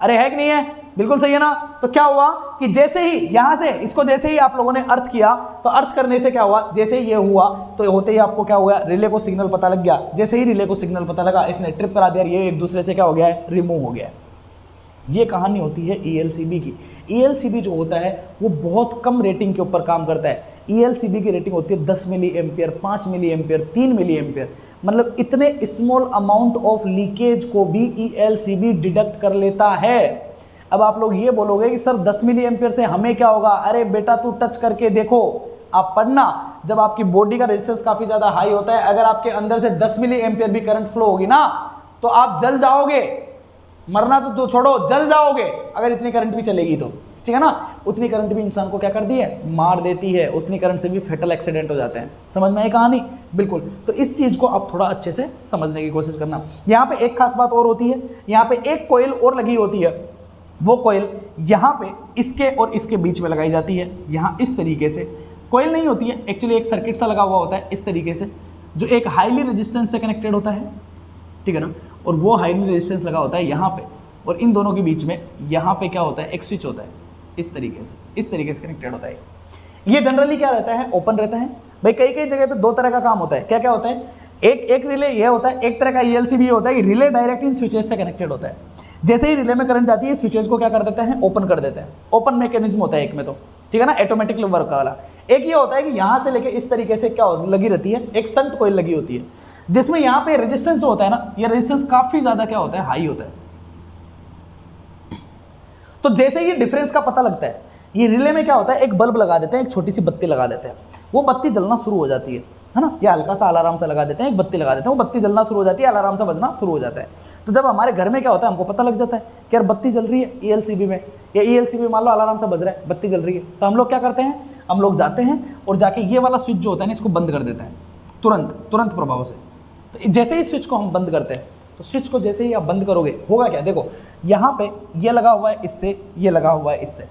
अरे है कि नहीं है? बिल्कुल सही है ना। तो क्या हुआ कि जैसे ही यहां से इसको जैसे ही आप लोगों ने अर्थ किया, तो अर्थ करने से क्या हुआ, जैसे ही ये हुआ तो होते ही आपको क्या हुआ, रिले को सिग्नल पता लग गया। जैसे ही रिले को सिग्नल पता लगा, इसने ट्रिप करा दिया, ये एक दूसरे से क्या हो गया है, रिमूव हो गया है। ये कहानी होती है ELCB की। ELCB जो होता है वो बहुत कम रेटिंग के ऊपर काम करता है। ELCB की रेटिंग होती है 10 milliampere, 5 milliampere, 3 milliampere. मतलब इतने स्मॉल अमाउंट ऑफ लीकेज को भी ELCB डिडक्ट कर लेता है। अब आप लोग ये बोलोगे कि सर 10 मिली एम्पियर से हमें क्या होगा? अरे बेटा तू टच करके देखो, आप पढ़ना, जब आपकी बॉडी का रेजिस्टेंस काफी ज्यादा हाई होता है, अगर आपके अंदर से 10 मिली एम्पियर भी करंट फ्लो होगी ना, तो आप जल जाओगे। मरना तो छोड़ो, जल जाओगे अगर इतनी करंट भी चलेगी तो, ठीक है ना। उतनी करंट भी इंसान को क्या करती है, मार देती है। उतनी करंट से भी फेटल एक्सीडेंट हो जाते हैं। समझ में आई कहानी? बिल्कुल। तो इस चीज को आप थोड़ा अच्छे से समझने की कोशिश करना। यहाँ पे एक खास बात और होती है, यहाँ पे एक कॉइल और लगी होती है। वो कॉइल यहाँ पे इसके और इसके बीच में लगाई जाती है। यहाँ इस तरीके से कॉइल नहीं होती है, एक्चुअली एक सर्किट सा लगा हुआ होता है इस तरीके से, जो एक हाईली रेजिस्टेंस से कनेक्टेड होता है, ठीक है ना। और वो हाईली रेजिस्टेंस लगा होता है यहाँ पे, और इन दोनों के बीच में यहाँ पे क्या होता है, एक स्विच होता है इस तरीके से कनेक्टेड होता है। ये जनरली क्या रहता है, ओपन रहता है। भाई कई कई जगह पे दो तरह का काम होता है। क्या क्या होता है, एक रिले ये होता है, एक तरह का ELCB होता है कि रिले डायरेक्ट इन स्विचेस से कनेक्टेड होता है। जैसे ही रिले में करंट जाती है, स्विचेस को क्या कर देते हैं, ओपन कर देते हैं। ओपन मैकेनिज्म होता है एक में तो, ठीक है ना, ऑटोमेटिक वर्क वाला। एक ये होता है कि यहाँ से लेके इस तरीके से क्या लगी रहती है, एक संट कॉइल लगी होती है, जिसमें यहाँ पे रेजिस्टेंस होता है ना, ये रेजिस्टेंस काफी ज्यादा क्या होता है, हाई होता है। तो जैसे ही डिफरेंस का पता लगता है, ये रिले में क्या होता है, एक बल्ब लगा देते हैं, एक छोटी सी बत्ती लगा देते हैं, वो बत्ती जलना शुरू हो जाती है ना। या हल्का सा अलार्म सा लगा देते हैं, एक बत्ती लगा देते हैं, वो बत्ती जलना शुरू हो जाती है, अलार्म सा बजना शुरू हो जाता है। तो जब हमारे घर में क्या होता है, हमको पता लग जाता है कि यार बत्ती जल रही है ELCB में, या ELCB मान लो अलार्म सा बज रहा है, बत्ती जल रही है, तो हम लोग क्या करते हैं, हम लोग जाते हैं और जाके ये वाला स्विच जो होता है ना, इसको बंद कर देते हैं तुरंत प्रभाव से। तो जैसे ही स्विच को हम बंद करते हैं, तो स्विच को जैसे ही आप बंद करोगे, होगा क्या, देखो यहाँ पे ये लगा हुआ है इससे, ये लगा हुआ है इससे,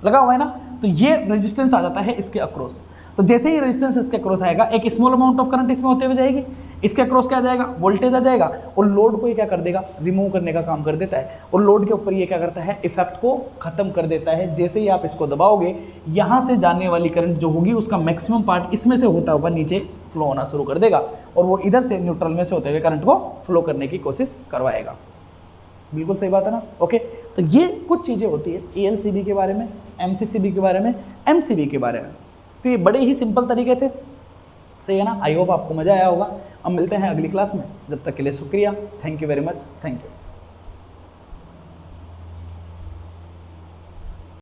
लगा हुआ है ना, तो ये रेजिस्टेंस आ जाता है इसके अक्रॉस। तो जैसे ही रेजिस्टेंस इसके अक्रॉस आएगा, एक स्मॉल अमाउंट ऑफ करंट इसमें होते हुए जाएगी, इसके अक्रॉस क्या आ जाएगा, वोल्टेज आ जाएगा, और लोड को ये क्या कर देगा, रिमूव करने का काम कर देता है। और लोड के ऊपर ये क्या करता है, इफेक्ट को खत्म कर देता है। जैसे ही आप इसको दबाओगे, यहाँ से जाने वाली करंट जो होगी, उसका मैक्सिमम पार्ट इसमें से होता हुआ नीचे फ्लो होना शुरू कर देगा, और वो इधर से न्यूट्रल में से होते हुए करंट को फ्लो करने की कोशिश करवाएगा। बिल्कुल सही बात है ना। ओके, तो ये कुछ चीज़ें होती है ELCB के बारे में, MCCB के बारे में, MCB के बारे में। तो ये बड़े ही सिंपल तरीके थे, सही है ना। आई होप आपको मज़ा आया होगा। अब मिलते हैं अगली क्लास में, जब तक के लिए शुक्रिया, thank you very much, thank you.